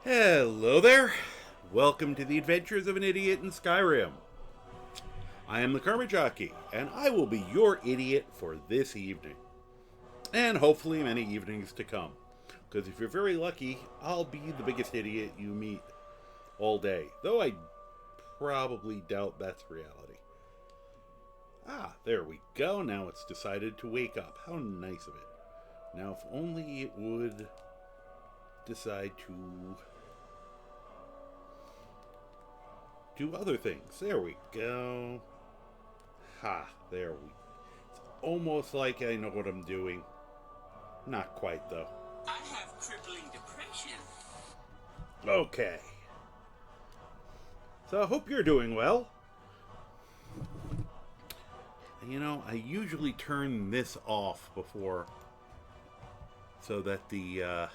Hello there! Welcome to the adventures of an idiot in Skyrim. I am the Karma Jockey, and I will be your idiot for this evening. And hopefully many evenings to come. Because if you're very lucky, I'll be the biggest idiot you meet all day. Though I probably doubt that's reality. Ah, there we go. Now it's decided to wake up. How nice of it. Now, if only it would decide to do other things. There we go. Ha, there we. It's almost like I know what I'm doing. Not quite, though. I have crippling depression. Okay. So I hope you're doing well. You know, I usually turn this off before so that the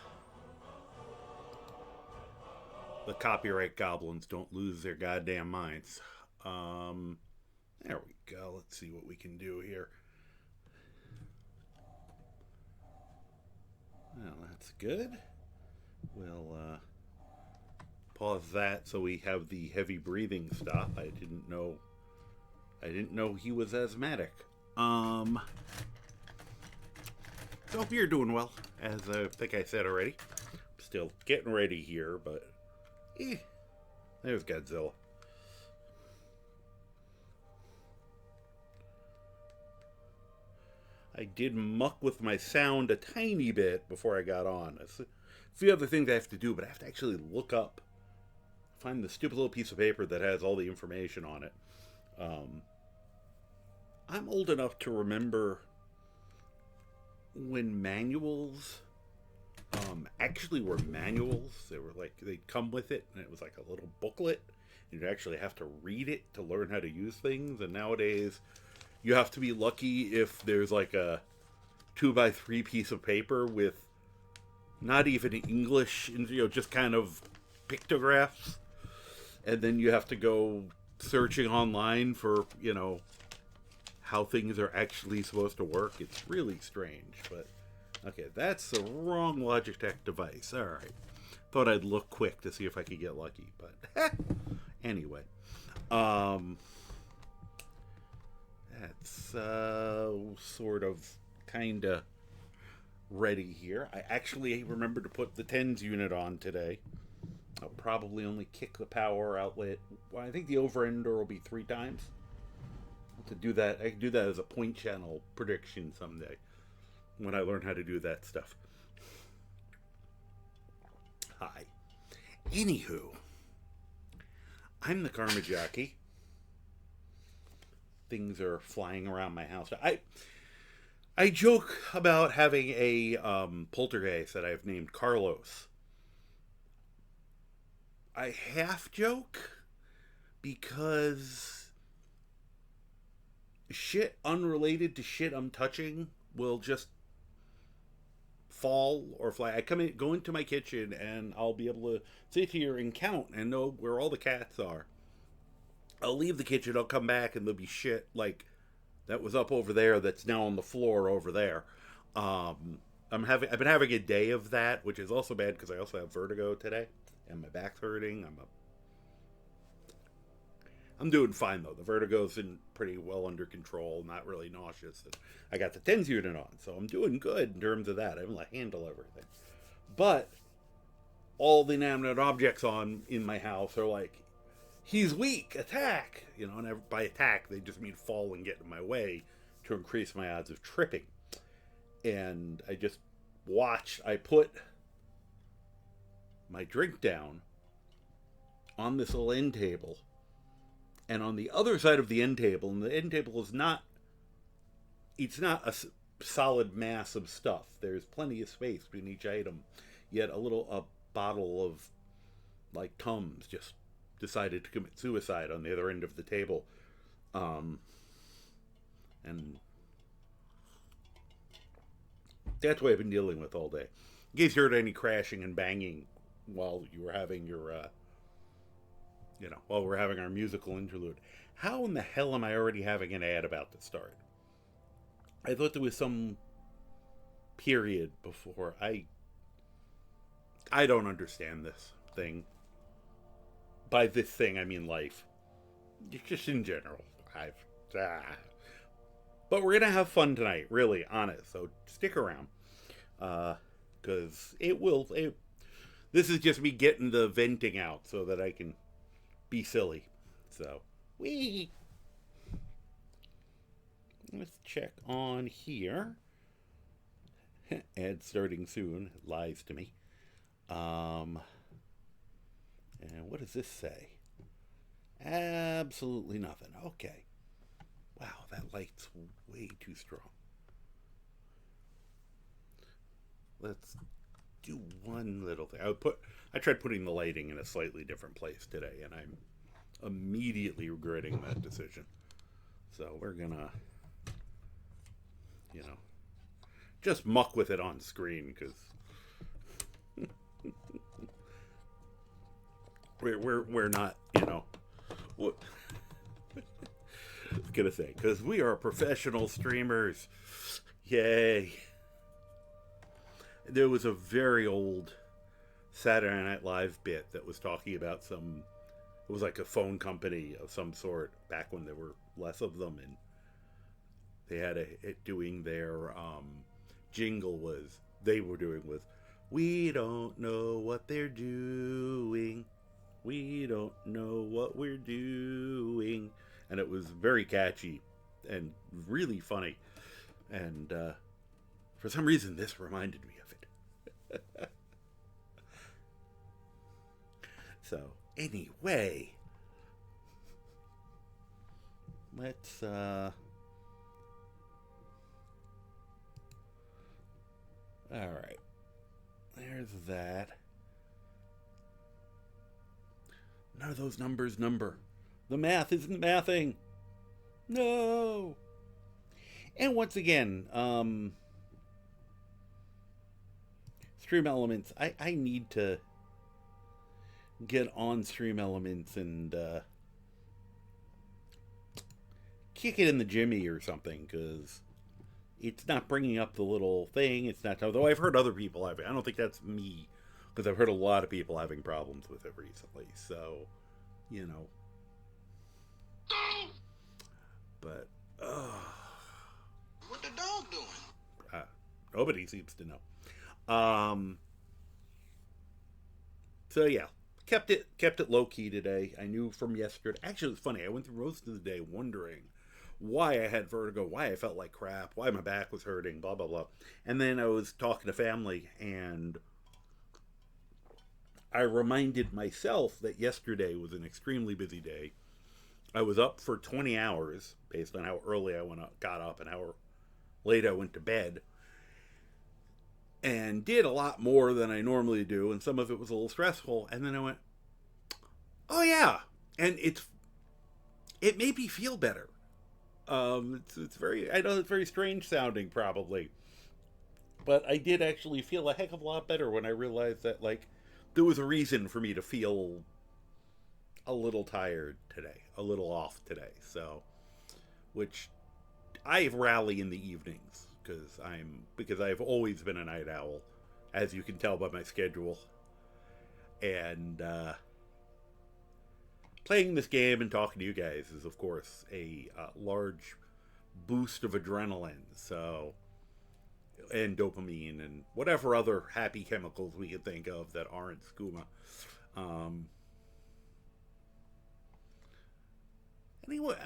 copyright goblins don't lose their goddamn minds. There we go. Let's see what we can do here. Well, that's good. We'll pause that so we have the heavy breathing stop. I didn't know he was asthmatic. So hope you're doing well, as I think I said already. I'm still getting ready here, but there's Godzilla. I did muck with my sound a tiny bit before I got on. There's a few other things I have to do, but I have to actually look up, find the stupid little piece of paper that has all the information on it. I'm old enough to remember when manuals actually were manuals. They were like, they'd come with it, and it was like a little booklet. You'd actually have to read it to learn how to use things. And nowadays, you have to be lucky if there's like a 2x3 piece of paper with not even English, just kind of pictographs. And then you have to go searching online for, how things are actually supposed to work. It's really strange, but okay, that's the wrong Logitech device. All right. Thought I'd look quick to see if I could get lucky, but anyway. That's sort of kind of ready here. I actually remembered to put the tens unit on today. I'll probably only kick the power outlet. Well, I think the over-ender will be 3 times. To do that, I can do that as a point channel prediction someday when I learn how to do that stuff. Hi. Anywho, I'm the Karma Jockey. Things are flying around my house. I joke about having a poltergeist that I've named Carlos. I half joke because shit unrelated to shit I'm touching will just fall or fly. I go into my kitchen, and I'll be able to sit here and count and know where all the cats are. I'll leave the kitchen, I'll come back, and there'll be shit like that was up over there that's now on the floor over there. I've been having a day of that, which is also bad because I also have vertigo today, and my back's hurting. I'm doing fine though. The vertigo's in pretty well under control, not really nauseous. And I got the tens unit on, so I'm doing good in terms of that. I'm able to handle everything. But all the inanimate objects in my house are like, he's weak, attack. And by attack they just mean fall and get in my way to increase my odds of tripping. And I just watch. I put my drink down on this little end table. And on the other side of the end table, and the end table is it's not a solid mass of stuff. There's plenty of space between each item. Yet a bottle of, like, Tums just decided to commit suicide on the other end of the table. And that's what I've been dealing with all day. In case you heard any crashing and banging while you were having your while we're having our musical interlude. How in the hell am I already having an ad about to start? I thought there was some period before. I don't understand this. thing. By this thing, I mean life. Just in general. But we're going to have fun tonight, really, honest. So stick around. Because this is just me getting the venting out so that I can be silly. So, let's check on here. Ad starting soon. Lies to me. And what does this say? Absolutely nothing. Okay. Wow, that light's way too strong. Let's do one little thing. I tried putting the lighting in a slightly different place today, and I'm immediately regretting that decision. So we're gonna, just muck with it on screen, because we're not, what I was gonna say, because we are professional streamers. Yay. There was a very old Saturday Night Live bit that was talking about it was like a phone company of some sort back when there were less of them, and they had it doing their jingle they were doing with, "We don't know what they're doing. We don't know what we're doing." And it was very catchy and really funny. And for some reason, this reminded me of it. So, anyway, let's all right. There's that. None of those numbers number. The math isn't mathing. No. And once again, Stream Elements. I need to get on Stream Elements and kick it in the Jimmy or something, because it's not bringing up the little thing. It's not. Although I've heard other people having. I don't think that's me, because I've heard a lot of people having problems with it recently. So, But What the dog doing? Nobody seems to know. So yeah, kept it low key today. I knew from yesterday. Actually, it's funny. I went through most of the day wondering why I had vertigo, why I felt like crap, why my back was hurting, blah blah blah. And then I was talking to family, and I reminded myself that yesterday was an extremely busy day. I was up for 20 hours based on how early I got up and how late I went to bed, and did a lot more than I normally do, and some of it was a little stressful. And then I went, oh yeah, and it made me feel better. It's very, I know it's very strange sounding probably, but I did actually feel a heck of a lot better when I realized that, like, there was a reason for me to feel a little tired today, a little off today. So, which I rally in the evenings because I've always been a night owl, as you can tell by my schedule. And playing this game and talking to you guys is, of course, a large boost of adrenaline. So, and dopamine and whatever other happy chemicals we can think of that aren't skooma.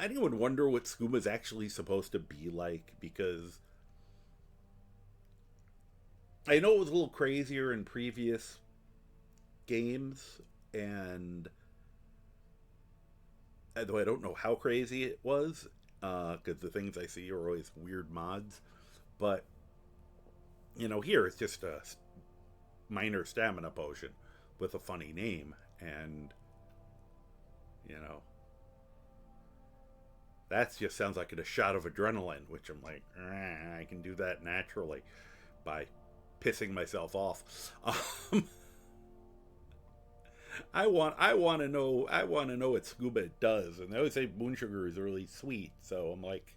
Anyone wonder what skooma is actually supposed to be like? Because I know it was a little crazier in previous games, and though I don't know how crazy it was, because the things I see are always weird mods. But here it's just a minor stamina potion with a funny name, and that just sounds like a shot of adrenaline, which I'm like, I can do that naturally by pissing myself off. I want to know what scuba does, and they always say moon sugar is really sweet. So I'm like,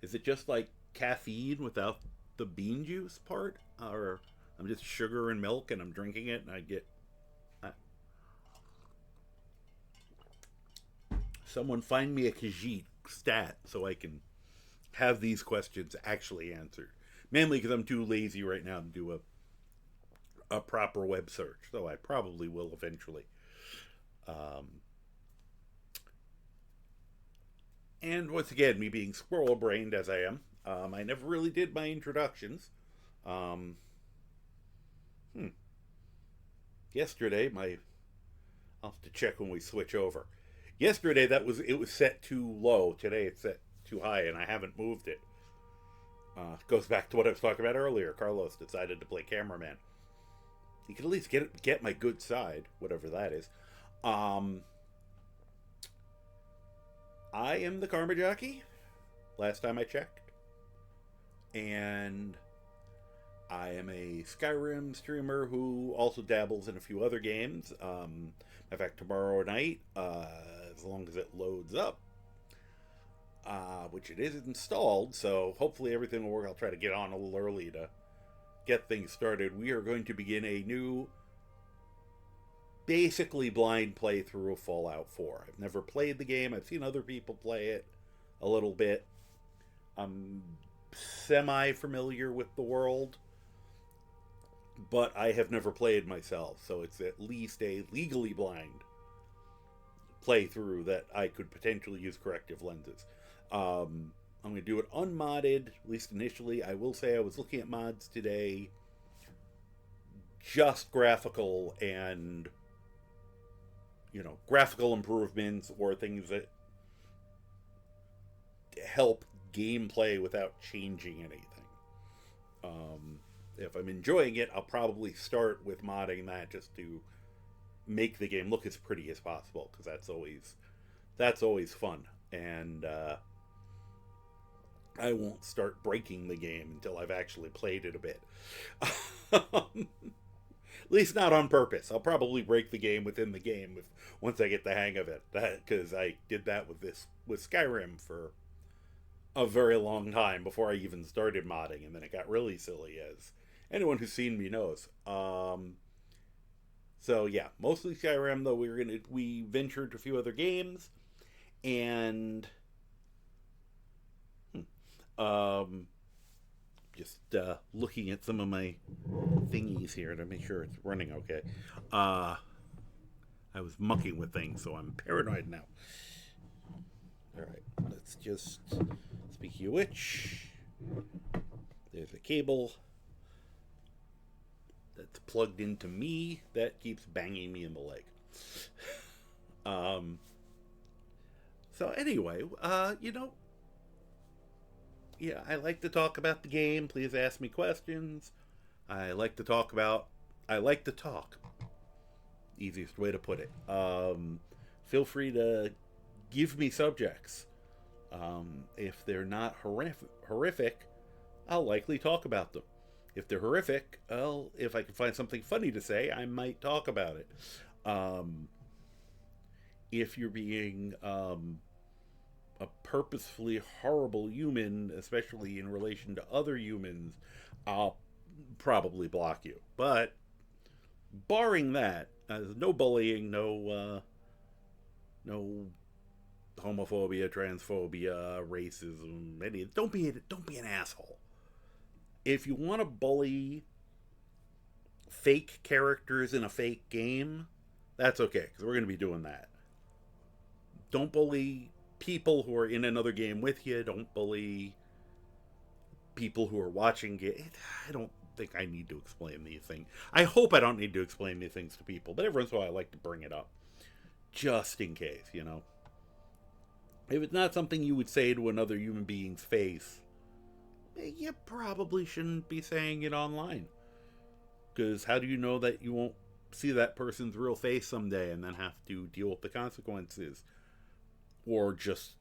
is it just like caffeine without the bean juice part, or I'm just sugar and milk and I'm drinking it and I get Someone find me a Khajiit stat so I can have these questions actually answered. Mainly because I'm too lazy right now to do a proper web search, though I probably will eventually. And once again, me being squirrel brained as I am, I never really did my introductions. Um, hmm. Yesterday, I'll have to check when we switch over. Yesterday, it was set too low. Today, it's set too high, and I haven't moved it. Goes back to what I was talking about earlier. Carlos decided to play cameraman. He could at least get my good side, whatever that is. I am the Karma Jockey. Last time I checked, and I am a Skyrim streamer who also dabbles in a few other games. In fact, tomorrow night, as long as it loads up, which it is installed, so hopefully everything will work. I'll try to get on a little early to get things started. We are going to begin a new, basically blind playthrough of Fallout 4. I've never played the game. I've seen other people play it a little bit. I'm semi-familiar with the world, but I have never played myself, so it's at least a legally blind playthrough that I could potentially use corrective lenses. I'm going to do it unmodded, at least initially. I will say I was looking at mods today, just graphical and, graphical improvements or things that help gameplay without changing anything. If I'm enjoying it, I'll probably start with modding that just to make the game look as pretty as possible, because that's always fun. And I won't start breaking the game until I've actually played it a bit. At least not on purpose. I'll probably break the game within the game once I get the hang of it. Because I did that with Skyrim for a very long time before I even started modding, and then it got really silly, as anyone who's seen me knows. So yeah, mostly Skyrim, though we ventured to a few other games, and just looking at some of my thingies here to make sure it's running okay. I was mucking with things, so I'm paranoid now. Alright, let's just, speaking of which, there's a cable that's plugged into me that keeps banging me in the leg. So anyway, yeah, I like to talk about the game. Please ask me questions. I like to talk. Easiest way to put it. Feel free to give me subjects. If they're not horrific, I'll likely talk about them. If they're horrific, if I can find something funny to say, I might talk about it. If you're being a purposefully horrible human, especially in relation to other humans, I'll probably block you. But barring that, no bullying, no homophobia, transphobia, racism. Don't be an asshole. If you want to bully fake characters in a fake game, that's okay, because we're going to be doing that. Don't bully people who are in another game with you. Don't bully people who are watching it. I don't think I need to explain these things. I hope I don't need to explain these things to people, but every once in a while I like to bring it up. Just in case, If it's not something you would say to another human being's face, you probably shouldn't be saying it online. Because how do you know that you won't see that person's real face someday and then have to deal with the consequences? Or just,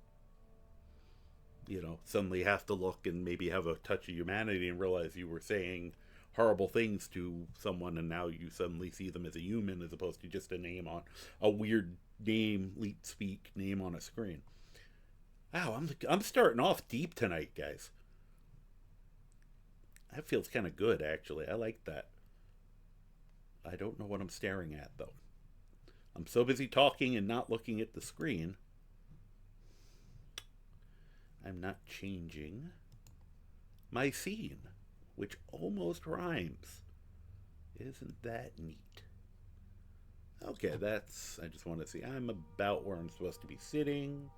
suddenly have to look and maybe have a touch of humanity and realize you were saying horrible things to someone, and now you suddenly see them as a human as opposed to just a weird name, leet speak name on a screen. Wow, I'm starting off deep tonight, guys. That feels kind of good, actually. I like that. I don't know what I'm staring at, though. I'm so busy talking and not looking at the screen. I'm not changing my scene, which almost rhymes. Isn't that neat? Okay, I just want to see. I'm about where I'm supposed to be sitting.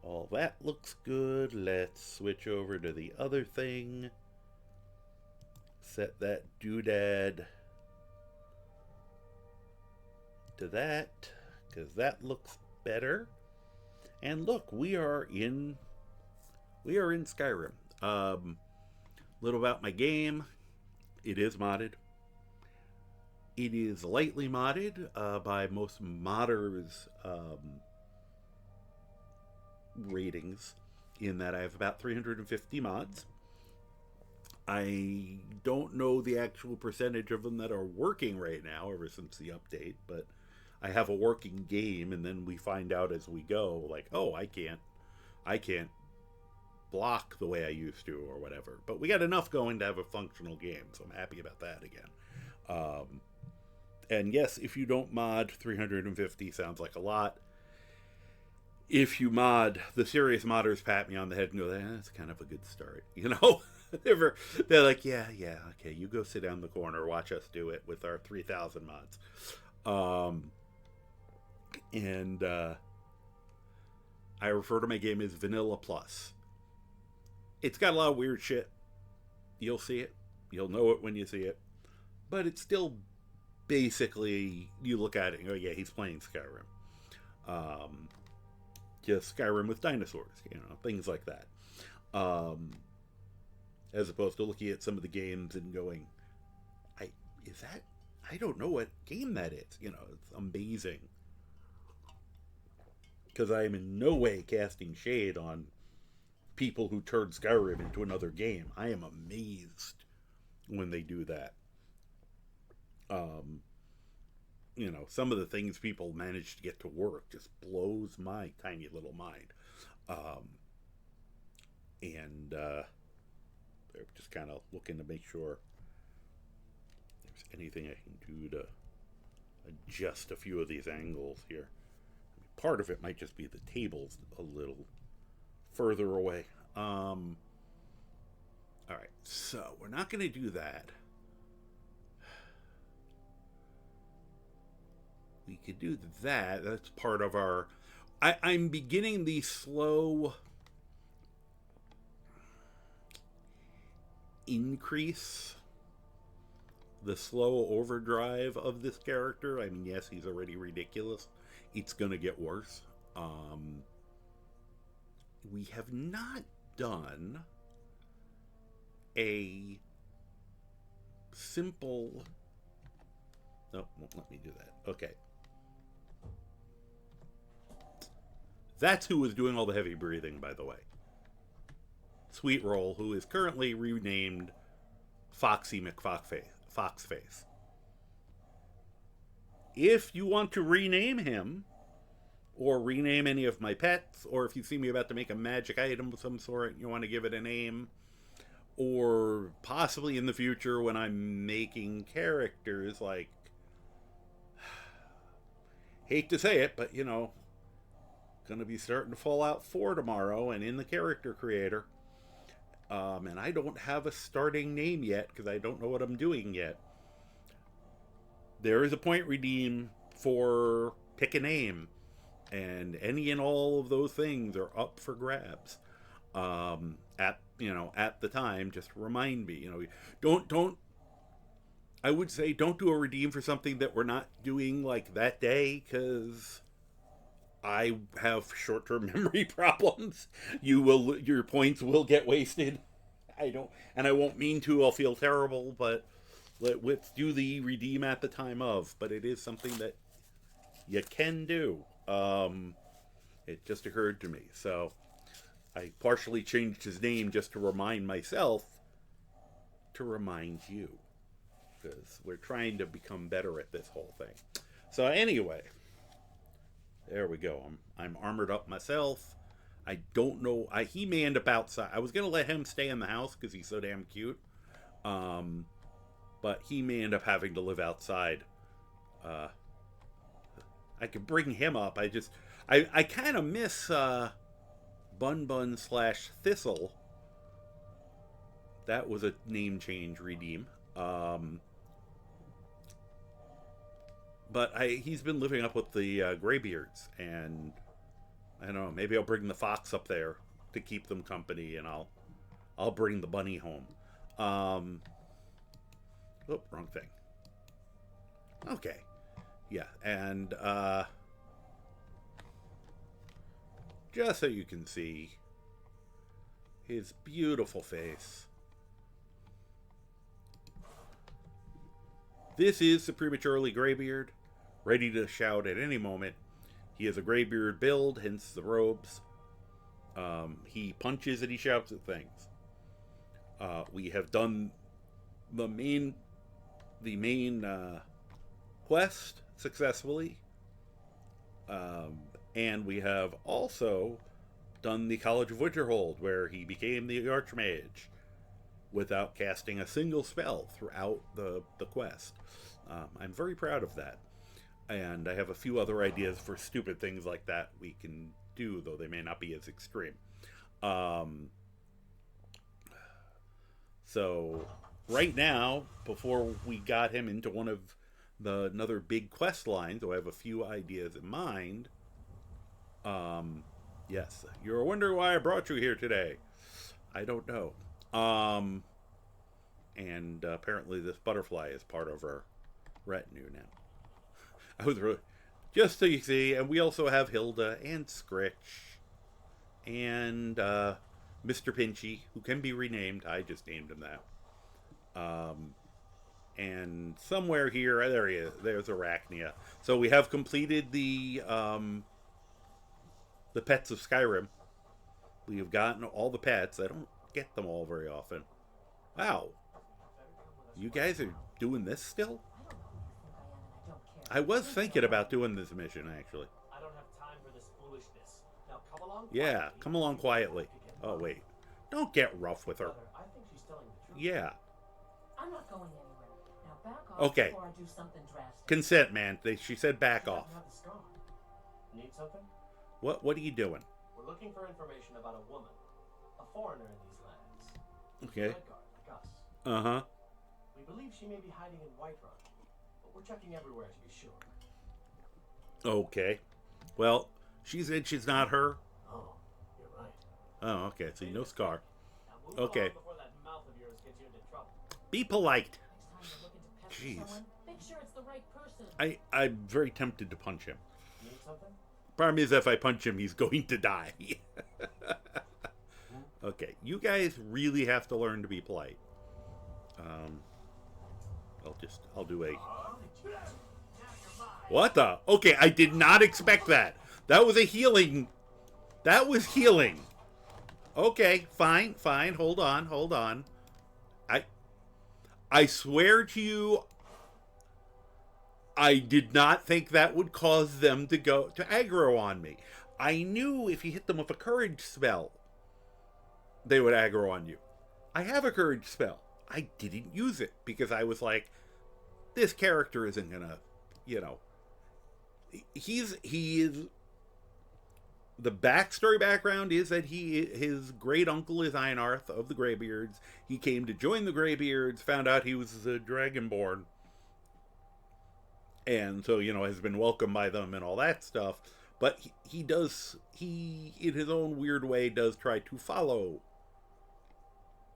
All that looks good. Let's switch over to the other thing. Set that doodad to that, because that looks better. And look, we are in Skyrim. Little about my game. It is modded. It is lightly modded by most modders' ratings, in that I have about 350 mods. I don't know the actual percentage of them that are working right now ever since the update, but I have a working game, and then we find out as we go, like, oh, I can't block the way I used to or whatever. But we got enough going to have a functional game, so I'm happy about that again. And yes, if you don't mod, 350 sounds like a lot. If you mod, the serious modders pat me on the head and go, that's kind of a good start, you know? They're like, yeah, okay, you go sit down in the corner, watch us do it with our 3,000 mods. And I refer to my game as Vanilla Plus. It's got a lot of weird shit. You'll see it. You'll know it when you see it. But it's still basically, you look at it and go, yeah, he's playing Skyrim. Just Skyrim with dinosaurs, you know, things like that. As opposed to looking at some of the games and going, I don't know what game that is. You know, it's amazing. Because I am in no way casting shade on people who turn Skyrim into another game. I am amazed when they do that. You know, some of the things people manage to get to work just blows my tiny little mind. They're just kind of looking to make sure there's anything I can do to adjust a few of these angles here. Part of it might just be the table's a little further away. All right, so we're not going to do that. We could do that. That's part of our... I'm beginning the slow increase, the slow overdrive of this character. I mean, yes, he's already ridiculous. It's going to get worse. We have not done a simple... No, won't let me do that. Okay. That's who was doing all the heavy breathing, by the way. Sweet Roll, who is currently renamed Foxy Foxface. If you want to rename him, or rename any of my pets, or if you see me about to make a magic item of some sort and you want to give it a name, or possibly in the future when I'm making characters, like, hate to say it, but, you know, gonna be starting to Fallout 4 tomorrow and in the character creator. And I don't have a starting name yet because I don't know what I'm doing yet. There is a point redeem for pick a name, and any and all of those things are up for grabs. At the time, just remind me. You know, don't. I would say don't do a redeem for something that we're not doing like that day, because I have short-term memory problems. Your points will get wasted. I won't mean to. I'll feel terrible, but let's do the redeem at the time of. But it is something that you can do. It just occurred to me, so I partially changed his name just to remind myself, to remind you, because we're trying to become better at this whole thing. So anyway. There we go. I'm armored up myself. I don't know. He may end up outside. I was going to let him stay in the house because he's so damn cute. But he may end up having to live outside. I could bring him up. I kind of miss Bun Bun slash Thistle. That was a name change redeem. But he's been living up with the Greybeards, and I don't know, maybe I'll bring the fox up there to keep them company, and I'll bring the bunny home. Oh, wrong thing. Okay. Yeah, and just so you can see his beautiful face. This is the Prematurely Greybeard, ready to shout at any moment. He has a Greybeard build, hence the robes. He punches and he shouts at things. We have done the main quest successfully. And we have also done the College of Winterhold, where he became the Archmage without casting a single spell throughout the quest. I'm very proud of that. And I have a few other ideas for stupid things like that we can do, though they may not be as extreme. So right now, before we got him into one of another big quest line, though I have a few ideas in mind. Yes, you're wondering why I brought you here today. I don't know. And apparently this butterfly is part of our retinue now. I was really, just so you see, and we also have Hilda and Scritch and Mr. Pinchy, who can be renamed. I just named him that. And somewhere here, there he is. There's Arachnia. So we have completed the pets of Skyrim. We have gotten all the pets. I don't get them all very often. Wow. You guys are doing this still? I was thinking about doing this mission, actually. I don't have time for this foolishness. Now come along. Yeah, come along quietly. Oh, wait. Don't get rough with her. I think she's telling the truth. Yeah. I'm not going anywhere. Now back off Okay. before I do something drastic. Consent, man. She said back off. You have the scar. Need something? What are you doing? We're looking for information about a woman, a foreigner in these lands. Okay. Redguard, like us. Uh-huh. We believe she may be hiding in Whiterun, but we're checking everywhere to be sure. Okay. Well, she said she's not her. Oh, you're right. Oh, okay. So no scar. Now move Okay. along before that mouth of yours gets you into trouble. Be polite. Next time you're looking to pester Jeez. someone, make sure it's the right person. I'm very tempted to punch him. Need something? Problem is, if I punch him, he's going to die. Okay, you guys really have to learn to be polite. I'll do a... What the? Okay, I did not expect that. That was a healing... That was healing. Okay, fine. Hold on. I swear to you, I did not think that would cause them to go to aggro on me. I knew if you hit them with a courage spell, they would aggro on you. I have a courage spell. I didn't use it because I was like, this character isn't gonna, he is. The background is that his great uncle is Einarth of the Greybeards. He came to join the Greybeards, found out he was a Dragonborn, and so has been welcomed by them and all that stuff. But he in his own weird way does try to follow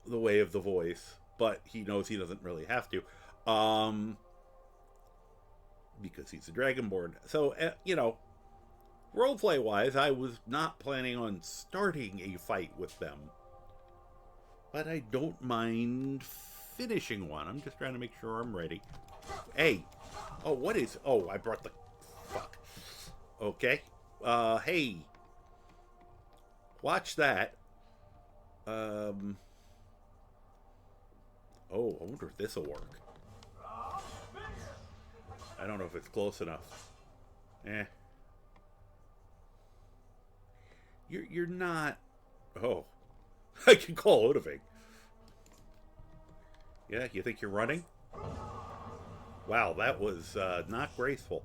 the way of the voice, but he knows he doesn't really have to, because he's a Dragonborn. So roleplay wise, I was not planning on starting a fight with them, but I don't mind finishing one. I'm just trying to make sure I'm ready. Hey, I brought the fuck. Okay, hey, watch that. I wonder if this will work. I don't know if it's close enough. You're not... Oh. I can call Odovig. Yeah, you think you're running? Wow, that was not graceful.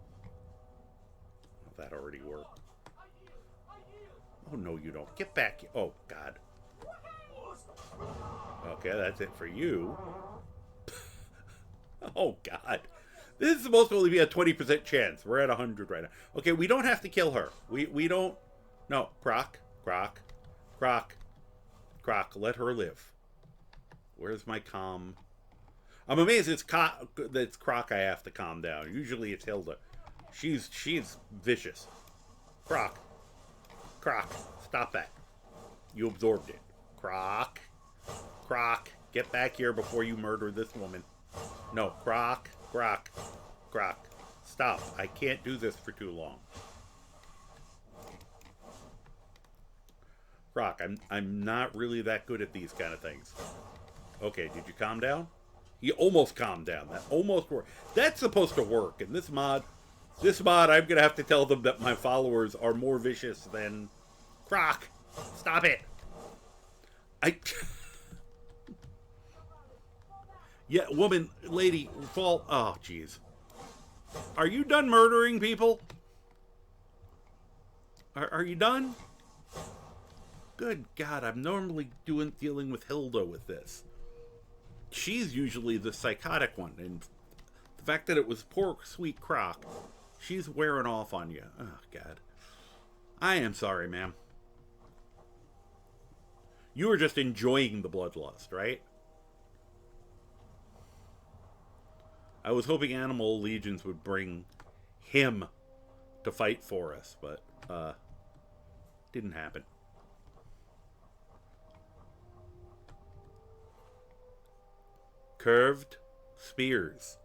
Well, that already worked. Oh, no, you don't. Get back. Oh, God. Okay, that's it for you. Oh, God. This is supposed to only be a 20% chance. We're at 100 right now. Okay, we don't have to kill her. We don't... No, Croc. Let her live. Where's my calm? I'm amazed it's Croc I have to calm down. Usually it's Hilda. She's vicious. Croc, stop that. You absorbed it. Croc, get back here before you murder this woman. No, Croc. Stop. I can't do this for too long. Croc, I'm not really that good at these kind of things. Okay, did you calm down? You almost calmed down. That almost worked. That's supposed to work. And this mod, I'm gonna have to tell them that my followers are more vicious than Croc. Stop it. Yeah, woman, lady, fall. Oh, jeez. Are you done murdering people? Are you done? Good God, I'm normally dealing with Hilda with this. She's usually the psychotic one, and the fact that it was poor, sweet Croc, she's wearing off on you. Oh, God. I am sorry, ma'am. You were just enjoying the bloodlust, right? I was hoping Animal Legions would bring him to fight for us, but didn't happen. Curved spears.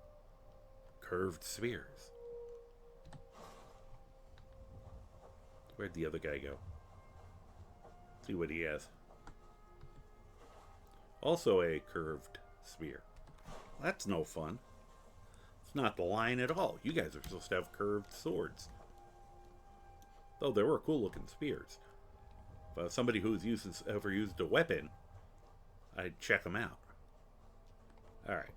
Where'd the other guy go? See what he has. Also a curved spear. That's no fun. It's not the line at all. You guys are supposed to have curved swords. Though they were cool looking spears. But somebody who's ever used a weapon, I'd check them out. Alright.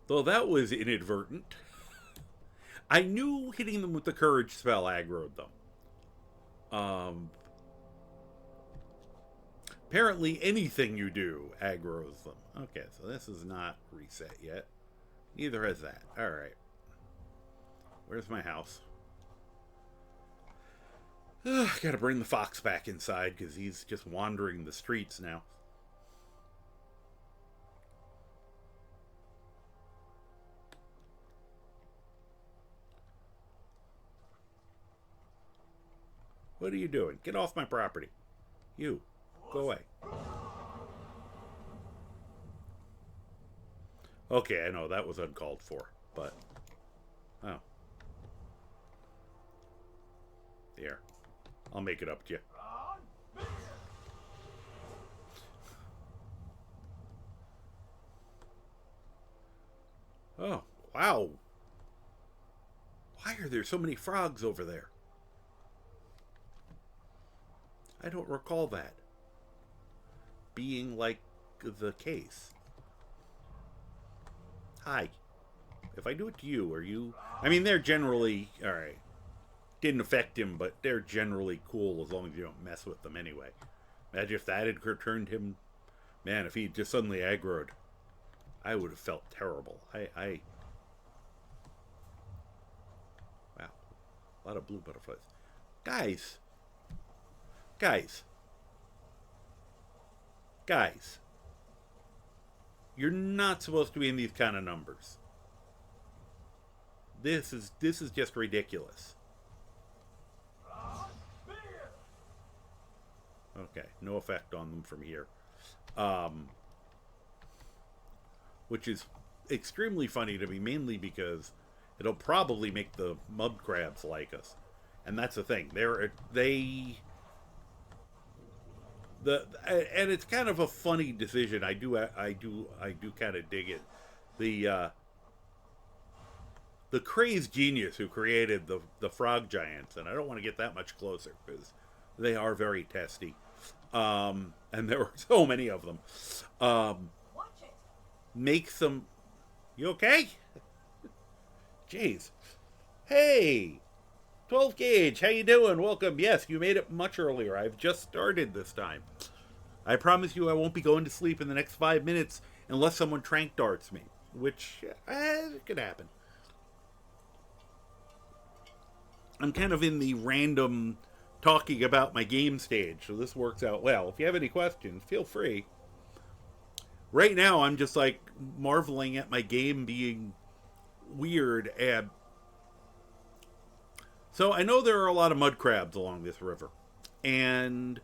Though that was inadvertent. I knew hitting them with the courage spell aggroed them. Apparently anything you do aggroes them. Okay, so this is not reset yet. Neither has that. Alright. Where's my house? Gotta bring the fox back inside because he's just wandering the streets now. What are you doing? Get off my property. You. Go away. Okay, I know that was uncalled for, but... Oh. There. I'll make it up to you. Oh, wow. Why are there so many frogs over there? I don't recall that being like the case. Hi. If I do it to you, are you... I mean, they're generally... Alright. Didn't affect him, but they're generally cool as long as you don't mess with them anyway. Imagine if that had turned him... Man, if he just suddenly aggroed, I would have felt terrible. Wow. A lot of blue butterflies. Guys. You're not supposed to be in these kind of numbers. This is just ridiculous. Okay, no effect on them from here. Which is extremely funny to me, mainly because it'll probably make the mud crabs like us. And that's the thing. And it's kind of a funny decision. I do kind of dig it. The crazed genius who created the frog giants, and I don't want to get that much closer because they are very testy. And there were so many of them. Makes them... You okay? Jeez. Hey! 12 Gauge, how you doing? Welcome. Yes, you made it much earlier. I've just started this time. I promise you I won't be going to sleep in the next 5 minutes unless someone trank darts me, which could happen. I'm kind of in the random talking about my game stage, so this works out well. If you have any questions, feel free. Right now, I'm just like marveling at my game being weird. And so I know there are a lot of mud crabs along this river, and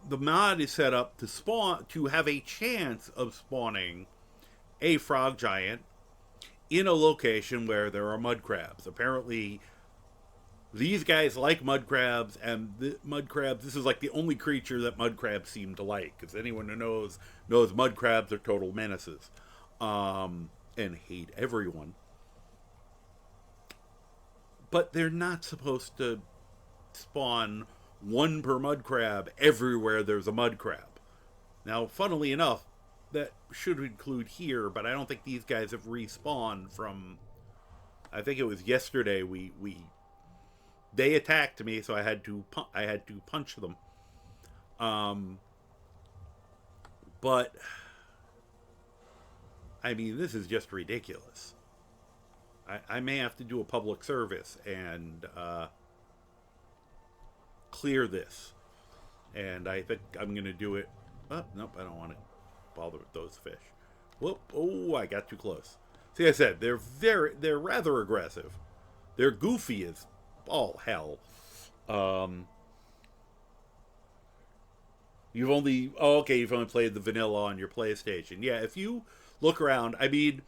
the mod is set up to spawn, to have a chance of spawning a frog giant in a location where there are mud crabs. Apparently, these guys like mud crabs, and this is like the only creature that mud crabs seem to like, because anyone who knows mud crabs are total menaces, and hate everyone. But they're not supposed to spawn one per mud crab everywhere there's a mud crab. Now, funnily enough, that should include here, but I don't think these guys have respawned from, I think it was yesterday they attacked me, so I had to punch them. But I mean, this is just ridiculous. I may have to do a public service and clear this, and I think I'm going to do it. Oh, nope, I don't want to bother with those fish. Whoop! Oh, I got too close. See, I said they're rather aggressive. They're goofy as all hell. You've only played the vanilla on your PlayStation. Yeah, if you look around, I mean,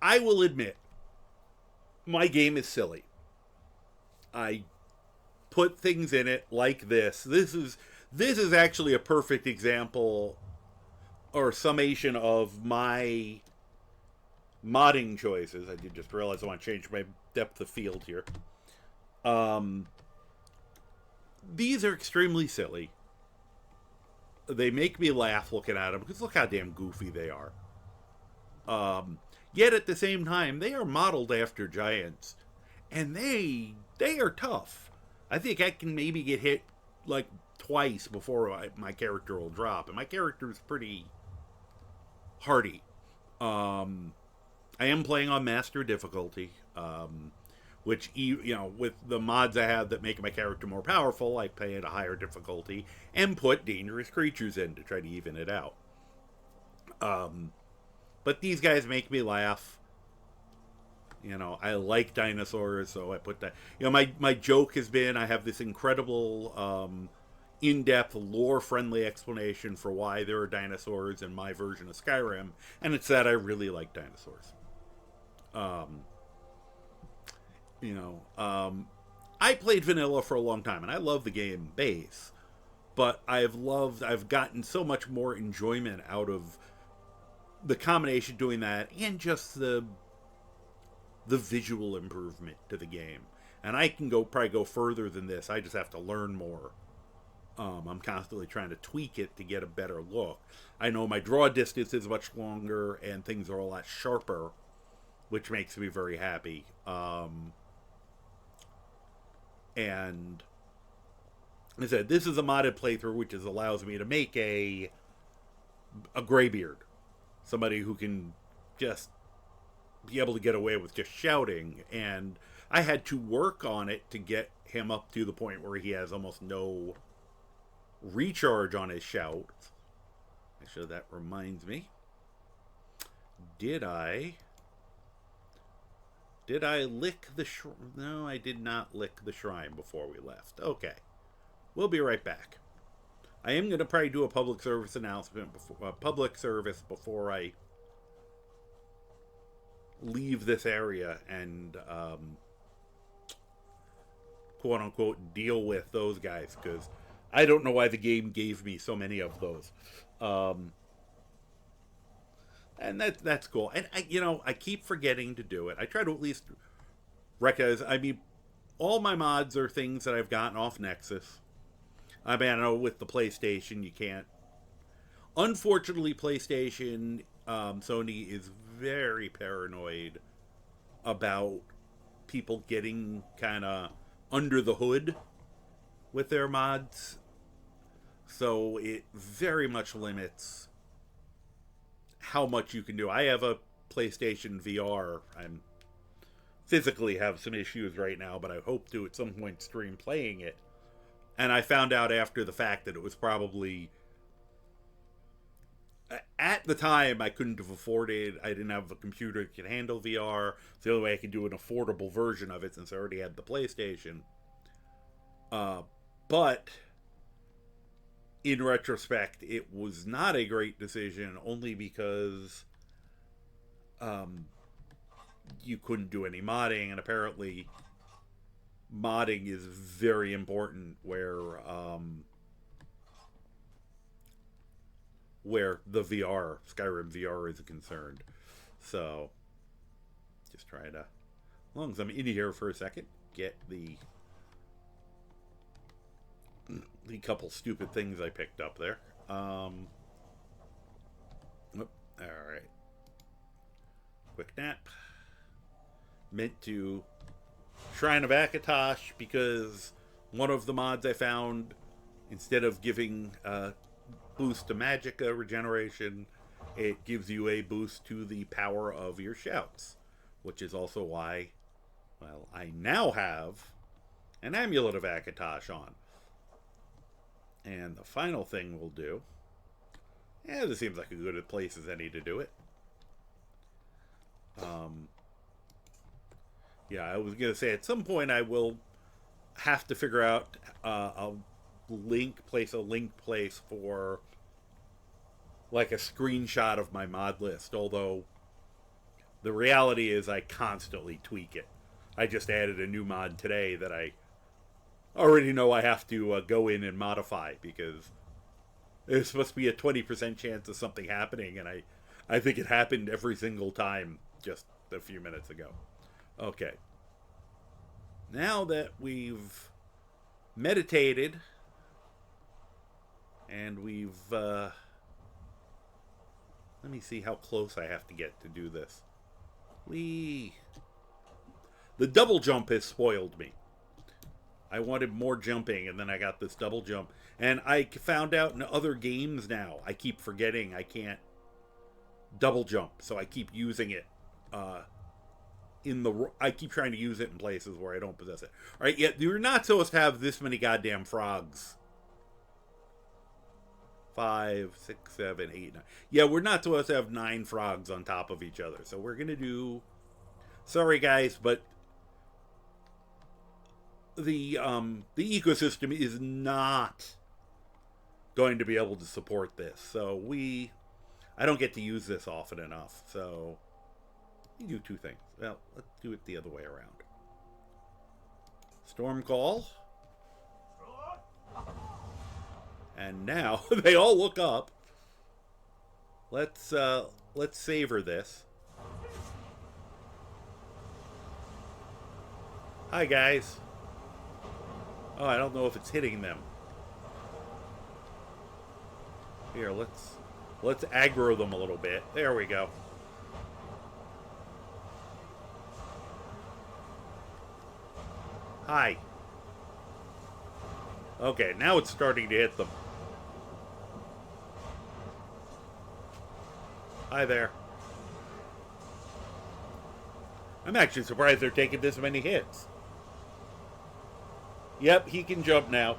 I will admit, my game is silly. I put things in it like this. This is actually a perfect example or summation of my modding choices. I did just realize I want to change my depth of field here. These are extremely silly. They make me laugh looking at them, because look how damn goofy they are. Yet at the same time, they are modeled after giants, and they are tough. I think I can maybe get hit like twice before my character will drop, and my character is pretty hardy. I am playing on master difficulty, which, you know, with the mods I have that make my character more powerful, I play at a higher difficulty and put dangerous creatures in to try to even it out. But these guys make me laugh. You know, I like dinosaurs, so I put that. You know, my joke has been I have this incredible, in-depth, lore-friendly explanation for why there are dinosaurs in my version of Skyrim, and it's that I really like dinosaurs. I played vanilla for a long time, and I love the game base, but I've gotten so much more enjoyment out of the combination doing that and just the visual improvement to the game. And I can probably go further than this. I just have to learn more. I'm constantly trying to tweak it to get a better look. I know my draw distance is much longer and things are a lot sharper, which makes me very happy. And I said, this is a modded playthrough, which allows me to make a Greybeard. Somebody who can just be able to get away with just shouting. And I had to work on it to get him up to the point where he has almost no recharge on his shout. Actually, that reminds me. Did I lick the shrine? No, I did not lick the shrine before we left. Okay. We'll be right back. I am going to probably do a public service announcement before I leave this area and quote unquote deal with those guys, because I don't know why the game gave me so many of those. And that's cool. And I keep forgetting to do it. I try to at least recognize. I mean, all my mods are things that I've gotten off Nexus. I mean, I know with the PlayStation you can't. Unfortunately, PlayStation, Sony is very paranoid about people getting kind of under the hood with their mods. So it very much limits how much you can do. I have a PlayStation VR. I'm physically have some issues right now, but I hope to at some point stream playing it. And I found out after the fact that it was probably, at the time, I couldn't have afforded, I didn't have a computer that could handle VR. It's the only way I could do an affordable version of it since I already had the PlayStation. But in retrospect, it was not a great decision, only because you couldn't do any modding, and apparently modding is very important where the VR, Skyrim VR is concerned. So, just trying to, as long as I'm in here for a second, get the couple stupid things I picked up there. All right. Quick nap. Meant to Shrine of Akatosh, because one of the mods I found, instead of giving boost to magicka regeneration, it gives you a boost to the power of your shouts, which is also why, well, I now have an Amulet of Akatosh on. And the final thing we'll do, this seems like a good place as any to do it. Yeah, I was going to say at some point I will have to figure out a link place for like a screenshot of my mod list, although the reality is I constantly tweak it. I just added a new mod today that I already know I have to go in and modify, because there's supposed to be a 20% chance of something happening, and I think it happened every single time just a few minutes ago. Okay. Now that we've meditated and we've let me see how close I have to get to do this. The double jump has spoiled me. I wanted more jumping, and then I got this double jump. And I found out in other games now, I keep forgetting I can't double jump, so I keep using it. I keep trying to use it in places where I don't possess it. All right, yet you're not supposed to have this many goddamn frogs. 5, 6, 7, 8, 9. Yeah, we're not supposed to have 9 frogs on top of each other. So we're gonna do. Sorry, guys, but the ecosystem is not going to be able to support this. So I don't get to use this often enough. So you do 2 things. Well, let's do it the other way around. Storm call. And now they all look up. Let's savor this. Hi, guys. Oh, I don't know if it's hitting them. Here, let's aggro them a little bit. There we go. Hi. Okay, now it's starting to hit them. Hi there. I'm actually surprised they're taking this many hits. Yep, he can jump now.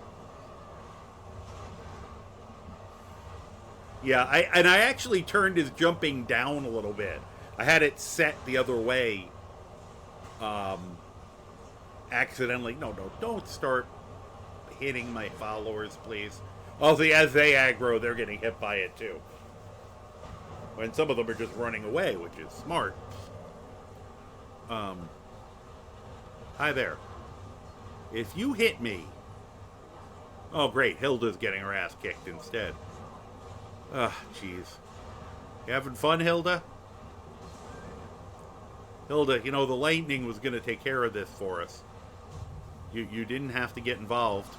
Yeah, I actually turned his jumping down a little bit. I had it set the other way. Accidentally. No, don't start hitting my followers, please. Also, as they aggro, they're getting hit by it too. When some of them are just running away, which is smart. Hi there. If you hit me... Oh, great. Hilda's getting her ass kicked instead. Ugh, jeez. You having fun, Hilda? Hilda, you know, the lightning was going to take care of this for us. You didn't have to get involved.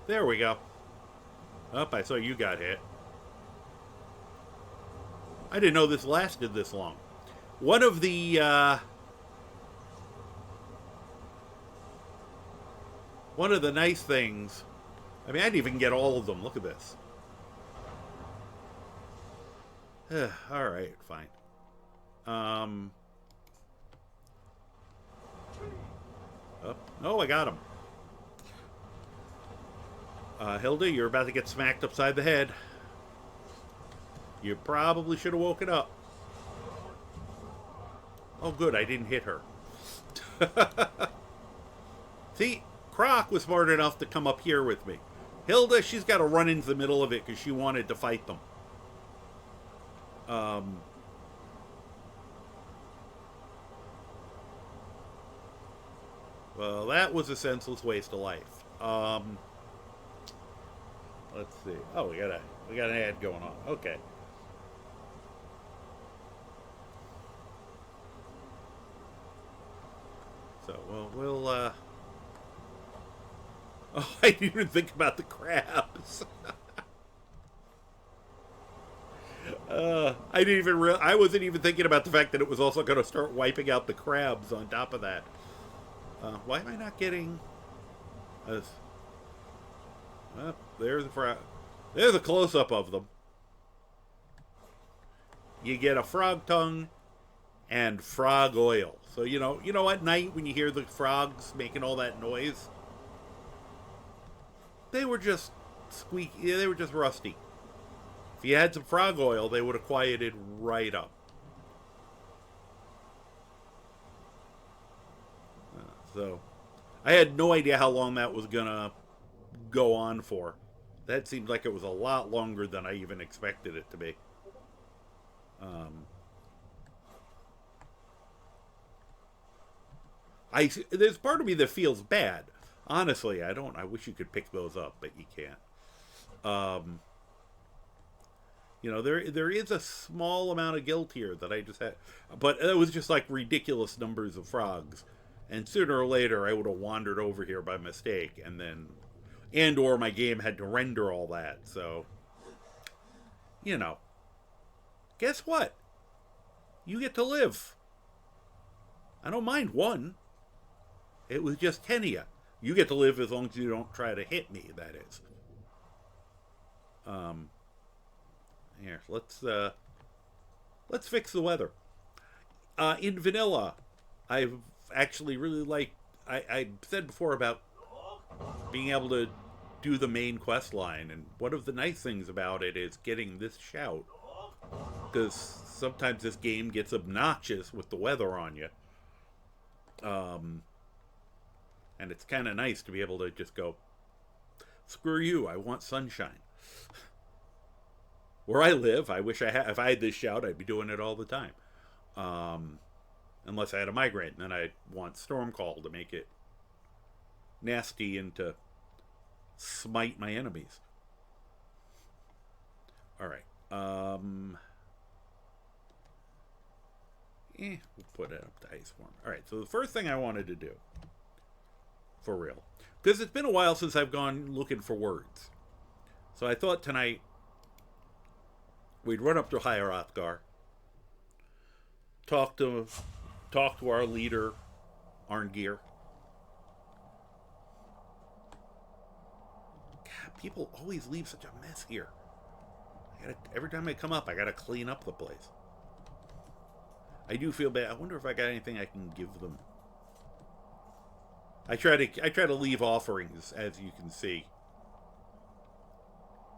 There we go. Oh, I saw you got hit. I didn't know this lasted this long. One of the nice things. I mean, I didn't even get all of them. Look at this. All right, fine. Oh, I got him. Hilda, you're about to get smacked upside the head. You probably should have woken up. Oh, good, I didn't hit her. See, Croc was smart enough to come up here with me. Hilda, she's got to run into the middle of it because she wanted to fight them. Well, that was a senseless waste of life. Let's see. Oh, we got an ad going on. Okay. So we'll oh, I didn't even think about the crabs. I didn't even I wasn't even thinking about the fact that it was also going to start wiping out the crabs on top of that. Why am I not getting? There's a frog. There's a close-up of them. You get a frog tongue and frog oil. So you know at night when you hear the frogs making all that noise, they were just squeaky. Yeah, they were just rusty. If you had some frog oil, they would have quieted right up. So I had no idea how long that was gonna go on for. That seemed like it was a lot longer than I even expected it to be. There's part of me that feels bad. Honestly, I wish you could pick those up, but you can't. There is a small amount of guilt here that I just had, but it was just like ridiculous numbers of frogs, and sooner or later I would have wandered over here by mistake, or my game had to render all that. So, guess what? You get to live. I don't mind one. It was just 10 of you. You get to live as long as you don't try to hit me, that is. Here, let's fix the weather. In vanilla, I've actually really liked. I said before about being able to do the main quest line, and one of the nice things about it is getting this shout, because sometimes this game gets obnoxious with the weather on you. And it's kind of nice to be able to just go, screw you, I want sunshine. Where I live, I wish if I had this shout, I'd be doing it all the time. Unless I had a migraine, then I'd want Storm Call to make it nasty and to smite my enemies. Alright. We'll put it up to ice form. Alright, so the first thing I wanted to do, for real, because it's been a while since I've gone looking for words. So I thought tonight we'd run up to Hierarthgar, talk to our leader, Arngir. God, people always leave such a mess here. Every time I come up, I gotta clean up the place. I do feel bad. I wonder if I got anything I can give them. I try to leave offerings, as you can see.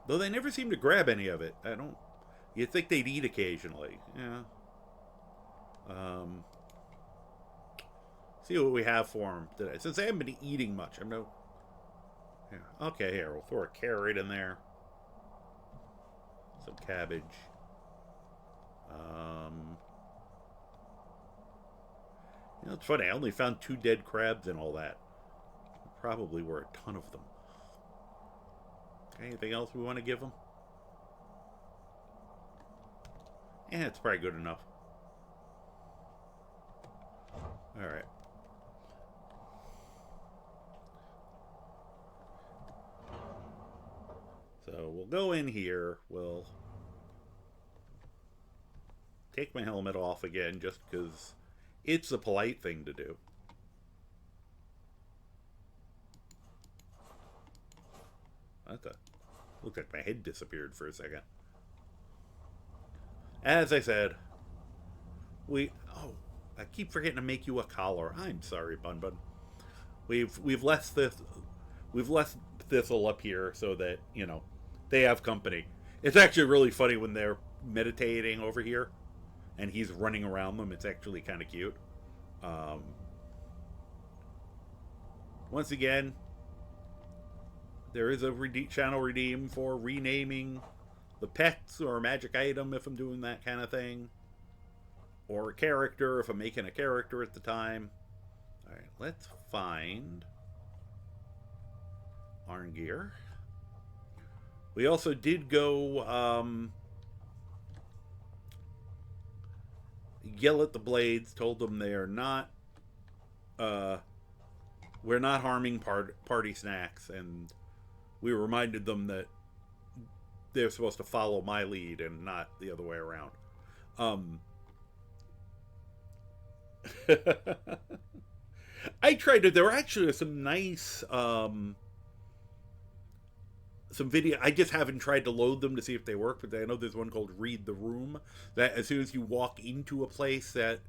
Though they never seem to grab any of it. You'd think they'd eat occasionally. Yeah. See what we have for them today. Since I haven't been eating much, Yeah. Okay, here, we'll throw a carrot in there. Some cabbage. It's funny, I only found 2 dead crabs and all that. Probably were a ton of them. Anything else we want to give them? It's probably good enough. Alright. So we'll go in here. We'll take my helmet off again just because it's a polite thing to do. Looked like my head disappeared for a second. As I said, I keep forgetting to make you a collar. I'm sorry, Bun Bun. We've left Thistle up here so that, you know, they have company. It's actually really funny when they're meditating over here and he's running around them. It's actually kind of cute. Once again, there is a channel redeem for renaming the pets or a magic item if I'm doing that kind of thing. Or a character if I'm making a character at the time. Alright, let's find Arngeir. We also did go yell at the Blades, told them they are not we're not harming party snacks, and we reminded them that they're supposed to follow my lead and not the other way around. I tried to. There were actually some nice some video. I just haven't tried to load them to see if they work, but I know there's one called Read the Room that as soon as you walk into a place that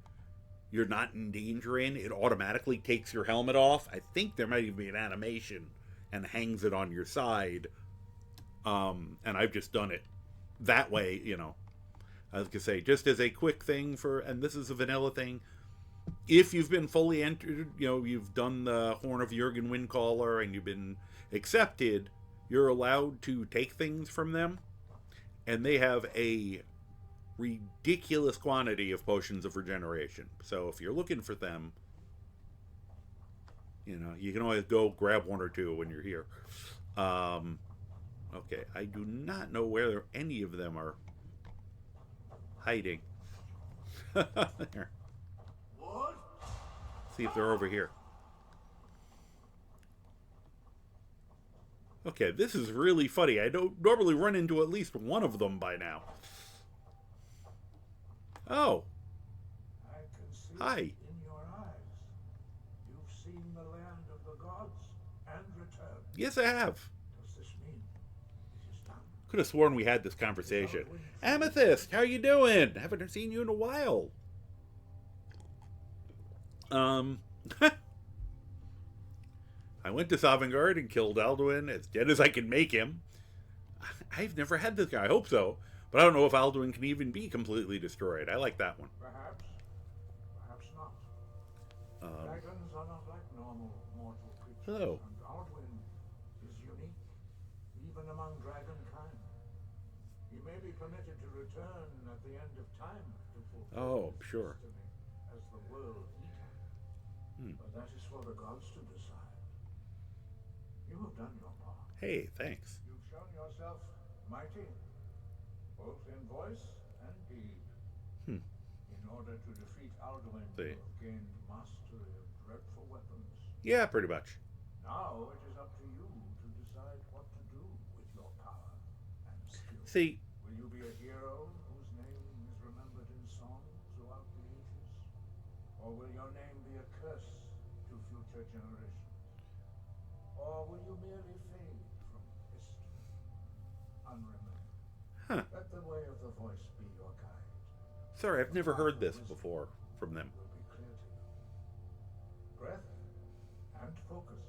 you're not in danger in, it automatically takes your helmet off. I think there might even be an animation and hangs it on your side. And I've just done it that way, you know. I was gonna say, just as a quick thing and this is a vanilla thing, if you've been fully entered, you know, you've done the Horn of Jurgen Windcaller and you've been accepted, you're allowed to take things from them, and they have a ridiculous quantity of potions of regeneration. So if you're looking for them, you know, you can always go grab one or two when you're here. Okay, I do not know where any of them are hiding. Here. What? See if they're over here. Okay, this is really funny. I don't normally run into at least one of them by now. Oh. I can see Hi. it in your eyes. You've seen the land of the gods and returned. Yes, I have. Does this mean it is done? Could have sworn we had this conversation. Amethyst, how you doing? Haven't seen you in a while. I went to Sovngarde and killed Alduin as dead as I can make him. I've never had this guy. I hope so. But I don't know if Alduin can even be completely destroyed. I like that one. Perhaps. Perhaps not. Dragons are not like normal mortal creatures. Hello. And Alduin is unique, even among dragonkind. He may be permitted to return at the end of time to fulfill his sure. destiny as the world eater. But that is for the gods to decide. You have done your part. Hey, thanks. You've shown yourself mighty, both in voice and deed. In order to defeat Alduin, you have gained mastery of dreadful weapons. Yeah, pretty much. Now it is up to you to decide what to do with your power and skill. See, Will you be a hero whose name is remembered in song throughout the ages? Or will your name be a curse to future generations? Or will you merely fade from history, unremembered? Let the way of the voice be your guide. sorry, I've never heard this before from them. Will be clear to you. Breath and focus,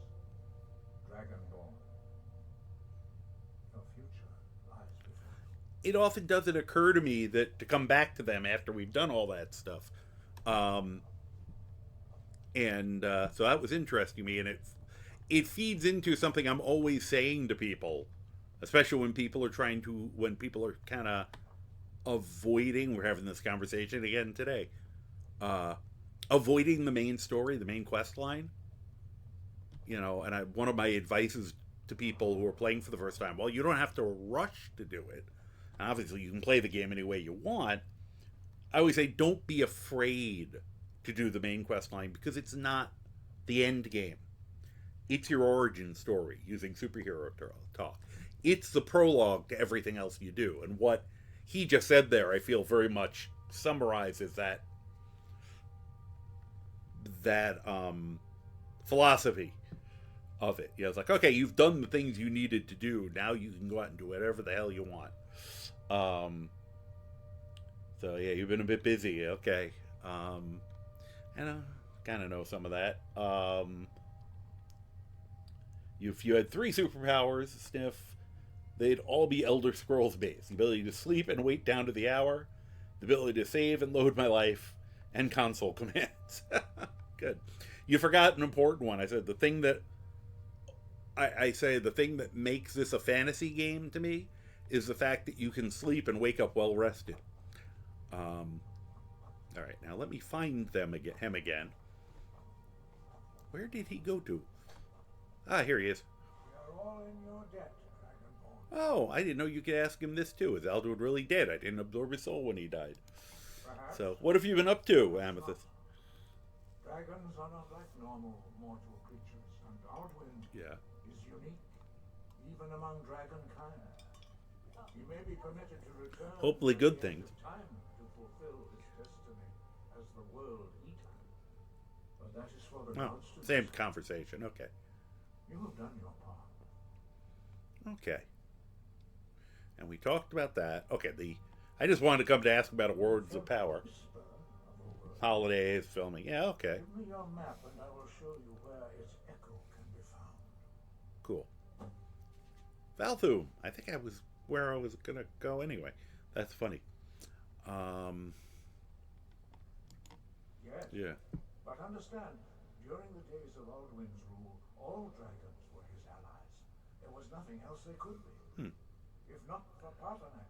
Dragonborn. Your future lies before you. It often doesn't occur to me that to come back to them after we've done all that stuff. So that was interesting to me, and it feeds into something I'm always saying to people, especially when people are kind of avoiding, we're having this conversation again today, avoiding the main story, the main quest line. You know, and one of my advices to people who are playing for the first time, well, you don't have to rush to do it. Obviously, you can play the game any way you want. I always say, don't be afraid to do the main quest line, because it's not the end game. It's your origin story, using superhero talk. It's the prologue to everything else you do. And what he just said there, I feel very much summarizes that philosophy of it. It's like, okay, you've done the things you needed to do. Now you can go out and do whatever the hell you want. So yeah, you've been a bit busy. Okay. And I kind of know some of that. If you had 3 superpowers, Sniff, they'd all be Elder Scrolls based. The ability to sleep and wait down to the hour, the ability to save and load my life, and console commands. Good. You forgot an important one. I said the thing that the thing that makes this a fantasy game to me is the fact that you can sleep and wake up well rested. All right, now let me find him again. Where did he go to? Ah, here he is. We are all in your debt, Dragonborn. Oh, I didn't know you could ask him this too. Is Aldwood really dead? I didn't absorb his soul when he died. Perhaps. So, what have you been up to, Amethyst? Dragons are not like normal mortal creatures, and Aldwin Yeah. is unique, even among dragonkind. He may be permitted to return. Hopefully at good the end things. of time to fulfill his destiny as the World Eater. But that is for the Oh, gods to same decide. conversation. Okay. You have done your part. Okay. And we talked about that. Okay, I just wanted to come to ask about Awards of Power. Whisper of a word. Holidays, filming. Yeah, okay. Give me your map and I will show you where its echo can be found. Cool. Valthum. I think I was where I was going to go anyway. That's funny. Yes. Yeah. But understand, during the days of Aldwin's rule, all dragons were his allies. There was nothing else they could be. If not for Paternax,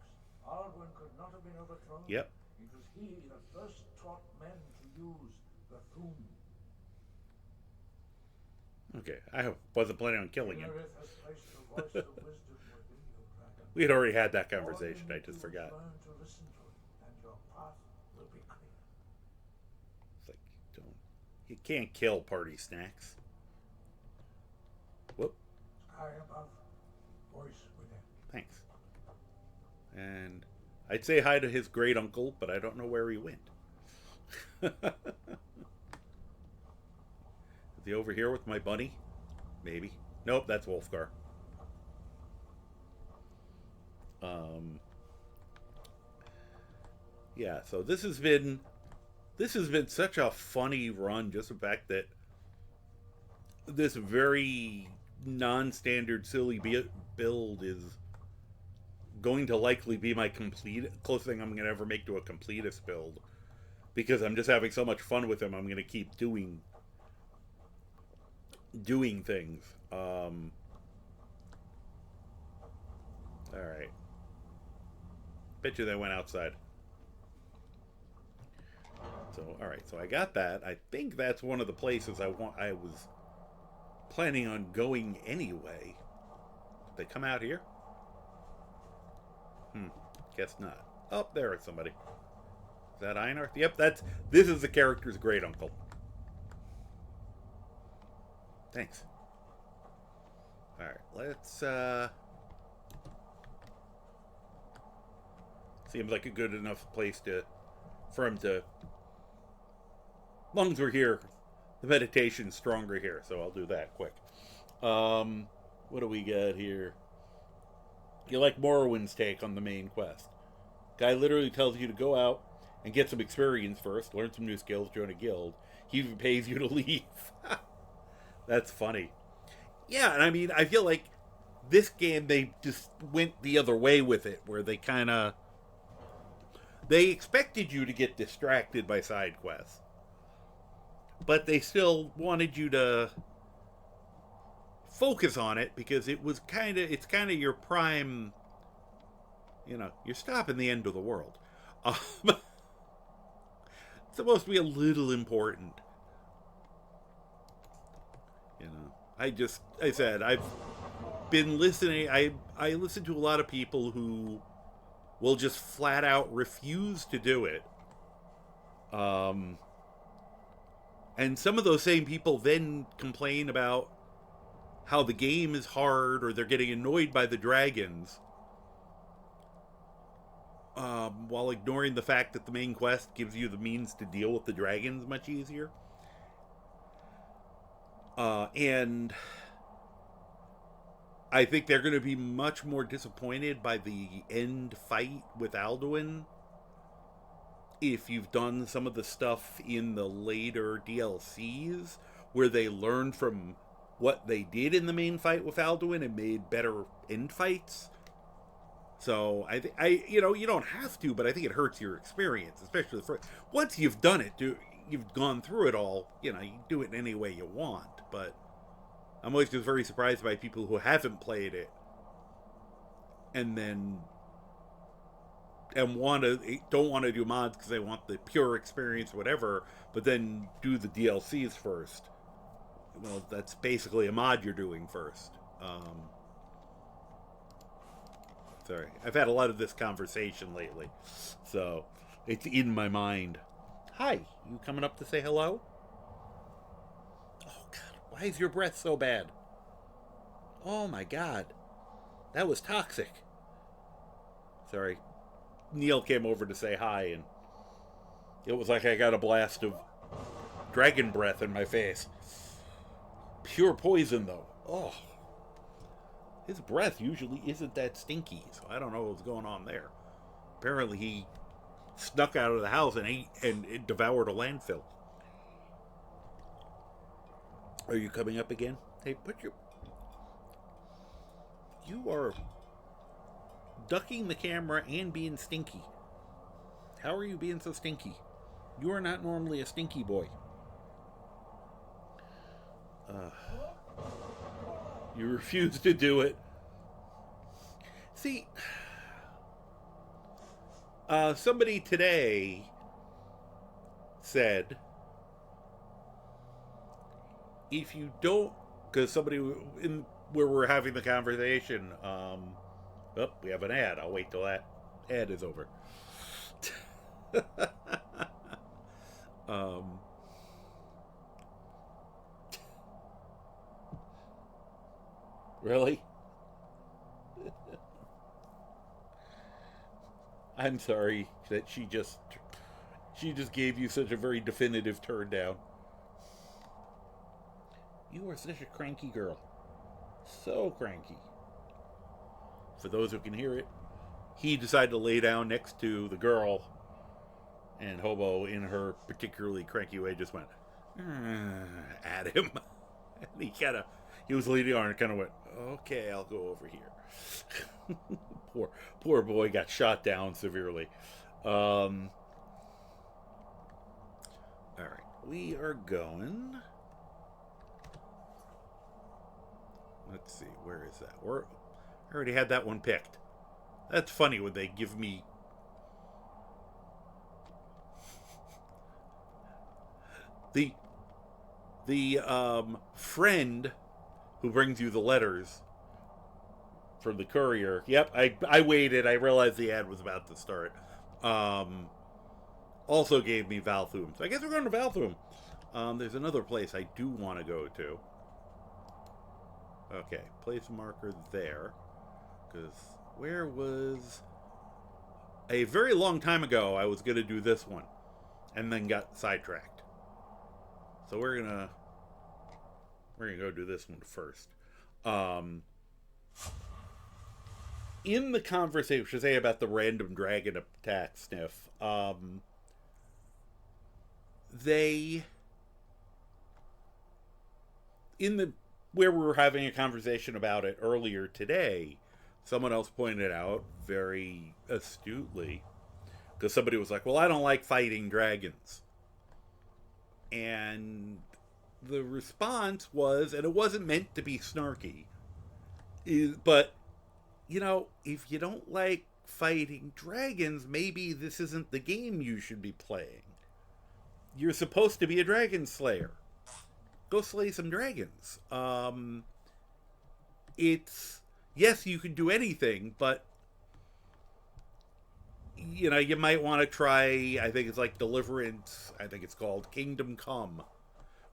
Aldwin could not have been overthrown. Yep. It was he that first taught men to use the Thum. Okay. I wasn't planning on killing him. Inerith has placed the voice of wisdom within you, dragon. We had already had that All conversation. you I need just to forgot. learn to listen to it, and your path will be clear. It's like, you can't kill party snacks. Whoop. Sky above, voice within. Thanks. And I'd say hi to his great uncle, but I don't know where he went. Is he over here with my bunny? Maybe. Nope, that's Wolfgar. Yeah, so this has been such a funny run, just the fact that this very non-standard silly build is going to likely be my closest thing I'm going to ever make to a completist build, because I'm just having so much fun with him. I'm going to keep doing things. All right. Bet you they went outside. So, all right. So I got that. I think that's one of the places I was planning on going anyway. Did they come out here? Guess not. Oh, there is somebody. Is that Einar? Yep, this is the character's great uncle. Thanks. Alright, let's seems like a good enough place for him to, as long as we're here, the meditation's stronger here, so I'll do that quick. What do we got here? You like Morrowind's take on the main quest. Guy literally tells you to go out and get some experience first, learn some new skills, join a guild. He even pays you to leave. That's funny. Yeah, and I mean, I feel like this game, they just went the other way with it, where they expected you to get distracted by side quests, but they still wanted you to focus on it, because it's kind of your prime, you're stopping the end of the world. It's supposed to be a little important. I said, I've been listening, I listen to a lot of people who will just flat out refuse to do it. And some of those same people then complain about how the game is hard, or they're getting annoyed by the dragons. while ignoring the fact that the main quest gives you the means to deal with the dragons much easier. And I think they're going to be much more disappointed by the end fight with Alduin if you've done some of the stuff in the later DLCs where they learned from what they did in the main fight with Alduin and made better end fights. So you don't have to, but I think it hurts your experience, especially once you've done it. You've gone through it all. You do it any way you want. But I'm always just very surprised by people who haven't played it and then don't want to do mods because they want the pure experience, or whatever. But then do the DLCs first. Well, that's basically a mod you're doing first. Sorry, I've had a lot of this conversation lately, so it's in my mind. Hi, you coming up to say hello? Oh, God, why is your breath so bad? Oh, my God. That was toxic. Sorry. Neil came over to say hi, and it was like I got a blast of dragon breath in my face. Pure poison, though. Oh. His breath usually isn't that stinky, so I don't know what's going on there. Apparently he snuck out of the house and ate and it devoured a landfill. Are you coming up again? Hey, you are ducking the camera and being stinky. How are you being so stinky? You are not normally a stinky boy. You refuse to do it. See, somebody today said, if you don't, because somebody where we're having the conversation, we have an ad. I'll wait till that ad is over. Really? I'm sorry that she just gave you such a very definitive turn down. You are such a cranky girl. So cranky. For those who can hear it, he decided to lay down next to the girl, and Hobo, in her particularly cranky way, just went at him. And he was leaning on and kind of went, okay, I'll go over here. poor boy got shot down severely. All right, we are going. Let's see, where is that? I already had that one picked. That's funny when they give me the friend who brings you the letters from the courier. Yep, I waited. I realized the ad was about to start. Also gave me Valthum. So I guess we're going to Valthum. There's another place I do want to go to. Okay, place a marker there. Because where was... A very long time ago, I was going to do this one. And then got sidetracked. So we're gonna go do this one first. In the conversation, say about the random dragon attack sniff, where we were having a conversation about it earlier today, someone else pointed out very astutely, because somebody was like, well, I don't like fighting dragons. And the response was, and it wasn't meant to be snarky, but, if you don't like fighting dragons, maybe this isn't the game you should be playing. You're supposed to be a dragon slayer. Go slay some dragons. Yes, you can do anything, but you might want to try, I think it's like Deliverance, I think it's called Kingdom Come,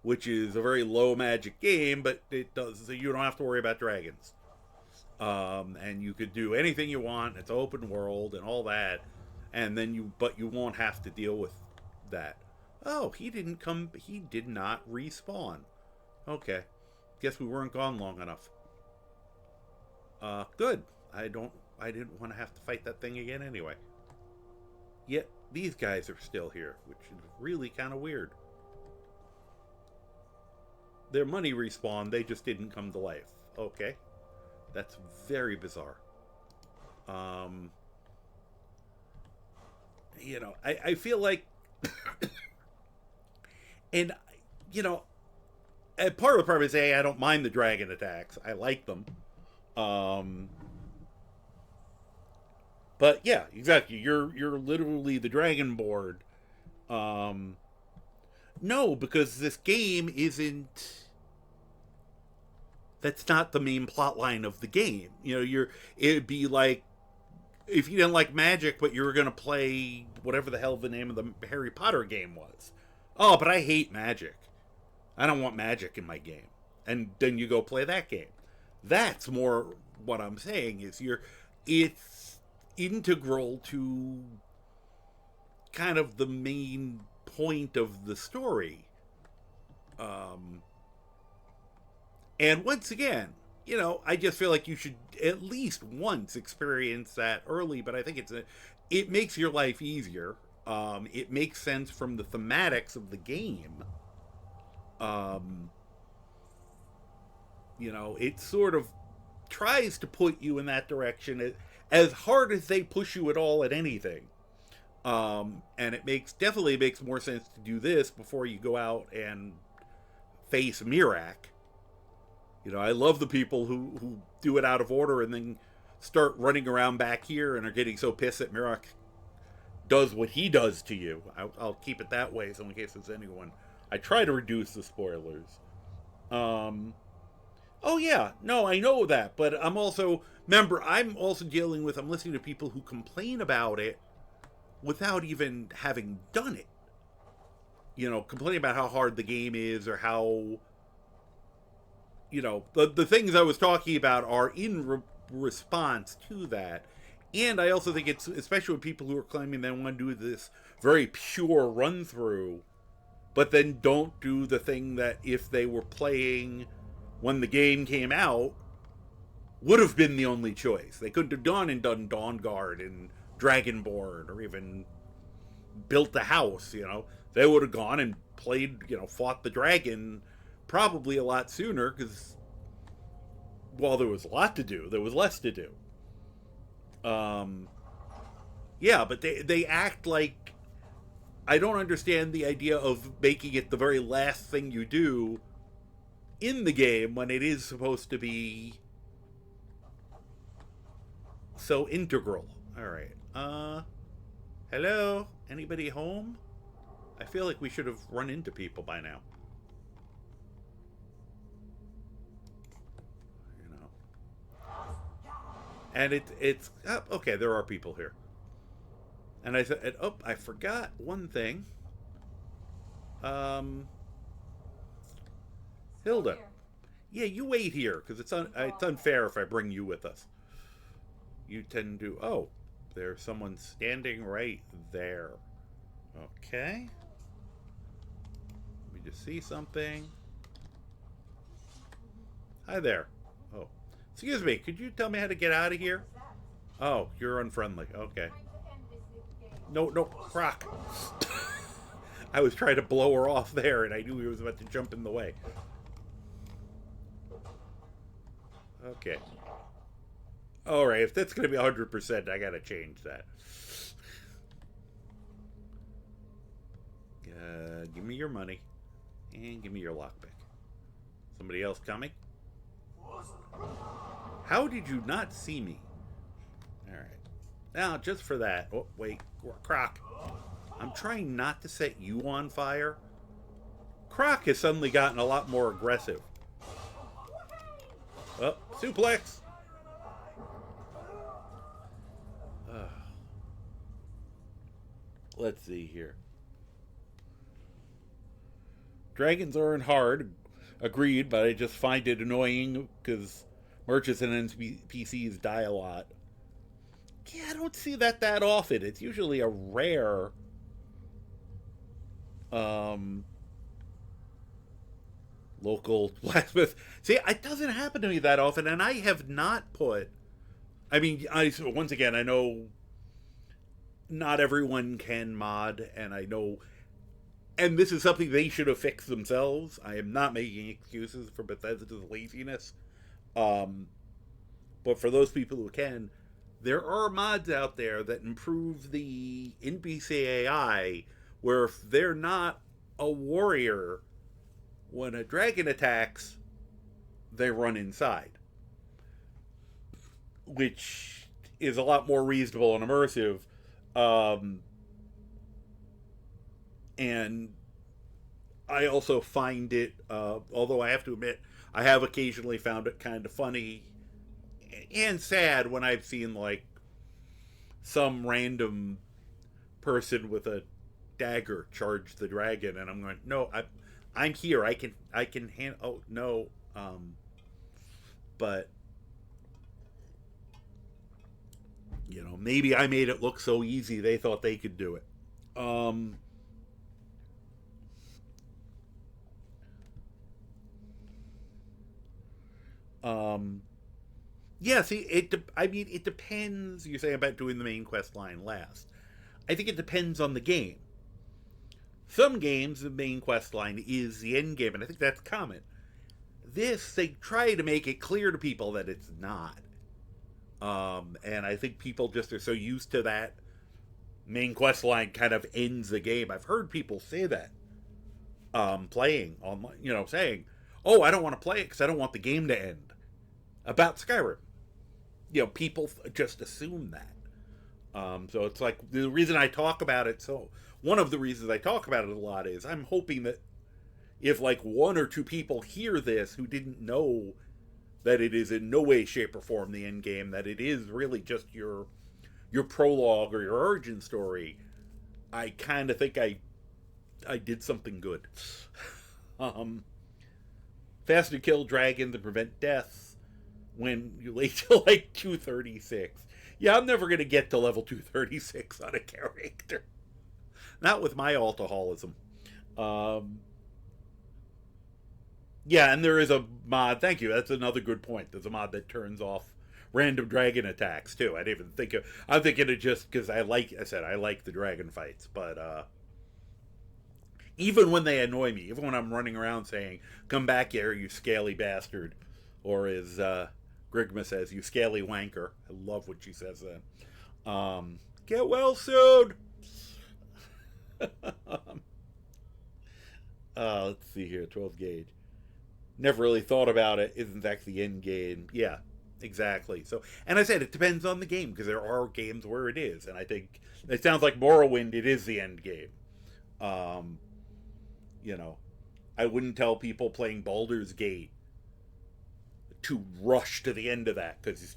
which is a very low magic game, but it does, so you don't have to worry about dragons. And you could do anything you want, it's open world and all that, and then but you won't have to deal with that. Oh, he didn't come. He did not respawn. Okay, guess we weren't gone long enough. Good. I didn't want to have to fight that thing again anyway. Yet these guys are still here, which is really kind of weird. Their money respawned, they just didn't come to life. Okay. That's very bizarre. You know, I feel like and you know, and part of the problem is I don't mind the dragon attacks. I like them. But yeah, exactly. You're literally the dragon board. No, because this game isn't. That's not the main plot line of the game. You know, it'd be like if you didn't like magic, but you were gonna play whatever the hell the name of the Harry Potter game was. Oh, but I hate magic. I don't want magic in my game. And then you go play that game. That's more what I'm saying is it's integral to kind of the main point of the story. And once again, you know, I just feel like you should at least once experience that early, but I think it makes your life easier. It makes sense from the thematics of the game. You know, it sort of tries to put you in that direction as hard as they push you at all at anything. And it definitely makes more sense to do this before you go out and face Mirak. You know, I love the people who do it out of order and then start running around back here and are getting so pissed that Mirak does what he does to you. I'll keep it that way, so in case there's anyone. I try to reduce the spoilers. Oh yeah, no, I know that, but I'm also dealing with, I'm listening to people who complain about it without even having done it. You know, complaining about how hard the game is or how, you know, the things I was talking about are in response to that. And I also think it's, especially with people who are claiming they want to do this very pure run through, but then don't do the thing that if they were playing when the game came out would have been the only choice. They couldn't have gone and done Dawn Guard and Dragonborn or even built a house, you know. They would have gone and played, you know, fought the dragon probably a lot sooner because while there was a lot to do, there was less to do. Yeah, but they act like I don't understand the idea of making it the very last thing you do in the game when it is supposed to be so integral. All right. Hello? Anybody home? I feel like we should have run into people by now. You know. And it's okay, there are people here. And I said, oh, I forgot one thing. Hilda. Yeah, you wait here, because it's unfair if I bring you with us. You tend to... Oh, there's someone standing right there. Okay. Let me just see something. Hi there. Oh. Excuse me, could you tell me how to get out of here? Oh, you're unfriendly. Okay. No, Croc. I was trying to blow her off there, and I knew he was about to jump in the way. Okay. Alright, if that's going to be 100%, I got to change that. Give me your money. And give me your lockpick. Somebody else coming? How did you not see me? Alright. Now, just for that... Oh, wait. Croc. I'm trying not to set you on fire. Croc has suddenly gotten a lot more aggressive. Oh, suplex! Let's see here. Dragons aren't hard. Agreed, but I just find it annoying because merchants and NPCs die a lot. Yeah, I don't see that often. It's usually a rare local blacksmith. See, it doesn't happen to me that often, and I have not put. I mean, once again, I know not everyone can mod, and I know, and this is something they should have fixed themselves. I am not making excuses for Bethesda's laziness, but for those people who can, there are mods out there that improve the NPC AI, where if they're not a warrior, when a dragon attacks, they run inside, which is a lot more reasonable and immersive. And I also find it, although I have to admit, I have occasionally found it kind of funny and sad when I've seen like some random person with a dagger charge the dragon, and I'm going, no, I'm here. I can hand. Oh no, but maybe I made it look so easy they thought they could do it. Yeah, see, it depends. You're saying about doing the main quest line last. I think it depends on the game. Some games, the main quest line is the end game, and I think that's common. This, they try to make it clear to people that it's not. And I think people just are so used to that main quest line kind of ends the game. I've heard people say that, playing online, saying, oh, I don't want to play it because I don't want the game to end. About Skyrim. People just assume that. So it's like the reason I talk about it. So one of the reasons I talk about it a lot is I'm hoping that if like one or two people hear this who didn't know that it is in no way, shape, or form the end game, that it is really just your prologue or your origin story, I kind of think I did something good. Fast to kill dragons and prevent deaths when you lay to like 236. Yeah, I'm never going to get to level 236 on a character. Not with my alcoholism. Yeah, and there is a mod. Thank you. That's another good point. There's a mod that turns off random dragon attacks too. I didn't even think of. I'm thinking it just because I like the dragon fights, but even when they annoy me, even when I'm running around saying, "Come back here, you scaly bastard," or as Grigma says, "You scaly wanker." I love what she says then. Get well soon. Let's see here. 12 gauge. Never really thought about it. Isn't that the end game? Yeah, exactly. So, and I said it depends on the game because there are games where it is, and I think it sounds like Morrowind. It is the end game. I wouldn't tell people playing Baldur's Gate to rush to the end of that because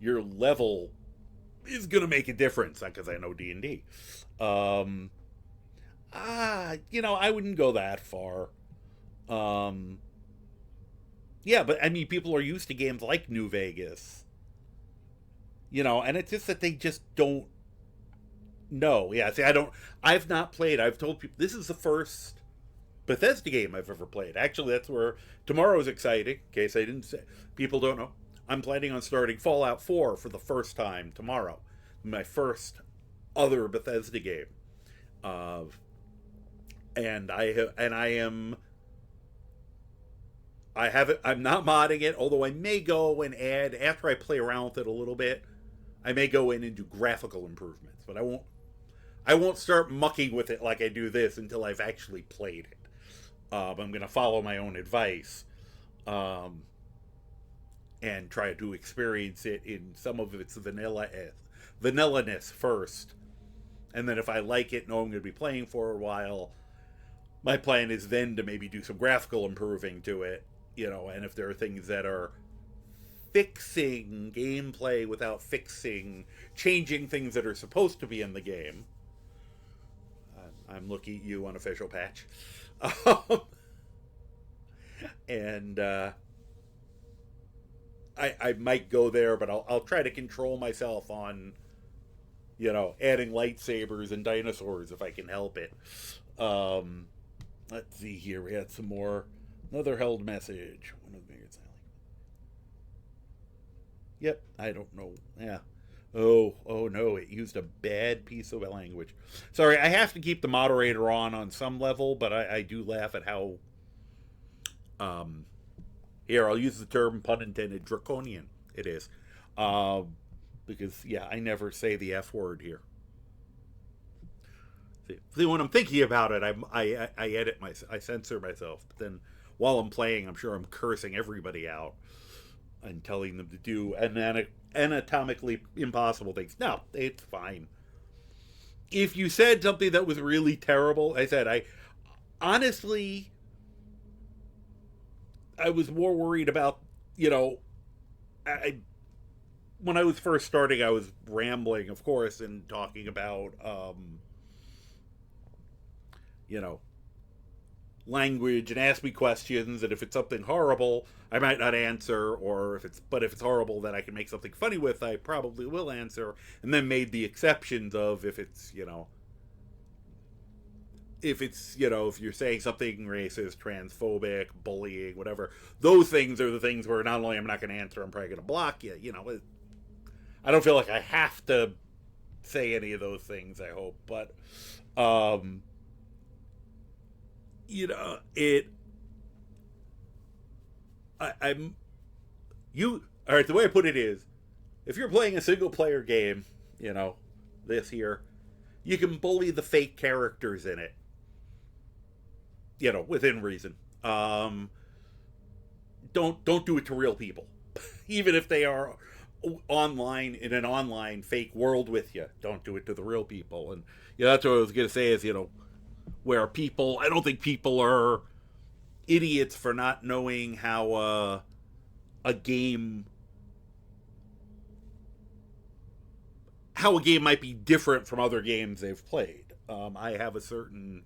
your level is gonna make a difference. Because I know D&D. I wouldn't go that far. Yeah, but I mean, people are used to games like New Vegas, and it's just that they just don't know. Yeah, see, I've not played. I've told people this is the first Bethesda game I've ever played. Actually, that's where tomorrow is exciting. In case I didn't say, people don't know. I'm planning on starting Fallout 4 for the first time tomorrow. My first other Bethesda game. And I'm not modding it, although I may go and add, after I play around with it a little bit, I may go in and do graphical improvements, but I won't start mucking with it like I do this until I've actually played it. I'm going to follow my own advice, and try to experience it in some of its vanilla-ness first. And then if I like it, know I'm going to be playing for a while, my plan is then to maybe do some graphical improving to it, and if there are things that are fixing gameplay without changing things that are supposed to be in the game. I'm looking at you, unofficial patch. And I might go there, but I'll try to control myself on, adding lightsabers and dinosaurs if I can help it. Let's see here. We had some more. Another held message. One of the biggest. Yep, I don't know. Yeah. Oh no, it used a bad piece of language. Sorry, I have to keep the moderator on some level, but I do laugh at how here, I'll use the term, pun intended, draconian it is. Because yeah, I never say the F word here. See, when I'm thinking about it, I edit I censor myself. But then while I'm playing, I'm sure I'm cursing everybody out and telling them to do anatomically impossible things. No, it's fine. If you said something that was really terrible, I honestly, I was more worried about, when I was first starting, I was rambling, of course, and talking about, language and ask me questions, and if it's something horrible, I might not answer, or if it's horrible that I can make something funny with, I probably will answer, and then made the exceptions of if you're saying something racist, transphobic, bullying, whatever, those things are the things where not only am I not going to answer, I'm probably going to block you. I don't feel like I have to say any of those things, I hope, but all right, the way I put it is, if you're playing a single player game, this here, you can bully the fake characters in it, within reason. Don't do it to real people. Even if they are online, in an online fake world with you, don't do it to the real people. And that's what I was going to say is, where people, I don't think people are idiots for not knowing how a game might be different from other games they've played. I have a certain,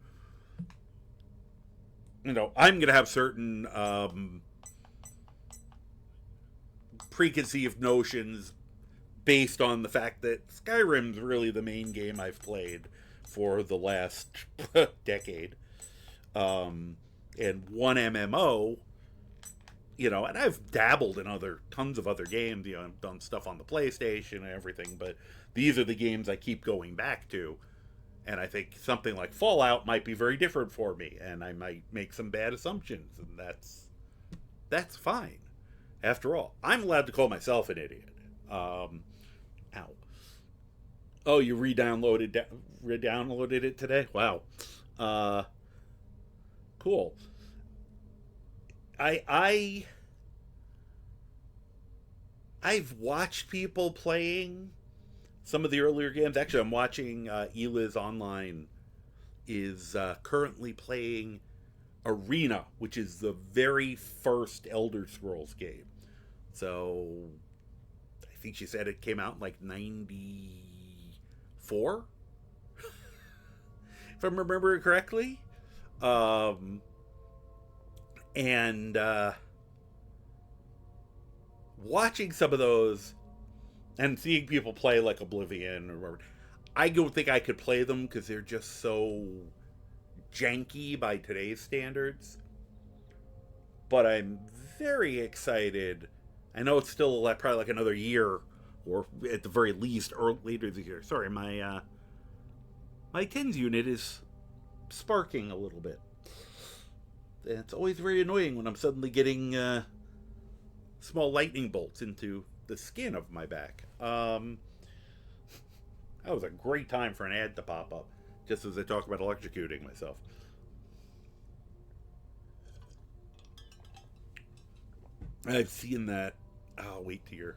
I'm going to have certain preconceived notions based on the fact that Skyrim's really the main game I've played for the last decade. And one MMO, and I've dabbled in tons of other games. I've done stuff on the PlayStation and everything, but these are the games I keep going back to. And I think something like Fallout might be very different for me, and I might make some bad assumptions, and that's fine. After all, I'm allowed to call myself an idiot. Ow. Oh, you re-downloaded it today? Wow. Cool. I've watched people playing some of the earlier games. Actually, I'm watching Eliz Online is currently playing Arena, which is the very first Elder Scrolls game. So I think she said it came out in like 94, if I'm remembering correctly. And watching some of those and seeing people play like Oblivion or whatever, I don't think I could play them because they're just so janky by today's standards. But I'm very excited. I know it's still probably like another year, or at the very least, or later this year. Sorry, my TINS unit is sparking a little bit. It's always very annoying when I'm suddenly getting small lightning bolts into the skin of my back. That was a great time for an ad to pop up, just as I talk about electrocuting myself. I've seen that. I'll wait to hear.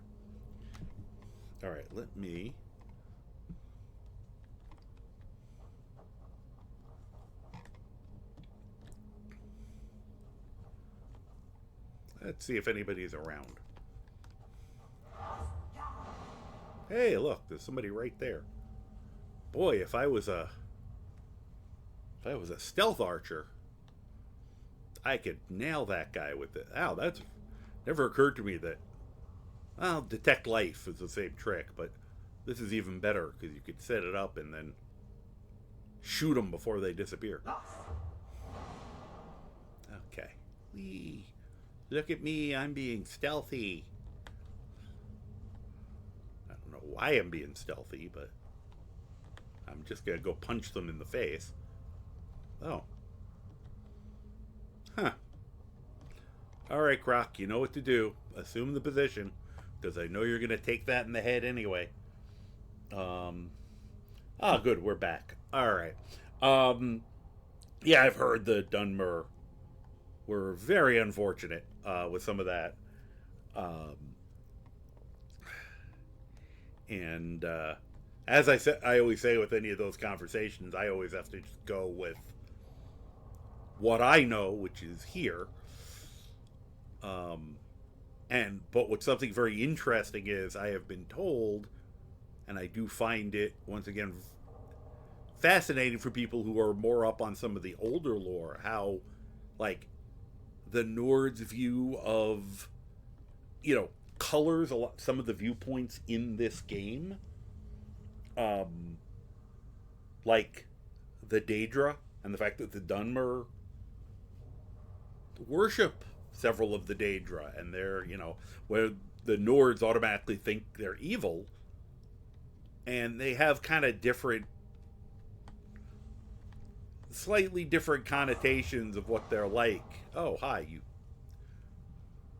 Alright, let me... Let's see if anybody's around. Hey, look, there's somebody right there. Boy, if I was a stealth archer, I could nail that guy with it. Ow, that's never occurred to me that Well, detect life is the same trick, but this is even better because you could set it up and then shoot them before they disappear. Okay. Whee. Look at me, I'm being stealthy. I don't know why I'm being stealthy, but I'm just gonna go punch them in the face. Oh. Huh. Alright, Croc, you know what to do. Assume the position, because I know you're gonna take that in the head anyway. Good, we're back. Alright. Yeah, I've heard the Dunmer were very unfortunate with some of that. And as I said, I always say with any of those conversations, I always have to just go with what I know, which is here. But what's something very interesting is I have been told, and I do find it once again fascinating for people who are more up on some of the older lore, how like the Nord's view of, colors a lot, some of the viewpoints in this game, like the Daedra and the fact that the Dunmer worship several of the Daedra, and they're, where the Nords automatically think they're evil, and they have kind of slightly different connotations of what they're like. Oh, hi,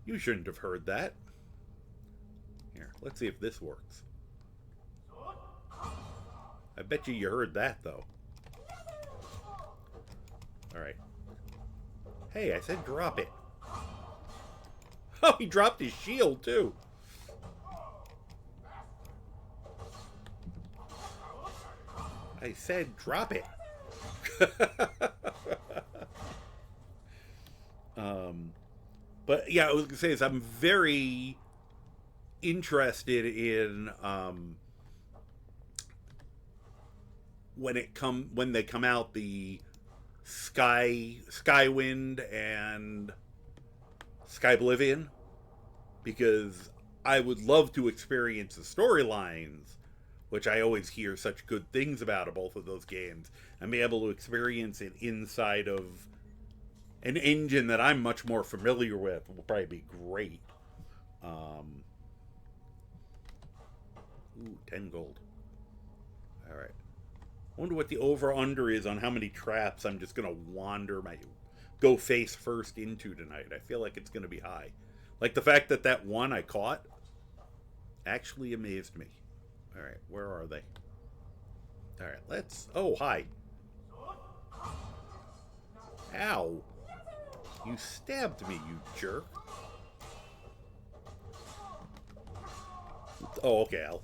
you shouldn't have heard that. Here, let's see if this works. I bet you heard that, though. Alright. Hey, I said drop it. Oh, he dropped his shield, too. I said drop it. But yeah, I was gonna say is I'm very interested in when they come out, the Skywind and Skyblivion, because I would love to experience the storylines, which I always hear such good things about both of those games, and be able to experience it inside of an engine that I'm much more familiar with will probably be great. Ooh, 10 gold. Alright. I wonder what the over-under is on how many traps I'm just going to go face first into tonight. I feel like it's going to be high. Like the fact that one I caught actually amazed me. Alright, where are they? Alright, let's... Oh, hi. Ow. You stabbed me, you jerk. Oh, okay, Al.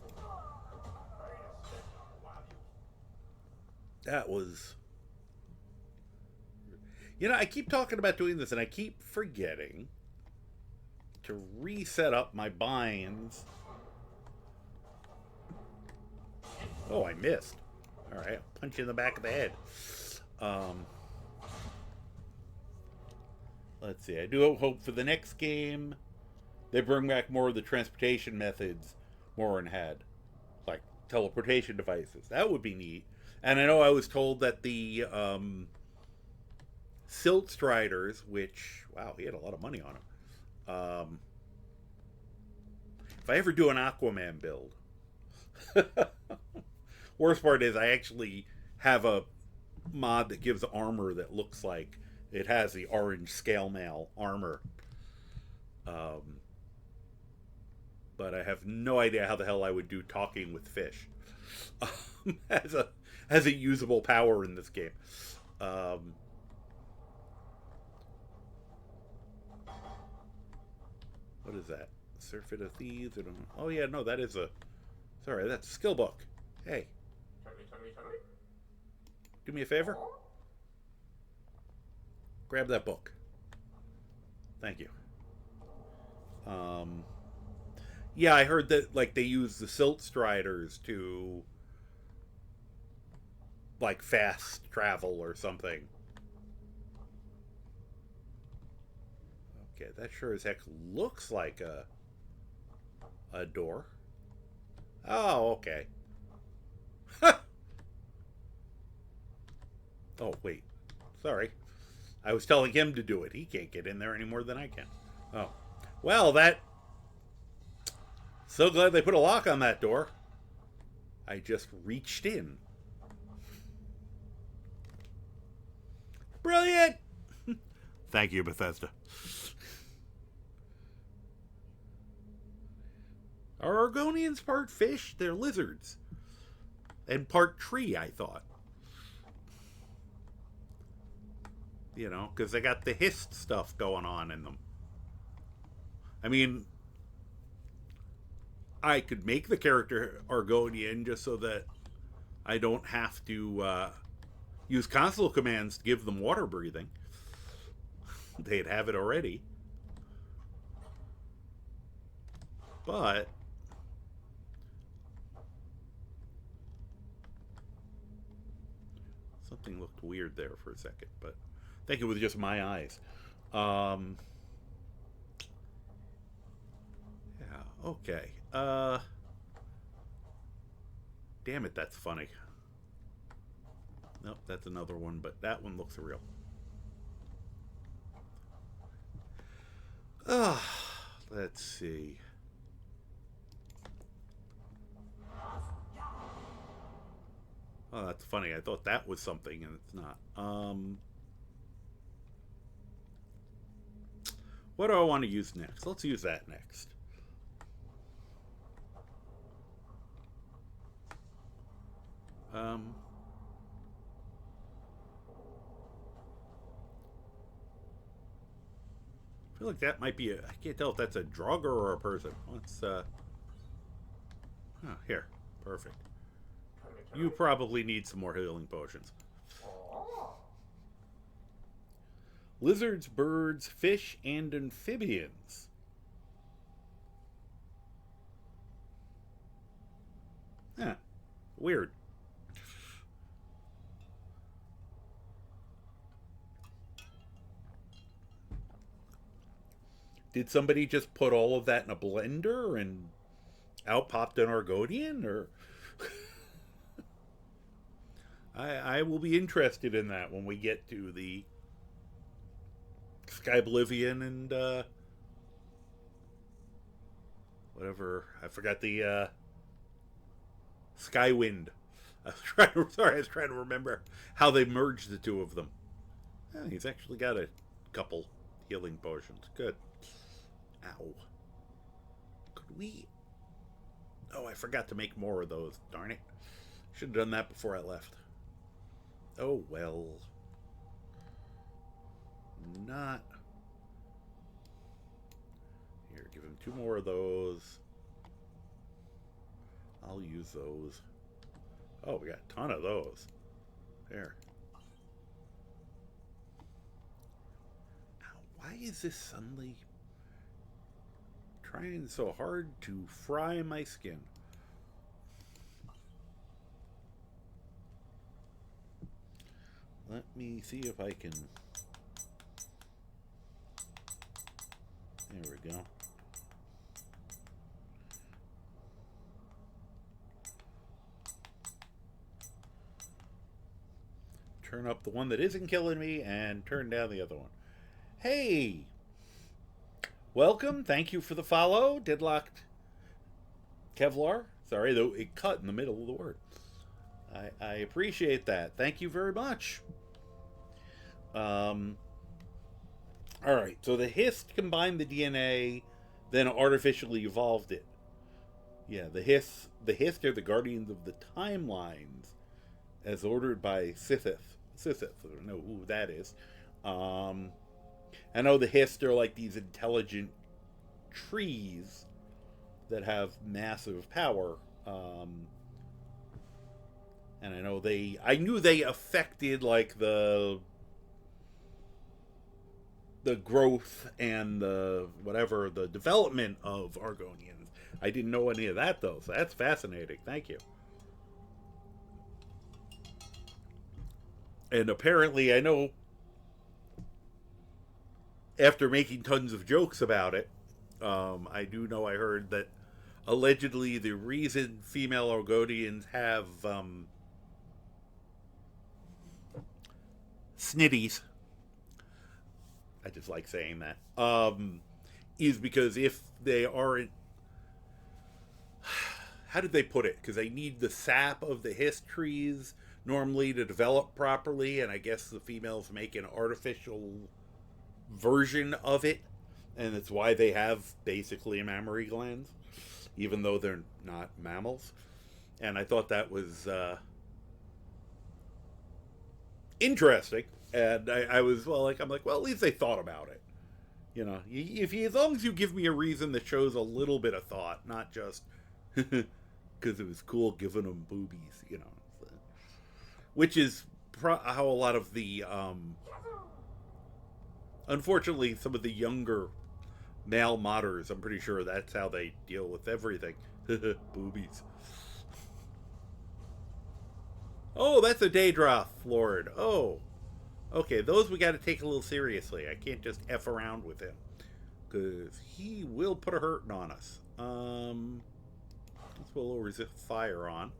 That was... I keep talking about doing this, and I keep forgetting to reset up my binds. Oh, I missed. Alright, punch you in the back of the head. Let's see, I do hope for the next game they bring back more of the transportation methods Morin had. Like teleportation devices. That would be neat. And I know I was told that the Silt Striders, which, wow, he had a lot of money on him. If I ever do an Aquaman build, worst part is I actually have a mod that gives armor that looks like it has the orange scale mail armor. But I have no idea how the hell I would do talking with fish as a usable power in this game. What is that? Surfeit of Thieves? Oh yeah, no, that is a... Sorry, that's a skill book. Hey. Do me a favor. Grab that book. Thank you. Yeah, I heard that like they use the Silt Striders to like fast travel or something. Okay, that sure as heck looks like a A door. Oh, okay. Oh, wait. Sorry. I was telling him to do it. He can't get in there any more than I can. Oh. Well, that... So glad they put a lock on that door. I just reached in. Brilliant! Thank you, Bethesda. Are Argonians part fish? They're lizards. And part tree, I thought. You know, because they got the hist stuff going on in them. I mean, I could make the character Argonian just so that I don't have to use console commands to give them water breathing. They'd have it already. But something looked weird there for a second, but I think it was just my eyes. Yeah, okay. Damn it, that's funny. Nope, that's another one, but that one looks real. Let's see. Oh, that's funny. I thought that was something, and it's not. What do I want to use next? Let's use that next. I feel like that might be a... I can't tell if that's a drug or a person. Let's, oh, here. Perfect. You probably need some more healing potions. Lizards, birds, fish, and amphibians. Huh. Weird. Did somebody just put all of that in a blender and out popped an Argonian? Or I will be interested in that when we get to the Skyblivion and whatever. I forgot the Skywind. I was trying to remember how they merged the two of them. Yeah, he's actually got a couple healing potions. Good. Ow. Could we... Oh, I forgot to make more of those. Darn it. Should have done that before I left. Oh, well. Not. Here, give him 2 more of those. I'll use those. Oh, we got a ton of those. There. Ow, why is this suddenly trying so hard to fry my skin? Let me see if I can... There we go. Turn up the one that isn't killing me and turn down the other one. Hey! Welcome. Thank you for the follow. Deadlocked Kevlar. Sorry, though it cut in the middle of the word. I appreciate that. Thank you very much. Alright, so the Hist combined the DNA, then artificially evolved it. Yeah, the Hist are the guardians of the timelines, as ordered by Sithith. I don't know who that is. I know the Hist are like these intelligent trees that have massive power. And I know I knew they affected like the growth and the development of Argonians. I didn't know any of that though, so that's fascinating. Thank you. And apparently, I know after making tons of jokes about it, I do know I heard that allegedly the reason female Argonians have snitties, I just like saying that, is because if they aren't, how did they put it? Because they need the sap of the histories normally to develop properly, and I guess the females make an artificial version of it, and it's why they have basically mammary glands, even though they're not mammals. And I thought that was interesting, and I was well, I'm like, well, at least they thought about it. You know, as long as you give me a reason that shows a little bit of thought, not just because it was cool giving them boobies, you know, which is how a lot of the unfortunately some of the younger male modders, I'm pretty sure that's how they deal with everything. Boobies. Oh, that's a Daedroth Lord. Oh, okay, those we got to take a little seriously. I can't just F around with him, because he will put a hurting on us. Let's put a little resist fire on.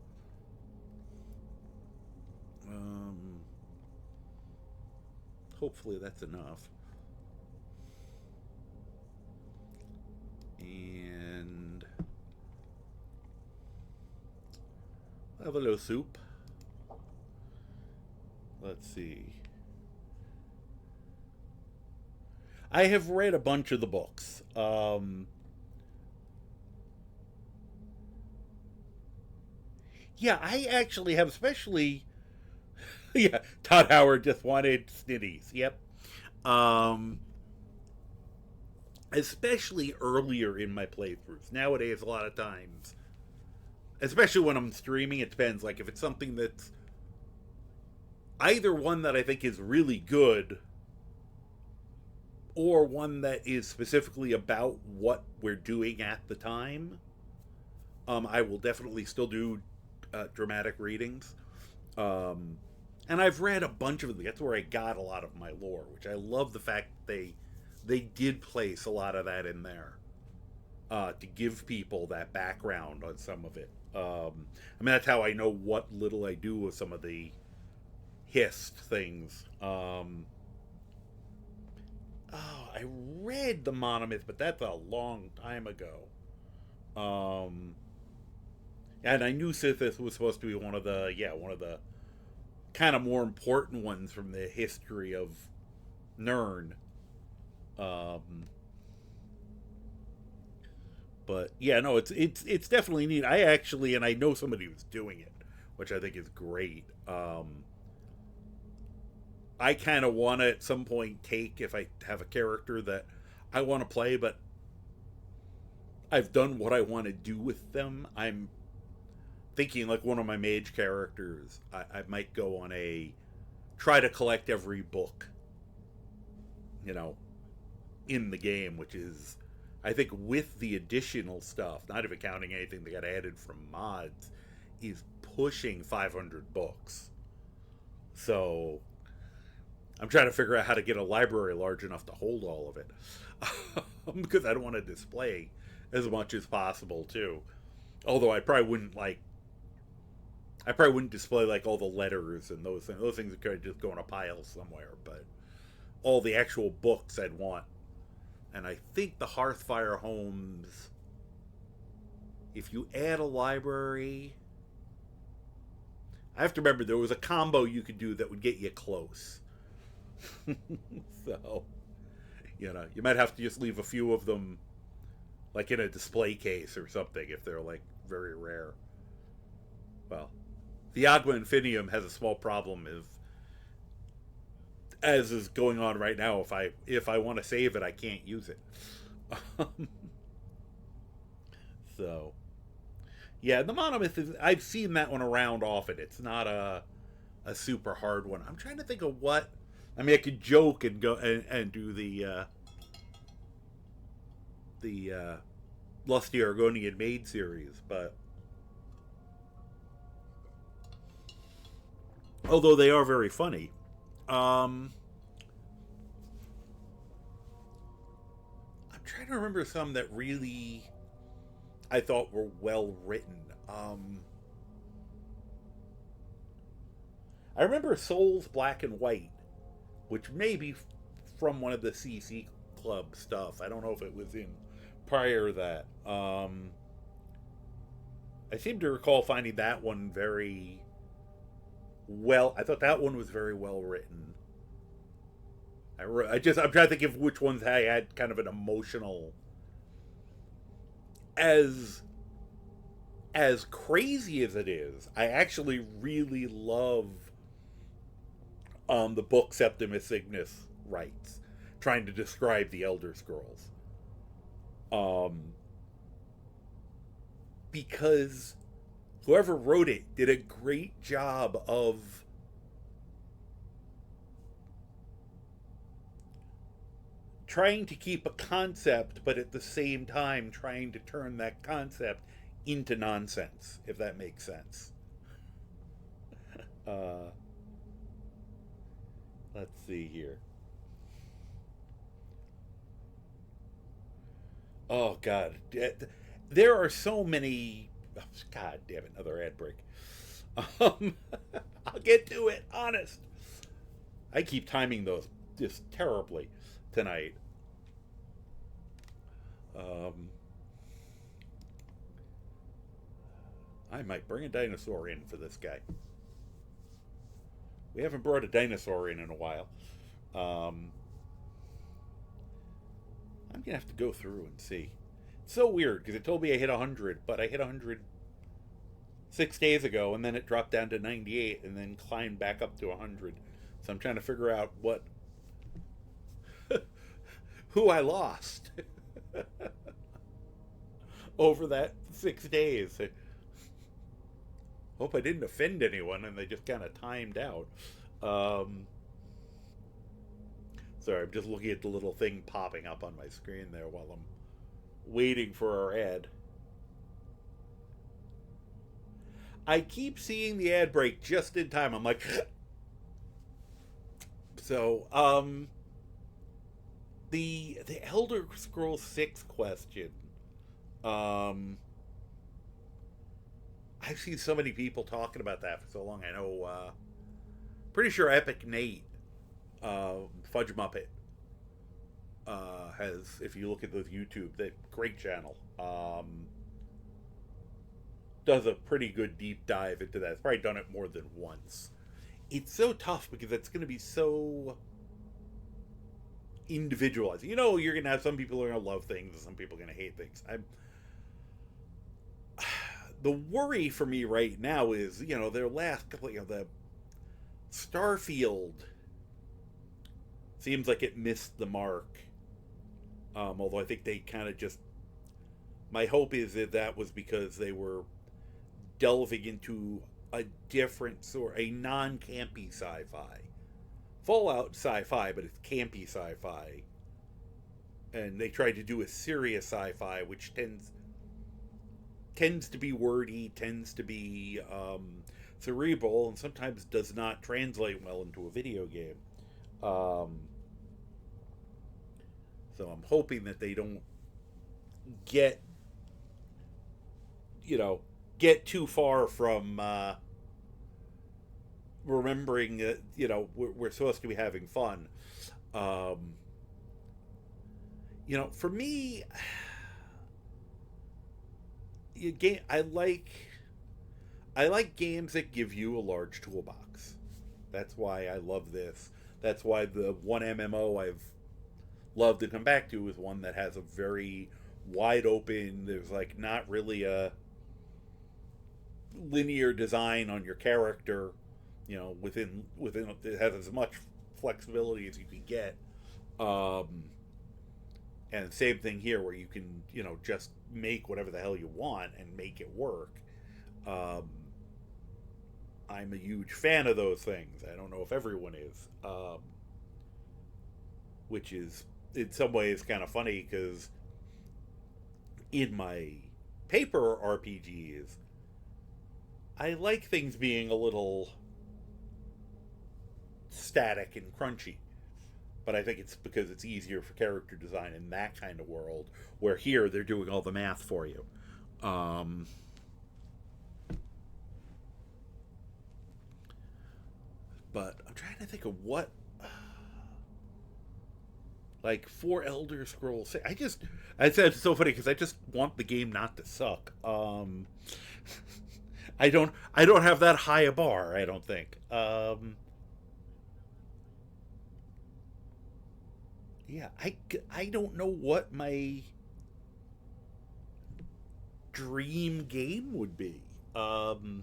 Hopefully that's enough. And have a little soup. Let's see. I have read a bunch of the books. Yeah, I actually have, especially. Yeah, Todd Howard just wanted snitties. Yep. Especially earlier in my playthroughs. Nowadays, a lot of times, especially when I'm streaming, it depends. Like, if it's something that's either one that I think is really good, or one that is specifically about what we're doing at the time, I will definitely still do dramatic readings. And I've read a bunch of them. That's where I got a lot of my lore, which I love the fact that they did place a lot of that in there to give people that background on some of it. I mean, that's how I know what little I do with some of the hist things. I read the Monomyth, but that's a long time ago. And I knew Sithis was supposed to be one of the kind of more important ones from the history of Nirn. But yeah, no, it's definitely neat. And I know somebody who's doing it, which I think is great. I kind of want to at some point take, if I have a character that I want to play, but I've done what I want to do with them. I'm thinking like one of my mage characters, I might go on try to collect every book, you know, in the game, which is, I think with the additional stuff, not even counting anything that got added from mods, is pushing 500 books. So I'm trying to figure out how to get a library large enough to hold all of it. Because I don't want to display as much as possible too. Although I probably wouldn't display like all the letters and those things. Those things could just go in a pile somewhere. But all the actual books I'd want. And I think the Hearthfire Homes, if you add a library, I have to remember there was a combo you could do that would get you close. So, you know, you might have to just leave a few of them like in a display case or something if they're like very rare. Well, the Agua Infinium has a small problem, as is going on right now. If I want to save it, I can't use it. So, yeah, the Monomyth I've seen that one around often. It's not a super hard one. I'm trying to think of what. I mean, I could joke and go and do the Lusty Argonian Maid series, but although they are very funny, I'm trying to remember some that really I thought were well written. I remember Souls Black and White, which may be from one of the CC Club stuff. I don't know if it was in prior to that. I seem to recall finding that one very well. I thought that one was very well written. I'm trying to think of which ones I had kind of an emotional. As crazy as it is, I actually really love the book Septimus Ignis writes, trying to describe the Elder Scrolls. Because whoever wrote it did a great job of trying to keep a concept, but at the same time trying to turn that concept into nonsense, if that makes sense. Let's see here. Oh, God. There are so many... Oh, God damn it, another ad break. I'll get to it, honest. I keep timing those just terribly tonight. I might bring a dinosaur in for this guy. We haven't brought a dinosaur in a while. I'm gonna have to go through and see. It's so weird because it told me I hit 100, but I hit 100 6 days ago, and then it dropped down to 98, and then climbed back up to 100. So I'm trying to figure out who I lost over that 6 days. Hope I didn't offend anyone and they just kind of timed out. Sorry, I'm just looking at the little thing popping up on my screen there while I'm waiting for our ad. I keep seeing the ad break just in time. I'm like... So, the Elder Scrolls 6 question. I've seen so many people talking about that for so long. I know, pretty sure Epic Nate, Fudge Muppet, has, if you look at those YouTube, that great channel, does a pretty good deep dive into that. It's probably done it more than once. It's so tough because it's going to be so individualized. You know, you're going to have some people who are going to love things and some people are going to hate things. The worry for me right now is, you know, their last couple, you know, the Starfield seems like it missed the mark. Although I think they kind of just, my hope is that was because they were delving into a different sort, a non-campy sci-fi. Fallout sci-fi, but it's campy sci-fi. And they tried to do a serious sci-fi, which tends to be wordy, tends to be cerebral, and sometimes does not translate well into a video game. So I'm hoping that they don't get too far from remembering that, you know, we're supposed to be having fun. You know, for me, I like games that give you a large toolbox. That's why I love this. That's why the one MMO I've loved to come back to is one that has a very wide open, there's like not really a linear design on your character, you know, within it has as much flexibility as you can get. And same thing here, where you can, you know, just make whatever the hell you want and make it work. I'm a huge fan of those things. I don't know if everyone is, which is in some ways kind of funny because in my paper RPGs, I like things being a little static and crunchy. But I think it's because it's easier for character design in that kind of world, where here they're doing all the math for you. Um, but I'm trying to think of what, like, for Elder Scrolls. I said it's so funny because I just want the game not to suck. I don't have that high a bar. I don't think. Yeah, I don't know what my dream game would be. Because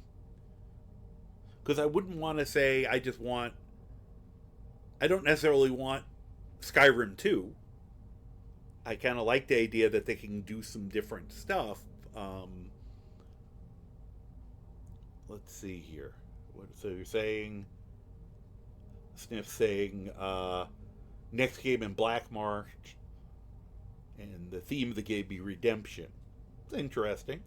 I wouldn't want to say I just want. I don't necessarily want Skyrim 2. I kind of like the idea that they can do some different stuff. Let's see here. So you're saying. Sniff saying next game in Black March, and the theme of the game be redemption. It's interesting.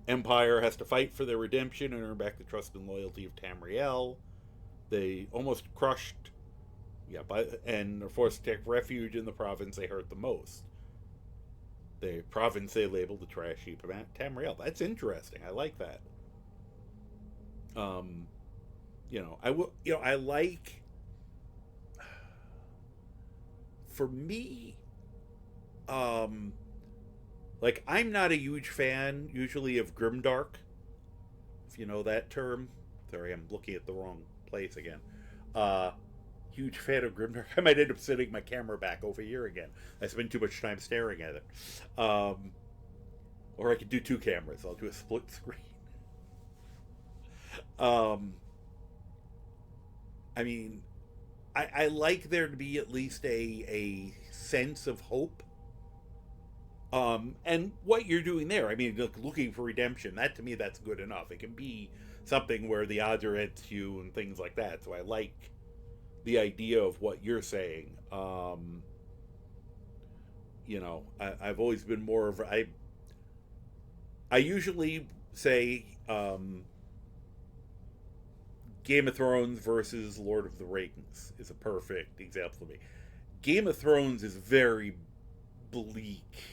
Empire has to fight for their redemption and earn back the trust and loyalty of Tamriel. They almost crushed, and are forced to take refuge in the province they hurt the most. The province they labeled the trash heap of Tamriel. That's interesting. I like that. I like. For me, like, I'm not a huge fan usually of grimdark, if you know that term. Sorry, I'm looking at the wrong place again. Huge fan of grimdark. I might end up sitting my camera back over here again. I spend too much time staring at it. Or I could do two cameras. I'll do a split screen. I mean, I like there to be at least a sense of hope. And what you're doing there, I mean, looking for redemption, that to me, that's good enough. It can be something where the odds are against you and things like that. So I like the idea of what you're saying. I've always been more of I usually say Game of Thrones versus Lord of the Rings is a perfect example of me. Game of Thrones is very bleak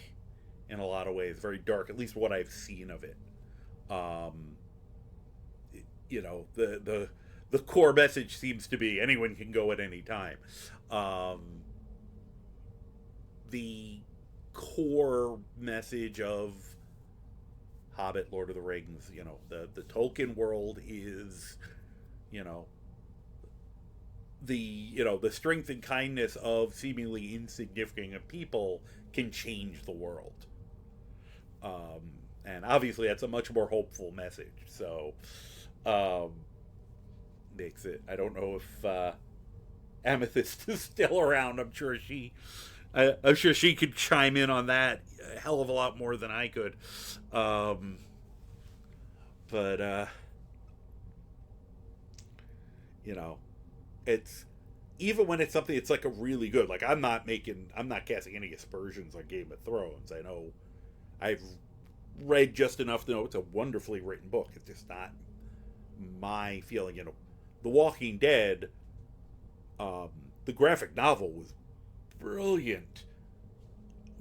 in a lot of ways, very dark, at least what I've seen of it. The core message seems to be anyone can go at any time. The core message of Hobbit, Lord of the Rings, the Tolkien world is, the strength and kindness of seemingly insignificant people can change the world. And obviously that's a much more hopeful message. So, makes it. I don't know if Amethyst is still around. I'm sure she could chime in on that a hell of a lot more than I could. It's even when it's something it's like a really good. Like I'm not casting any aspersions on Game of Thrones. I know I've read just enough to know it's a wonderfully written book. It's just not my feeling. The Walking Dead, the graphic novel was brilliant,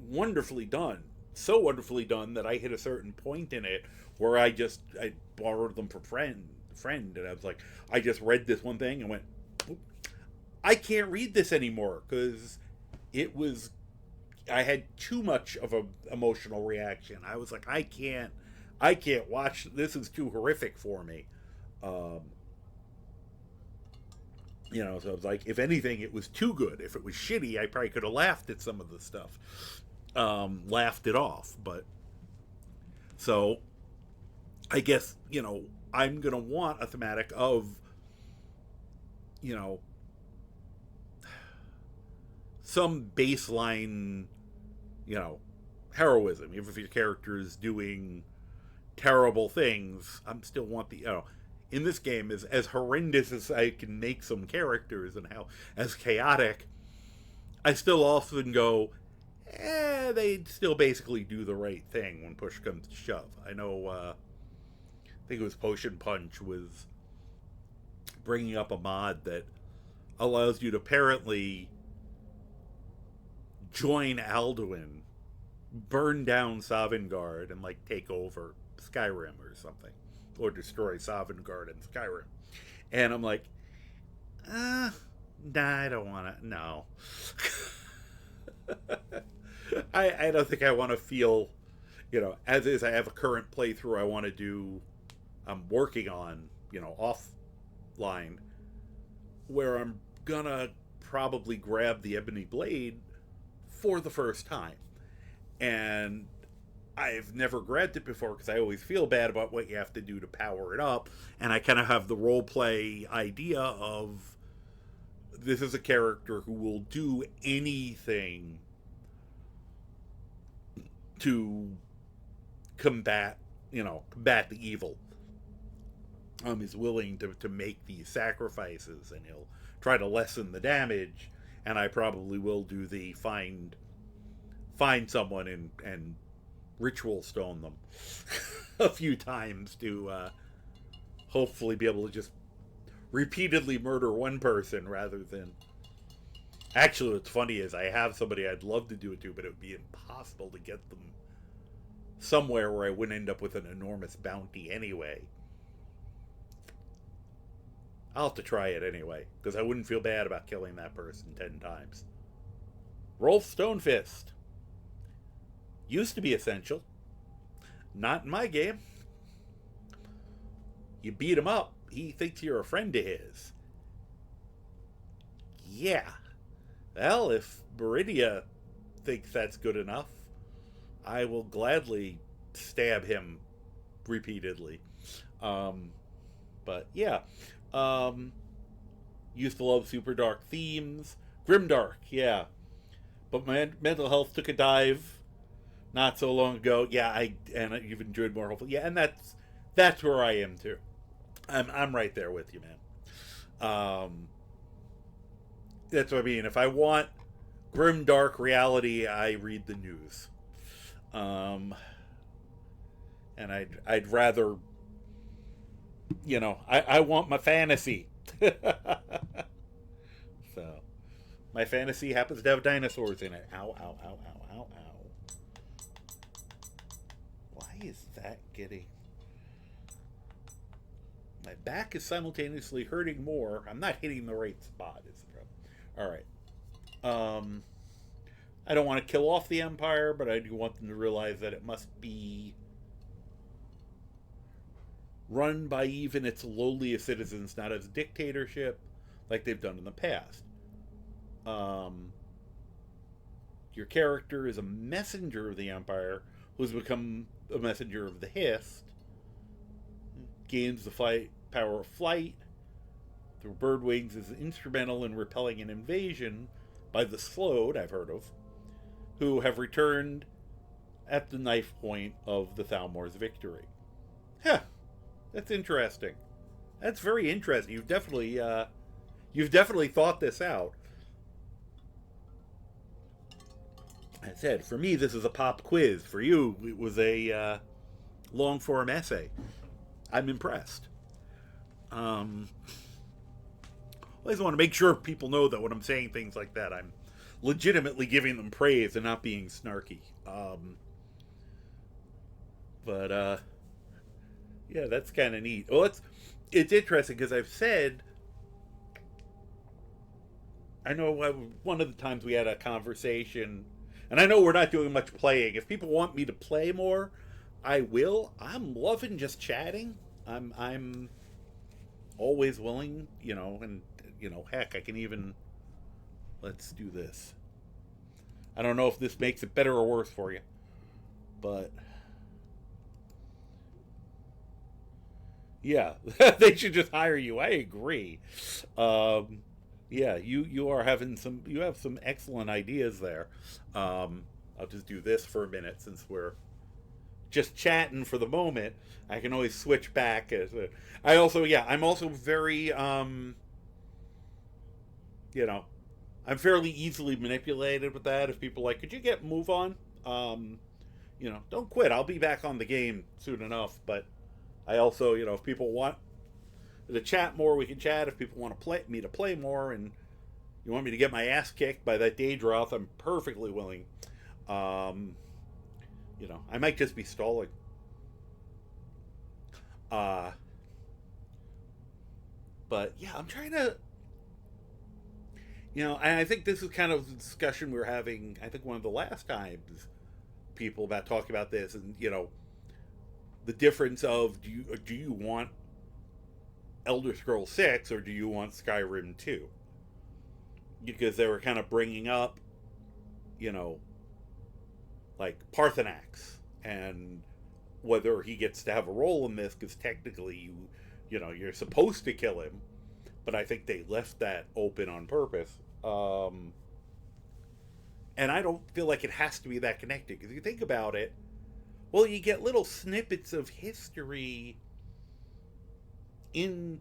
wonderfully done, so wonderfully done that I hit a certain point in it where I borrowed them from friend, and I was like, I just read this one thing and went, I can't read this anymore because I had too much of an emotional reaction. I was like, I can't watch this. Is too horrific for me. So I was like, if anything, it was too good. If it was shitty, I probably could have laughed at some of the stuff, laughed it off. But so I guess I'm gonna want a thematic of some baseline heroism. Even if your character is doing terrible things, I'm still want the in this game is as horrendous as I can make some characters and how as chaotic, I still often go, they still basically do the right thing when push comes to shove. I know I think it was Potion Punch was bringing up a mod that allows you to apparently join Alduin burn down Sovngarde and like take over Skyrim or something, or destroy Sovngarde and Skyrim. And I'm like, nah, I don't want to. No, I don't think I want to feel, as is. I have a current playthrough I want to do. I'm working on, offline, where I'm gonna probably grab the Ebony Blade for the first time. And I've never grabbed it before because I always feel bad about what you have to do to power it up. And I kind of have the role play idea of this is a character who will do anything to combat the evil. He's willing to make these sacrifices, and he'll try to lessen the damage. And I probably will do the find someone and ritual stone them a few times to hopefully be able to just repeatedly murder one person rather than... Actually, what's funny is I have somebody I'd love to do it to, but it would be impossible to get them somewhere where I wouldn't end up with an enormous bounty anyway. I'll have to try it anyway, because I wouldn't feel bad about killing that person 10 times. Rolf Stonefist. Used to be essential. Not in my game. You beat him up, he thinks you're a friend of his. Yeah. Well, if Meridia thinks that's good enough, I will gladly stab him repeatedly. But yeah. Used to love super dark themes. Grimdark, yeah. But my mental health took a dive not so long ago. Yeah, you've enjoyed more hopefully. Yeah, and that's where I am too. I'm right there with you, man. That's what I mean. If I want grimdark reality, I read the news. And I'd rather, I want my fantasy. So, my fantasy happens to have dinosaurs in it. Ow, ow, ow, ow, ow, ow. Why is that getting... My back is simultaneously hurting more. I'm not hitting the right spot, is the problem. Alright. I don't want to kill off the Empire, but I do want them to realize that it must be run by even its lowliest citizens, not as a dictatorship like they've done in the past. Your character is a messenger of the Empire who's become a messenger of the Hist, gains the power of flight through bird wings, is instrumental in repelling an invasion by the Slowed, I've heard of, who have returned at the knife point of the Thalmor's victory. Huh. That's interesting. That's very interesting. You've definitely thought this out. I said, for me, this is a pop quiz. For you, it was a long-form essay. I'm impressed. I just want to make sure people know that when I'm saying things like that, I'm legitimately giving them praise and not being snarky. Yeah, that's kind of neat. Well, it's interesting because I've said, I know one of the times we had a conversation, and I know we're not doing much playing. If people want me to play more, I will. I'm loving just chatting. I'm always willing, and heck, I can even, let's do this. I don't know if this makes it better or worse for you, but yeah, they should just hire you. I agree. Yeah, you have some excellent ideas there. I'll just do this for a minute since we're just chatting for the moment. I can always switch back. I'm also very, I'm fairly easily manipulated with that. If people are like, could you move on? Don't quit. I'll be back on the game soon enough. But I also, if people want to chat more, we can chat. If people want to play more, and you want me to get my ass kicked by that Daedroth, I'm perfectly willing. I might just be stalling. But yeah, I'm trying to, and I think this is kind of the discussion we were having, I think one of the last times people about talking about this, and the difference of do you want Elder Scrolls 6 or do you want Skyrim 2? Because they were kind of bringing up, like Parthenax and whether he gets to have a role in this, because technically you're supposed to kill him, but I think they left that open on purpose. And I don't feel like it has to be that connected, because if you think about it, well, you get little snippets of history in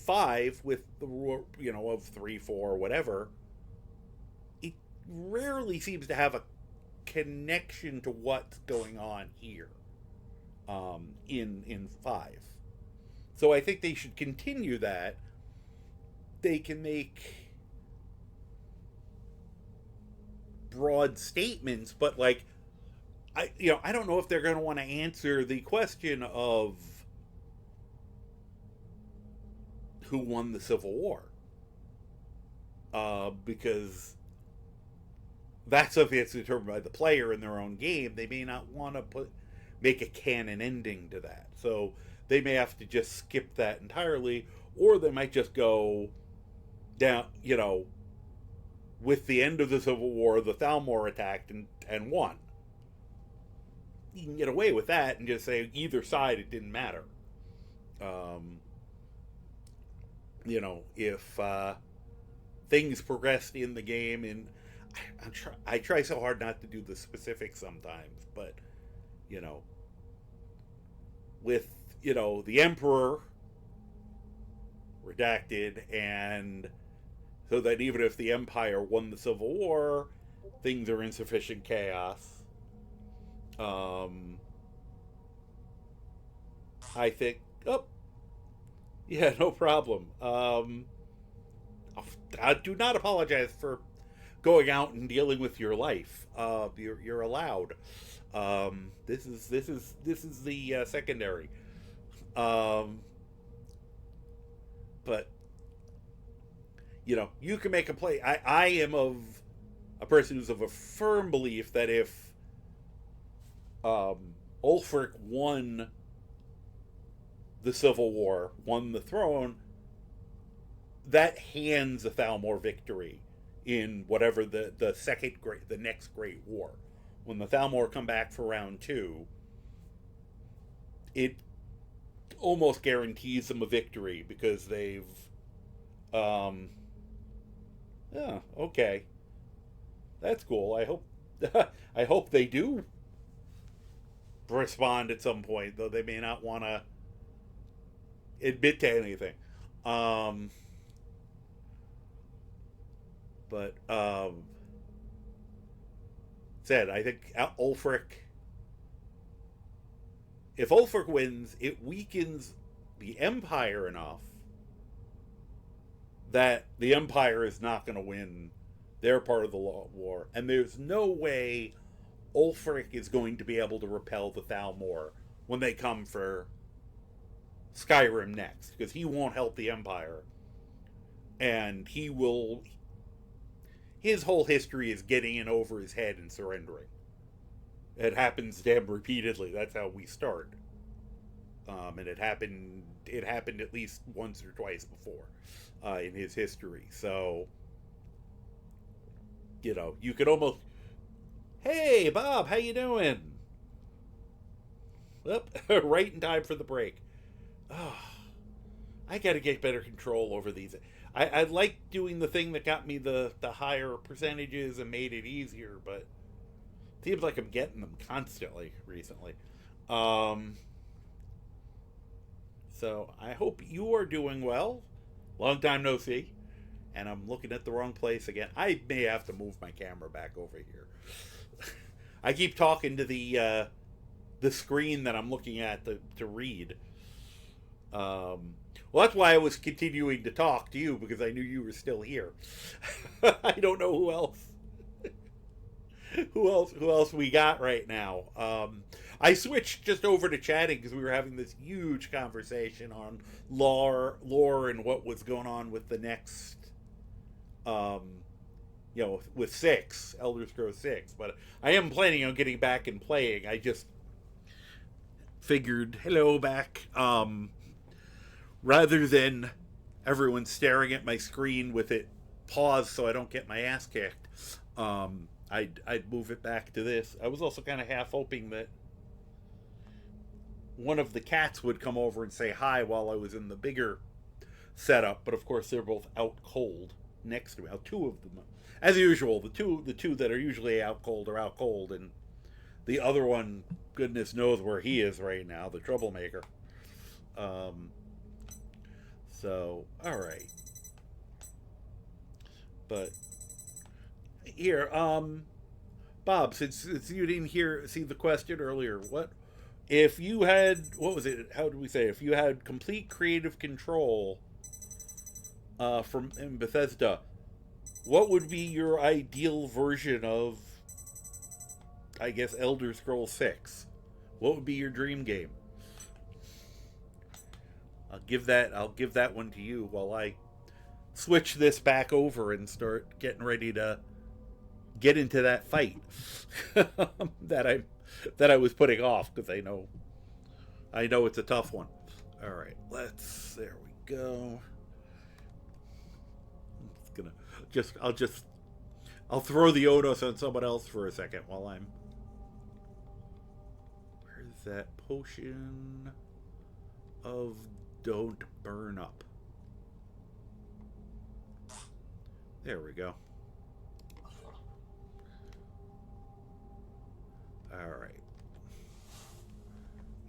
5 with the of 3, 4, whatever. It rarely seems to have a connection to what's going on here in 5. So I think they should continue that. They can make broad statements, but like I don't know if they're going to want to answer the question of who won the Civil War, because that's something that's determined by the player in their own game. They may not want to make a canon ending to that, so they may have to just skip that entirely, or they might just go down, with the end of the Civil War, the Thalmor attacked and won. You can get away with that and just say either side, it didn't matter. If things progressed in the game, and I try so hard not to do the specifics sometimes, but with the Emperor redacted, and so that even if the Empire won the Civil War, things are in sufficient chaos. I think, yeah, no problem. I do not apologize for going out and dealing with your life. You're allowed. This is the secondary. But you can make a play. I am of a person who's of a firm belief that if Ulfric won the Civil War, won the throne, that hands a Thalmor victory in whatever the next great war. When the Thalmor come back for round 2, it almost guarantees them a victory, because they've yeah, okay, that's cool. I hope they do respond at some point, though they may not want to admit to anything. But said, I think Ulfric, if Ulfric wins, it weakens the Empire enough that the Empire is not going to win their part of the war, and there's no way Ulfric is going to be able to repel the Thalmor when they come for Skyrim next, because he won't help the Empire, and his whole history is getting in over his head and surrendering. It happens to him repeatedly. That's how we start. And it happened at least once or twice before in his history. So, you could almost, hey, Bob, how you doing? Right in time for the break. Oh, I got to get better control over these. I like doing the thing that got me the higher percentages and made it easier, but it seems like I'm getting them constantly recently. So I hope you are doing well. Long time no see. And I'm looking at the wrong place again. I may have to move my camera back over here. I keep talking to the screen that I'm looking at to read. Well, that's why I was continuing to talk to you, because I knew you were still here. I don't know who else. Who else we got right now? I switched just over to chatting because we were having this huge conversation on lore and what was going on with the next, with Elder Scrolls 6. But I am planning on getting back and playing. I just figured, hello back. Rather than everyone staring at my screen with it paused so I don't get my ass kicked, I'd move it back to this. I was also kind of half hoping that one of the cats would come over and say hi while I was in the bigger setup, but of course they're both out cold next to me. Now, two of them, as usual, the two that are usually out cold are out cold, and the other one, goodness knows where he is right now, the troublemaker. So, all right. But here, Bob, since you didn't see the question earlier, what if you had, what was it? How did we say? If you had complete creative control from in Bethesda, what would be your ideal version of, I guess, Elder Scrolls 6? What would be your dream game? I'll give that one to you while I switch this back over and start getting ready to get into that fight that I was putting off because I know it's a tough one. All right, there we go. I'll throw the Odos on someone else for a second while I'm. Where's that potion of don't burn up? There we go. Alright.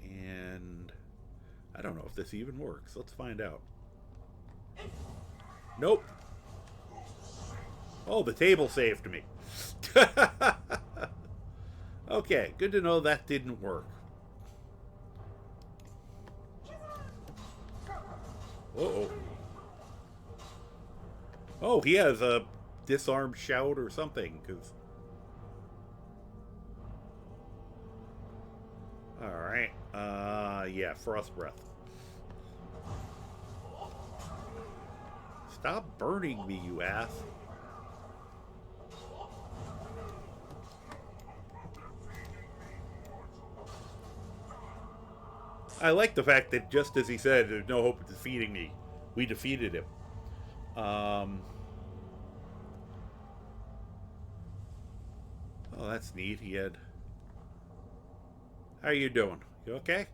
And I don't know if this even works. Let's find out. Nope. Oh, the table saved me. Okay, good to know that didn't work. Uh-oh. Oh, he has a disarm shout or something, because... Alright, yeah, Frost Breath. Stop burning me, you ass. I like the fact that just as he said, there's no hope of defeating me, we defeated him. Oh, that's neat. He had... How you doing? You okay?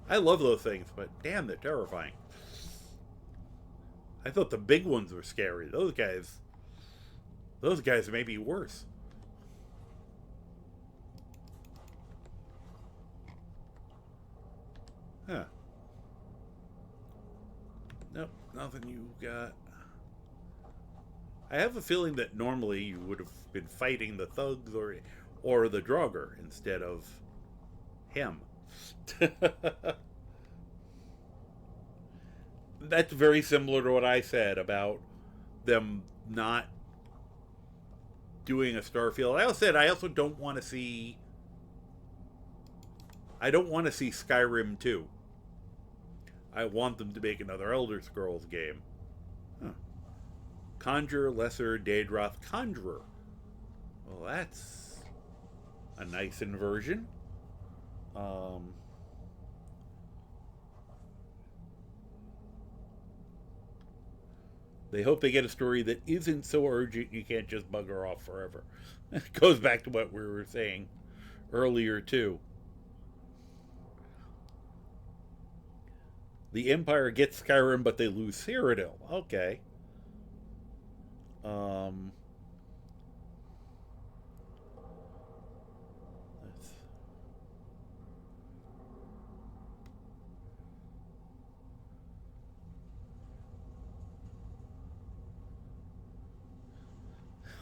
I love those things, but damn, they're terrifying. I thought the big ones were scary. Those guys may be worse. Huh. Nope, nothing you got. I have a feeling that normally you would have been fighting the thugs or the Draugr instead of him. That's very similar to what I said about them not doing a Starfield. I also don't want to see... I don't want to see Skyrim 2. I want them to make another Elder Scrolls game. Huh. Conjure, Lesser, Daedroth, Conjurer. Well, that's a nice inversion. They hope they get a story that isn't so urgent you can't just bugger off forever. It goes back to what we were saying earlier, too. The Empire gets Skyrim, but they lose Cyrodiil. Okay.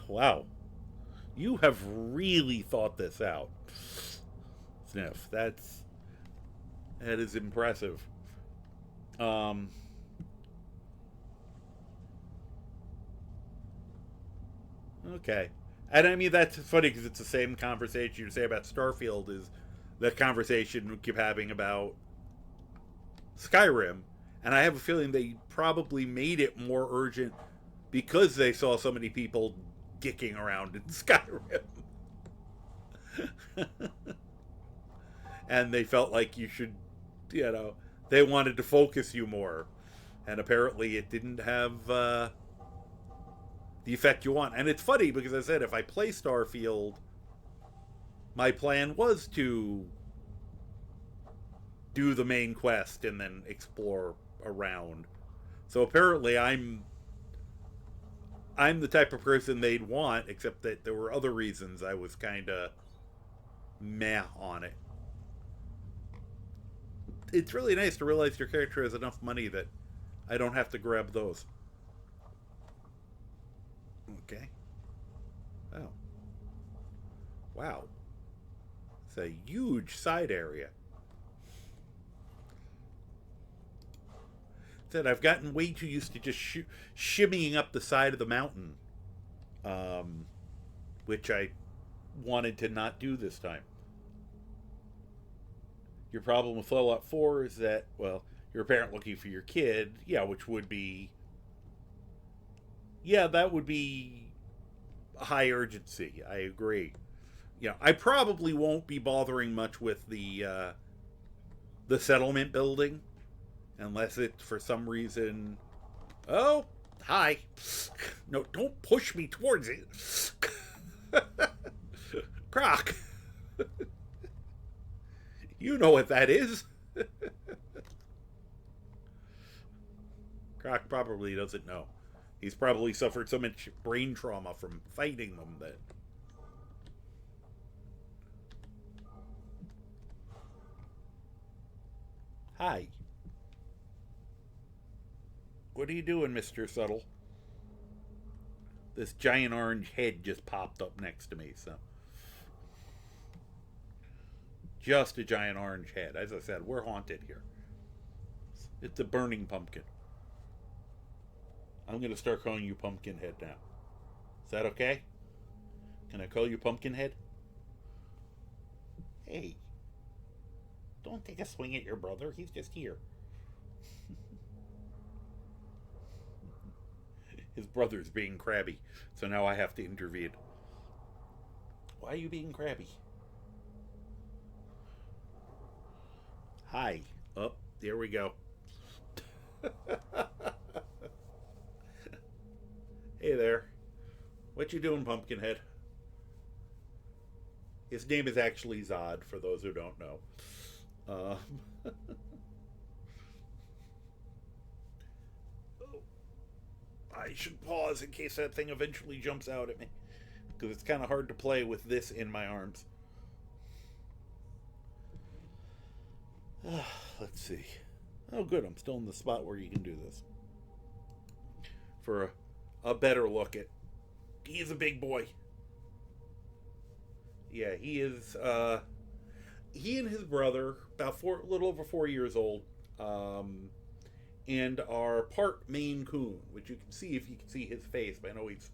Wow. You have really thought this out, Sniff. That is impressive. Okay. And I mean, that's funny because it's the same conversation you say about Starfield is the conversation we keep having about Skyrim. And I have a feeling they probably made it more urgent because they saw so many people dicking around in Skyrim. And they felt like you should, they wanted to focus you more. And apparently it didn't have the effect you want. And it's funny because I said if I play Starfield, my plan was to do the main quest and then explore around. So apparently I'm the type of person they'd want, except that there were other reasons I was kind of meh on it. It's really nice to realize your character has enough money that I don't have to grab those. Okay. Oh. Wow. It's a huge side area. Said I've gotten way too used to just shimmying up the side of the mountain, which I wanted to not do this time. Your problem with Fallout 4 is that, well, you're a parent looking for your kid, which would be, that would be high urgency. I agree. I probably won't be bothering much with the settlement building. Unless it's for some reason... Oh, hi. No, don't push me towards it. Croc. You know what that is. Croc probably doesn't know. He's probably suffered so much brain trauma from fighting them that... Hi. What are you doing, Mr. Subtle? This giant orange head just popped up next to me, so. Just a giant orange head. As I said, we're haunted here. It's a burning pumpkin. I'm going to start calling you Pumpkinhead now. Is that okay? Can I call you Pumpkinhead? Hey. Don't take a swing at your brother. He's just here. His brother's being crabby, so now I have to intervene. Why are you being crabby? Hi. Oh, there we go. Hey there. What you doing, Pumpkinhead? His name is actually Zod, for those who don't know. I should pause in case that thing eventually jumps out at me, because it's kind of hard to play with this in my arms. Let's see. Oh, good. I'm still in the spot where you can do this. For a better look at... He's a big boy. Yeah, he is... he and his brother, a little over 4 years old, and are part Maine Coon, which you can see if you can see his face, but I know he's...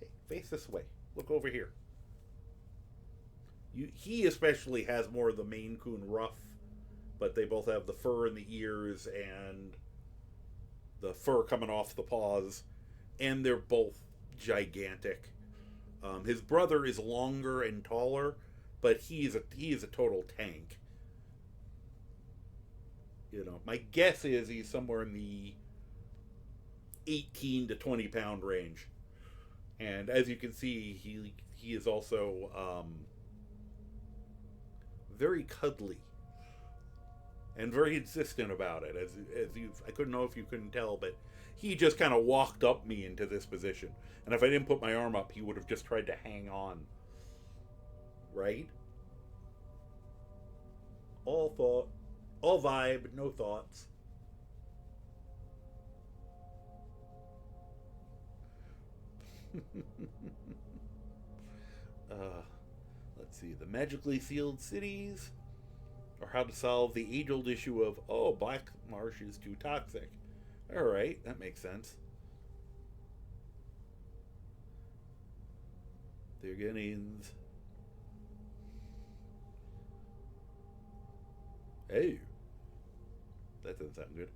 Hey, face this way. Look over here. He especially has more of the Maine Coon ruff, but they both have the fur in the ears and the fur coming off the paws, and they're both gigantic. His brother is longer and taller, but he is a total tank. My guess is he's somewhere in the 18 to 20 pound range. And as you can see, he is also very cuddly and very insistent about it. I couldn't know if you couldn't tell, but he just kind of walked up me into this position. And if I didn't put my arm up, he would have just tried to hang on. Right? All thought. All vibe, no thoughts. Let's see. The magically sealed cities, or how to solve the age-old issue of, Black Marsh is too toxic. Alright, that makes sense. They're getting... Hey. That doesn't sound good.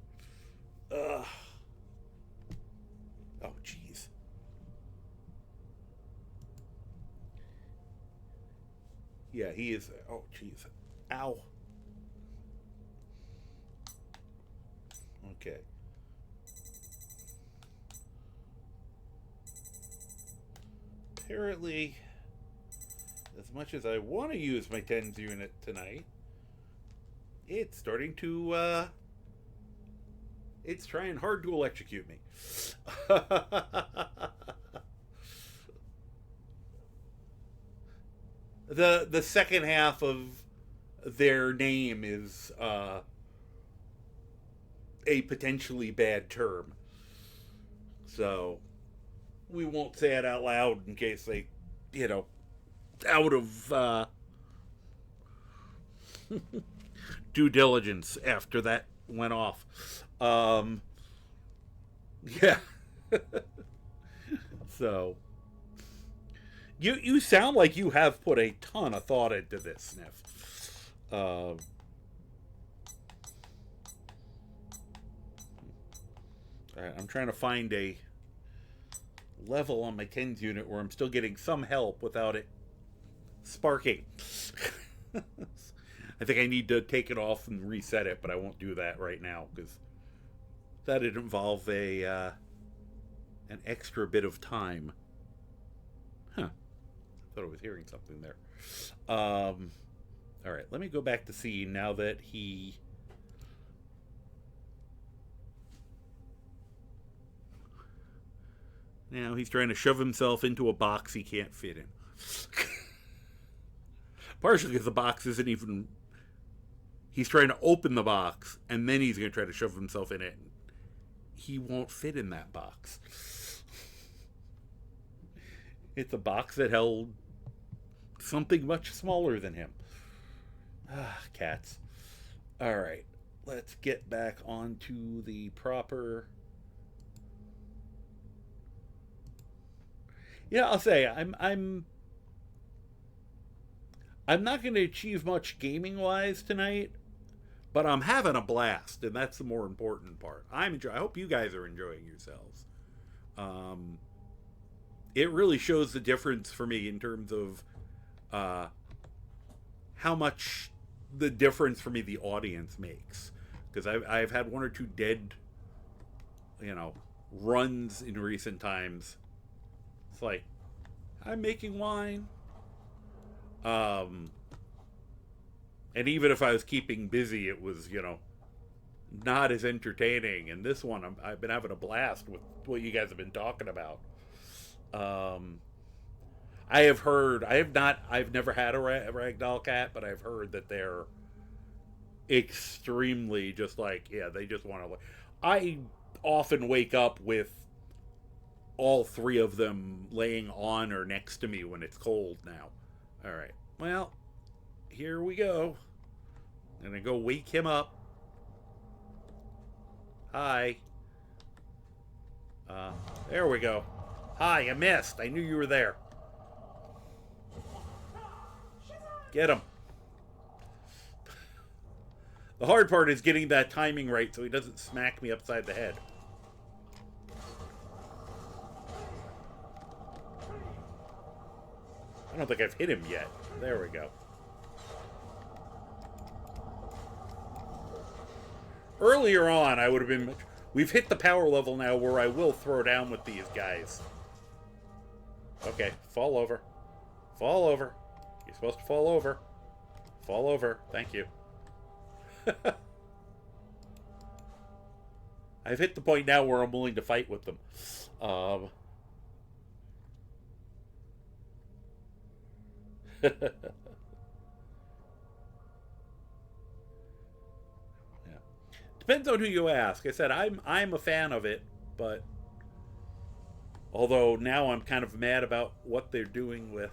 Oh, jeez. Yeah, he is... Oh, jeez. Ow. Okay. Apparently, as much as I want to use my tens unit tonight, it's starting to, it's trying hard to electrocute me. The second half of their name is, a potentially bad term. So, we won't say it out loud in case they, out of due diligence after that went off. Yeah. So, you sound like you have put a ton of thought into this, Sniff. I'm trying to find a level on my tens unit where I'm still getting some help without it sparking. I think I need to take it off and reset it, but I won't do that right now because that'd involve an extra bit of time. Huh. I thought I was hearing something there. All right, let me go back to see now that he... Now he's trying to shove himself into a box he can't fit in. Partially because the box isn't even... He's trying to open the box, and then he's going to try to shove himself in it. He won't fit in that box. It's a box that held something much smaller than him. Ah, cats. All right, let's get back onto the proper... Yeah, I'll say I'm not going to achieve much gaming wise tonight, but I'm having a blast, and that's the more important part. I hope you guys are enjoying yourselves. It really shows the difference for me in terms of how much the difference for me the audience makes, because I've had one or two dead runs in recent times. It's like, I'm making wine. And even if I was keeping busy, it was, not as entertaining. And this one, I've been having a blast with what you guys have been talking about. I've never had a ragdoll cat, but I've heard that they're extremely just like, yeah, they just want to... I often wake up with all three of them laying on or next to me when it's cold now. All right. Well, here we go. I'm going to go wake him up. Hi. There we go. Hi, I missed. I knew you were there. Get him. The hard part is getting that timing right so he doesn't smack me upside the head. I don't think I've hit him yet. There we go. Earlier on, I would have been... We've hit the power level now where I will throw down with these guys. Okay, fall over. Fall over. You're supposed to fall over. Fall over. Thank you. I've hit the point now where I'm willing to fight with them. Yeah. Depends on who you ask. I said I'm a fan of it, but although now I'm kind of mad about what they're doing with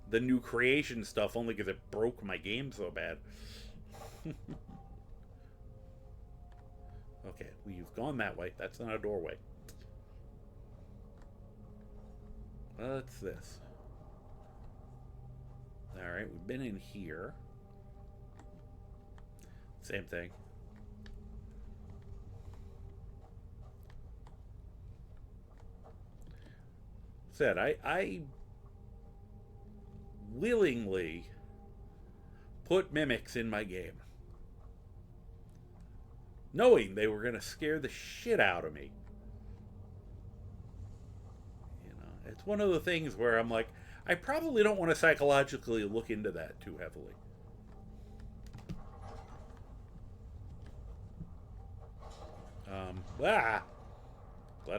the new creation stuff, only because it broke my game so bad. Okay, we've gone that way. That's not a doorway. What's this? Alright, we've been in here. Same thing. Said, I willingly put mimics in my game, knowing they were going to scare the shit out of me. You know, it's one of the things where I'm like, I probably don't want to psychologically look into that too heavily. Glad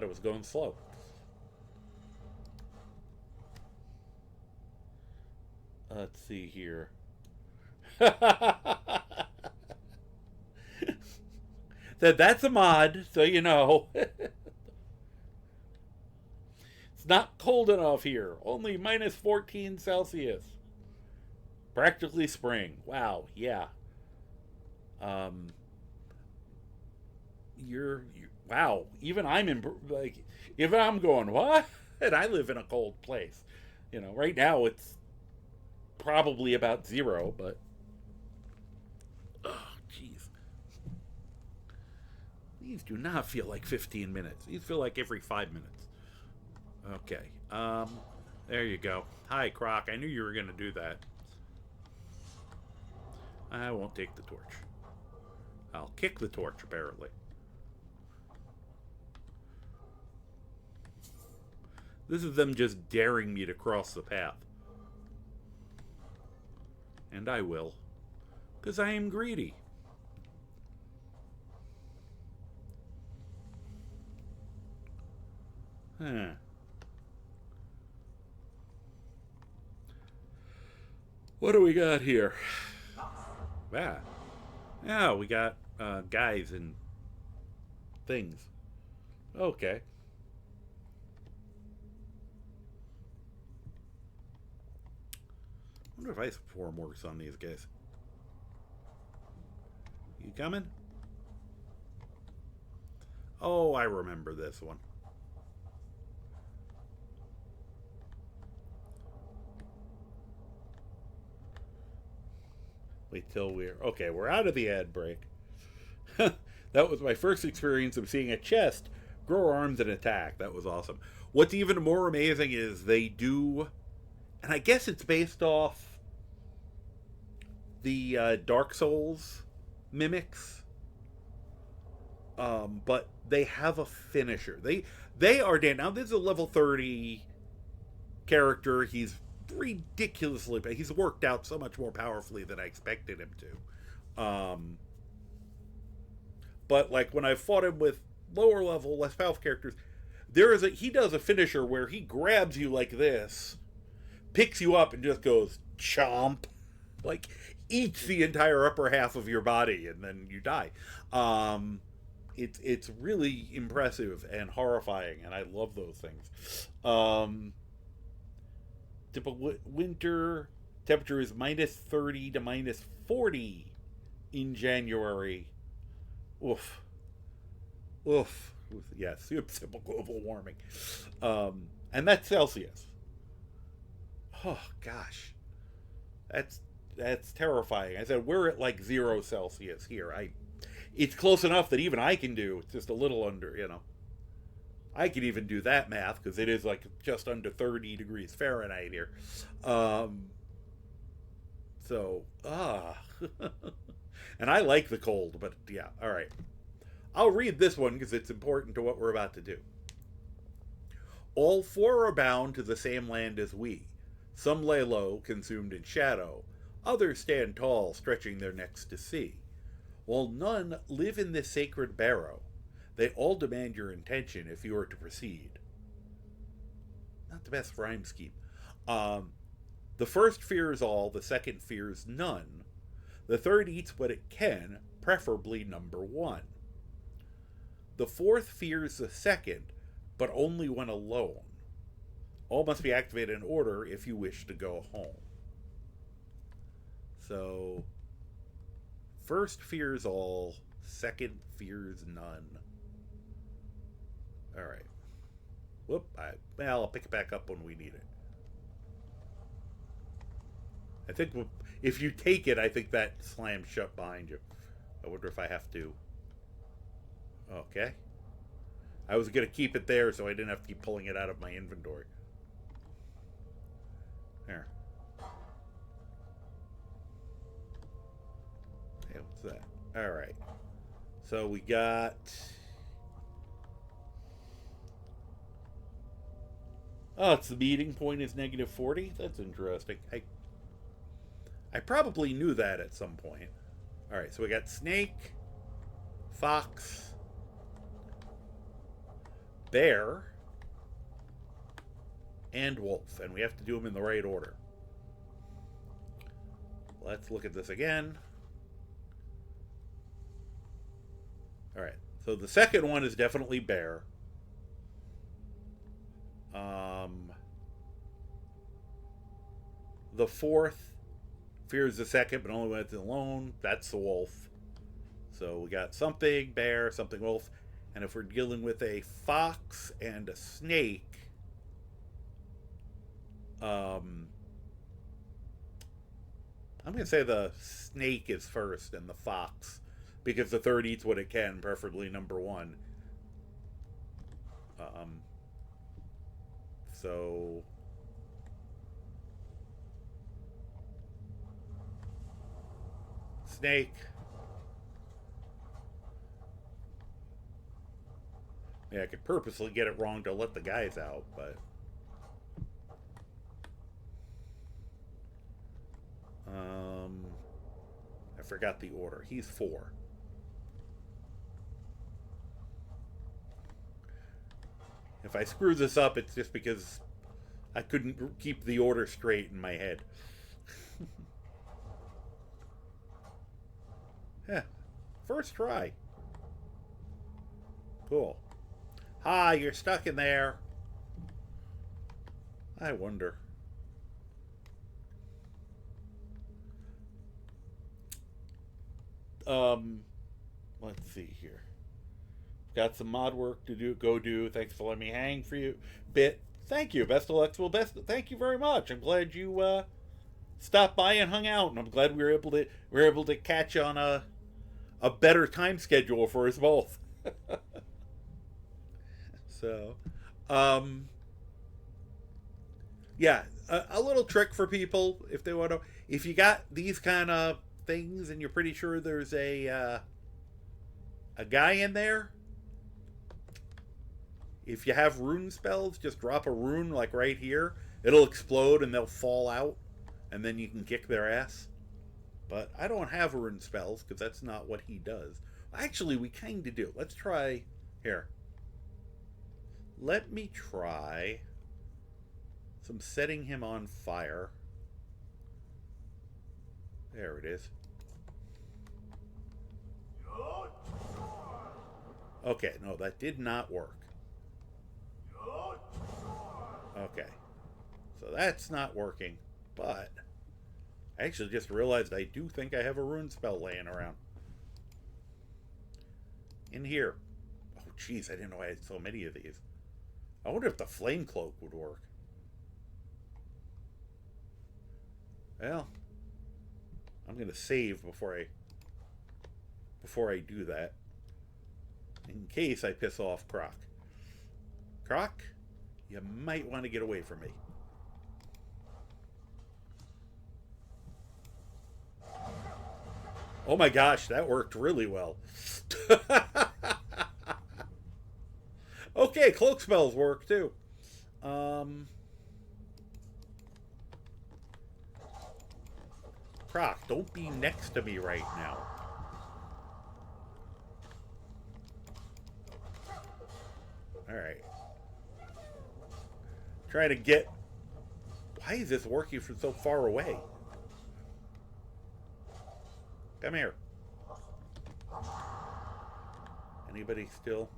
it was going slow. Let's see here. That's a mod, so you know. It's not cold enough here. Only minus 14 Celsius. Practically spring. Wow, yeah. Wow. Even I'm going, what? And I live in a cold place. You know, right now it's probably about 0, but oh, jeez. These do not feel like 15 minutes. These feel like every 5 minutes. Okay. There you go. Hi, Croc. I knew you were going to do that. I won't take the torch. I'll kick the torch, apparently. This is them just daring me to cross the path. And I will. Because I am greedy. Huh. What do we got here? Ah. Yeah, we got guys and things. Okay. I wonder if ice form works on these guys. You coming? Oh, I remember this one. Wait till we're out of the ad break. That was my first experience of seeing a chest grow arms and attack. That was awesome. What's even more amazing is they do, and I guess it's based off the Dark Souls mimics, but they have a finisher. They are dead. Now this is a level 30 character. He's ridiculously, but he's worked out so much more powerfully than I expected him to. But like when I fought him with lower level, less powerful characters, he does a finisher where he grabs you like this, picks you up, and just goes chomp, like eats the entire upper half of your body, and then you die. It's really impressive and horrifying, and I love those things. Typical winter temperature is minus 30 to minus 40 in January. Oof. Oof. Yes, simple global warming. And that's Celsius. Oh, gosh. That's terrifying. I said, we're at like 0 Celsius here. It's close enough that even I can do. It's just a little under, you know. I could even do that math because it is like just under 30 degrees Fahrenheit here. And I like the cold, but yeah, all right. I'll read this one because it's important to what we're about to do. All 4 are bound to the same land as we. Some lay low, consumed in shadow. Others stand tall, stretching their necks to see. While none live in this sacred barrow, they all demand your intention if you are to proceed. Not the best rhyme scheme. The first fears all, the second fears none. The third eats what it can, preferably number 1. The fourth fears the second, but only when alone. All must be activated in order if you wish to go home. So, first fears all, second fears none. All right. Whoop. I'll pick it back up when we need it. I think if you take it, I think that slams shut behind you. I wonder if I have to. Okay. I was going to keep it there so I didn't have to keep pulling it out of my inventory. There. Hey, what's that? Alright. So we got... Oh, it's the meeting point is negative 40? That's interesting. I probably knew that at some point. Alright, so we got snake, fox, bear, and wolf. And we have to do them in the right order. Let's look at this again. Alright, so the second one is definitely bear. The fourth fears the second, but only when it's alone. That's the wolf. So we got something bear, something wolf. And if we're dealing with a fox and a snake, I'm going to say the snake is first and the fox, because the third eats what it can, preferably number one. So snake. Yeah, I could purposely get it wrong to let the guys out, but I forgot the order. He's 4. If I screw this up, it's just because I couldn't keep the order straight in my head. Yeah, first try. Cool. Hi, you're stuck in there. I wonder. Let's see here. Got some mod work to do. Go do. Thanks for letting me hang for you. Bit. Thank you. Best of luck. Well, best. Thank you very much. I'm glad you stopped by and hung out, and I'm glad we were able to catch on a better time schedule for us both. So, yeah, a little trick for people if they want to. If you got these kind of things and you're pretty sure there's a guy in there, if you have rune spells, just drop a rune like right here. It'll explode and they'll fall out, and then you can kick their ass. But I don't have rune spells because that's not what he does. Actually, we kind of do. Let's try here. Let me try some setting him on fire. There it is. Okay, no, that did not work. Okay, so that's not working, but I actually just realized I do think I have a rune spell laying around. In here. Oh, jeez, I didn't know I had so many of these. I wonder if the flame cloak would work. Well, I'm going to save before I do that, in case I piss off Croc. Croc, you might want to get away from me. Oh my gosh, that worked really well. Okay, cloak spells work too. Croc, don't be next to me right now. Alright. Try to get... Why is this working from so far away? Come here. Anybody still?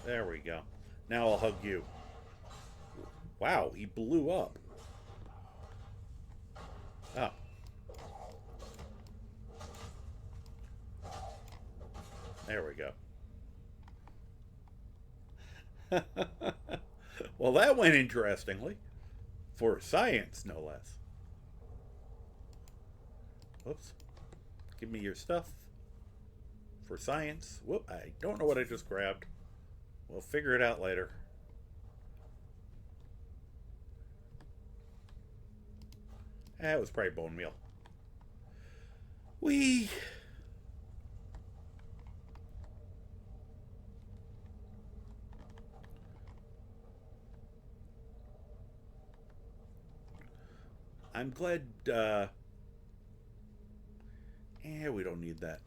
There we go. Now I'll hug you. Wow, he blew up. Oh. There we go. Well, that went interestingly. For science, no less. Whoops. Give me your stuff. For science. Whoop, I don't know what I just grabbed. We'll figure it out later. It was probably bone meal. I'm glad, we don't need that.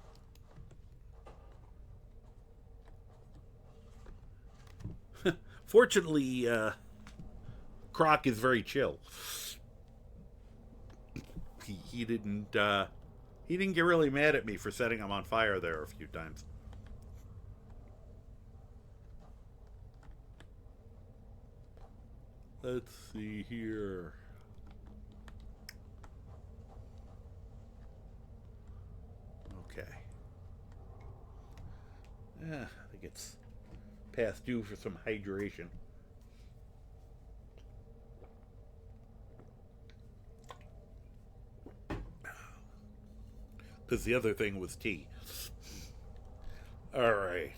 Fortunately, Croc is very chill. He didn't get really mad at me for setting him on fire there a few times. Let's see here. Okay. I think it's past due for some hydration. Because the other thing was tea. All right.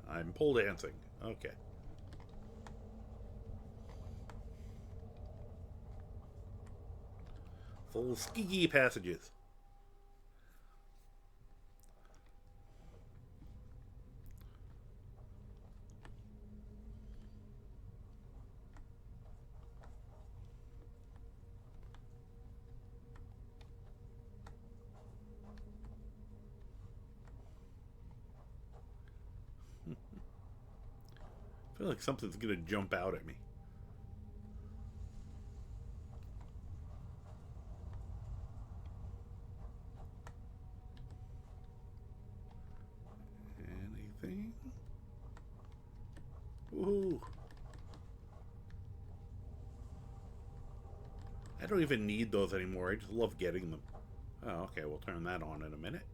I'm pole dancing. Okay. Full ski passages. I feel like something's gonna jump out at me. Anything? Ooh. I don't even need those anymore. I just love getting them. Oh, okay. We'll turn that on in a minute.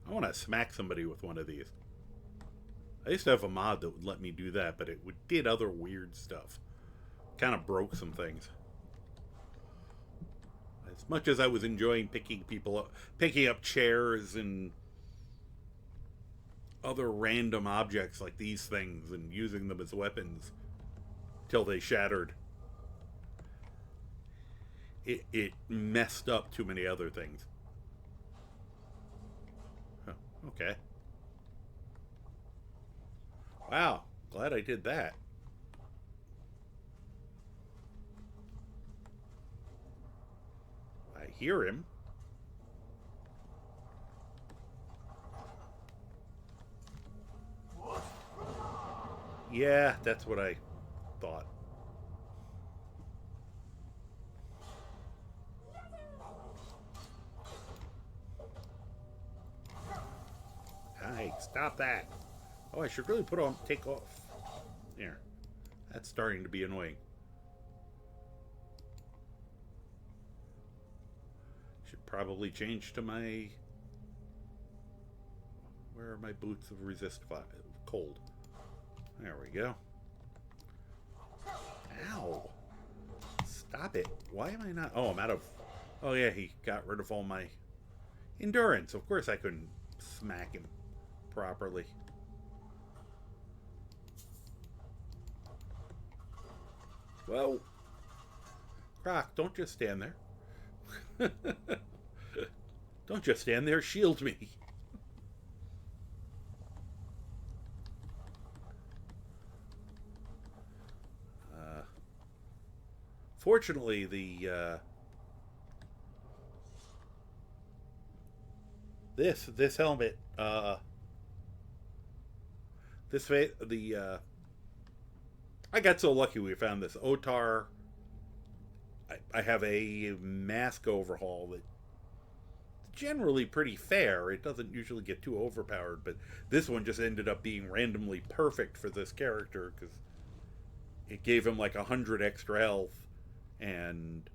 I want to smack somebody with one of these. I used to have a mod that would let me do that, but it did other weird stuff. Kind of broke some things. As much as I was enjoying picking up chairs and other random objects like these things and using them as weapons till they shattered, it messed up too many other things. Oh, okay. Wow, glad I did that. I hear him. Yeah, that's what I thought. Hey, stop that. Oh, I should really take off. There. That's starting to be annoying. Should probably change to my... Where are my boots of resist cold? There we go. Ow. Stop it. Why am I not... Oh, I'm out of... Oh, yeah, he got rid of all my endurance. Of course I couldn't smack him properly. Well, Croc, don't just stand there. Don't just stand there. Shield me. Fortunately, this helmet, I got so lucky we found this Otar. I have a mask overhaul that's generally pretty fair. It doesn't usually get too overpowered, but this one just ended up being randomly perfect for this character because it gave him like 100 extra health and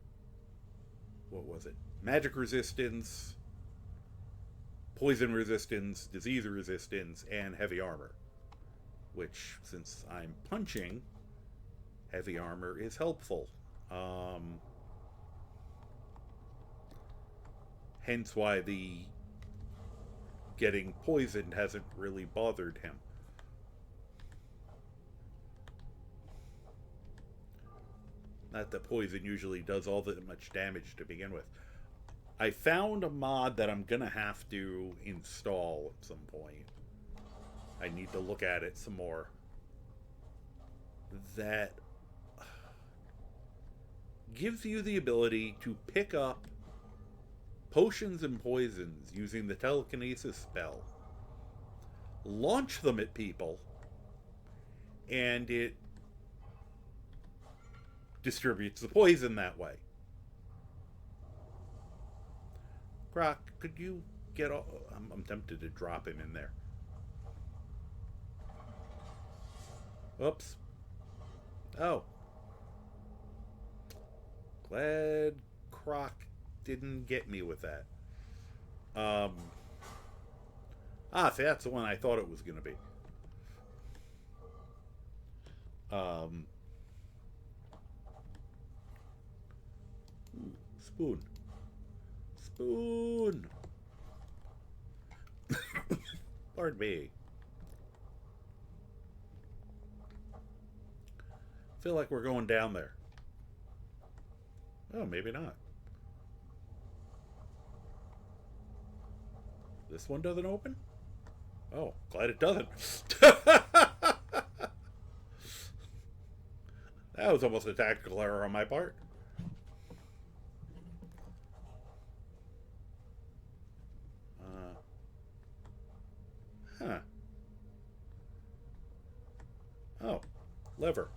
what was it? Magic resistance, poison resistance, disease resistance, and heavy armor. Which, since I'm punching, heavy armor is helpful. Hence why the getting poisoned hasn't really bothered him. Not that poison usually does all that much damage to begin with. I found a mod that I'm gonna have to install at some point. I need to look at it some more. That gives you the ability to pick up potions and poisons using the telekinesis spell, launch them at people, and it distributes the poison that way. Croc, could you get all... I'm tempted to drop him in there. Oops. Oh. Glad Croc didn't get me with that. See, that's the one I thought it was going to be. Spoon. Spoon. Pardon me. Feel like we're going down there. Oh, maybe not. This one doesn't open? Oh, glad it doesn't. That was almost a tactical error on my part. Huh. Oh, lever.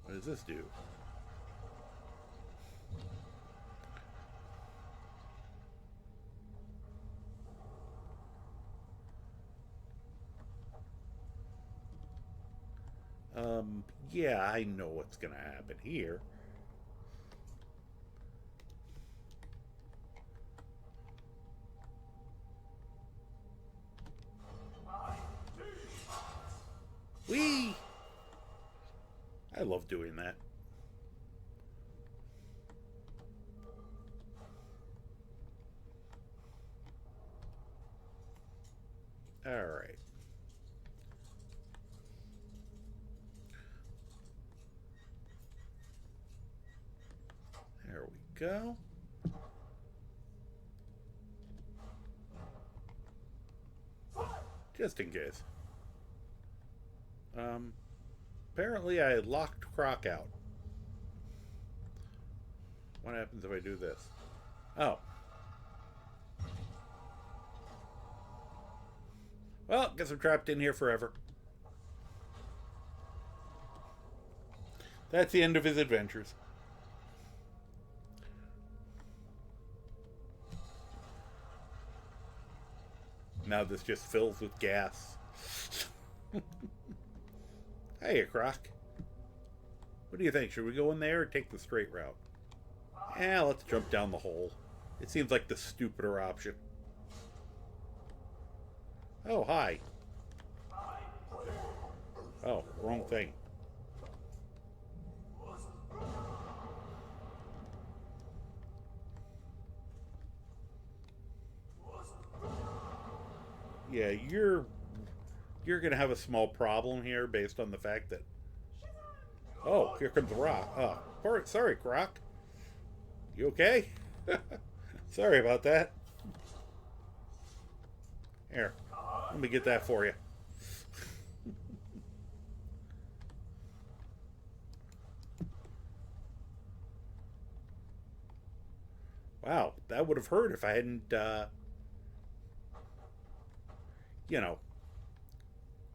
What does this do? Yeah, I know what's gonna happen here. Whee! I love doing that. All right. There we go. Just in case. Apparently I locked Croc out. What happens if I do this? Oh. Well, guess I'm trapped in here forever. That's the end of his adventures. Now this just fills with gas. Hey, Croc. What do you think? Should we go in there or take the straight route? Yeah, let's jump down the hole. It seems like the stupider option. Oh, hi. Oh, wrong thing. Yeah, you're going to have a small problem here based on the fact that... Oh, here comes a rock. Oh, sorry, Croc. You okay? Sorry about that. Here, let me get that for you. Wow, that would have hurt if I hadn't, you know,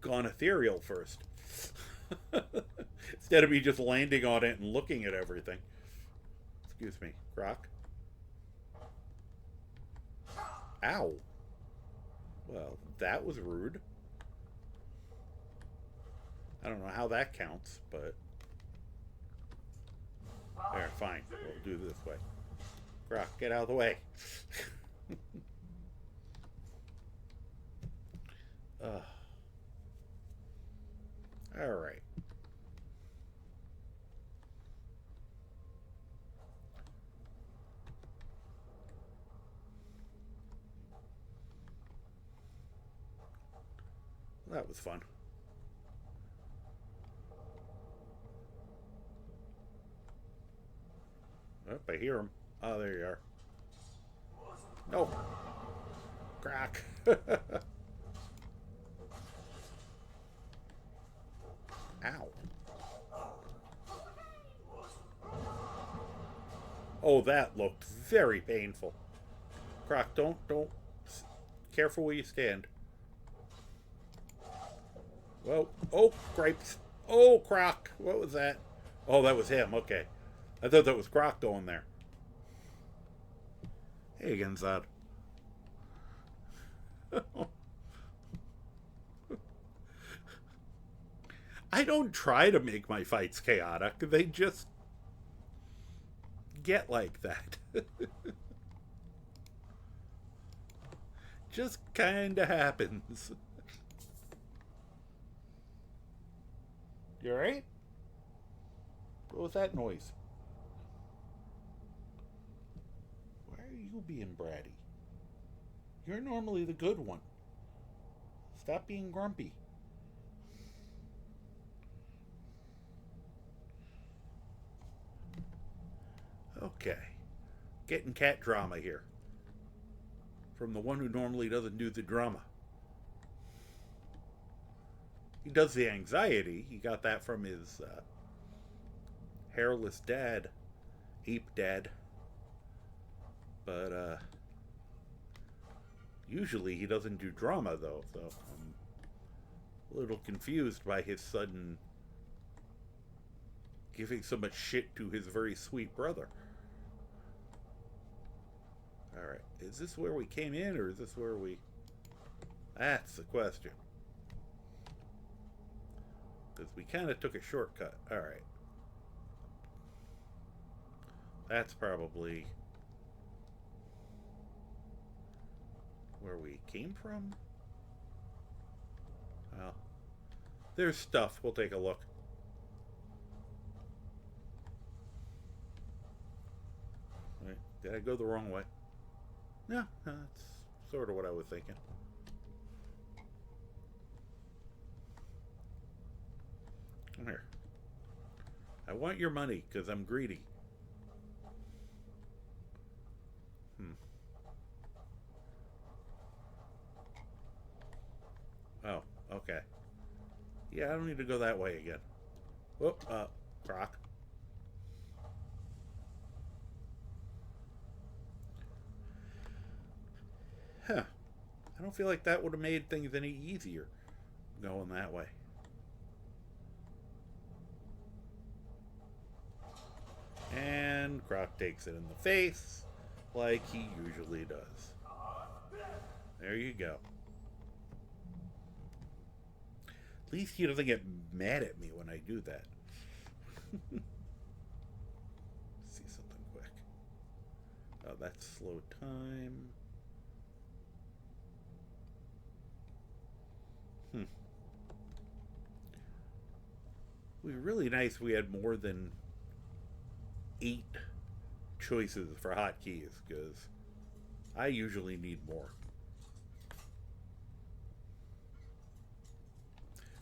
gone ethereal first. Instead of me just landing on it and looking at everything. Excuse me, Croc. Ow. Well, that was rude. I don't know how that counts, but... There, fine. We'll do this way. Croc, get out of the way. Alright. That was fun. Oh, I hear him. Oh, there you are. No. Crack. Ow. Oh, that looked very painful. Croc, don't. Careful where you stand. Whoa. Oh, grapes. Oh, Croc. What was that? Oh, that was him. Okay. I thought that was Croc going there. Hey again, Zod. I don't try to make my fights chaotic. They just get like that. Just kinda happens. You alright? What was that noise? Why are you being bratty? You're normally the good one. Stop being grumpy. Okay. Getting cat drama here. From the one who normally doesn't do the drama. He does the anxiety. He got that from his hairless dad. Ape dad. But, usually he doesn't do drama, though, so I'm a little confused by his sudden giving so much shit to his very sweet brother. Alright, is this where we came in, or is this where we... That's the question. Because we kind of took a shortcut. Alright. That's probably... where we came from? Well, there's stuff. We'll take a look. Wait, did I go the wrong way? No, that's sort of what I was thinking. Come here. I want your money because I'm greedy. Oh, okay. Yeah, I don't need to go that way again. Whoop, Croc. Huh. I don't feel like that would have made things any easier going that way. And Croc takes it in the face like he usually does. There you go. At least he doesn't get mad at me when I do that. See something quick. Oh, that's slow time. It would be really nice if we had more than 8 choices for hotkeys, because I usually need more.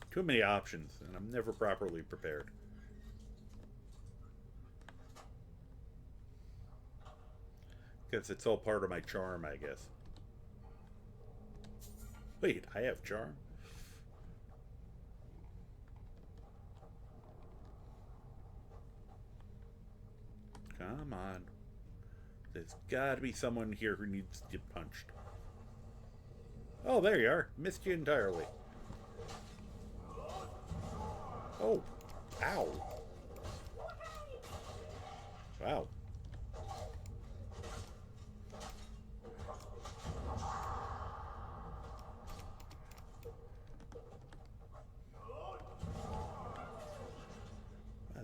Too many options, and I'm never properly prepared. Because it's all part of my charm, I guess. Wait, I have charm? Come on. There's got to be someone here who needs to get punched. Oh, there you are. Missed you entirely. Oh. Ow. Wow.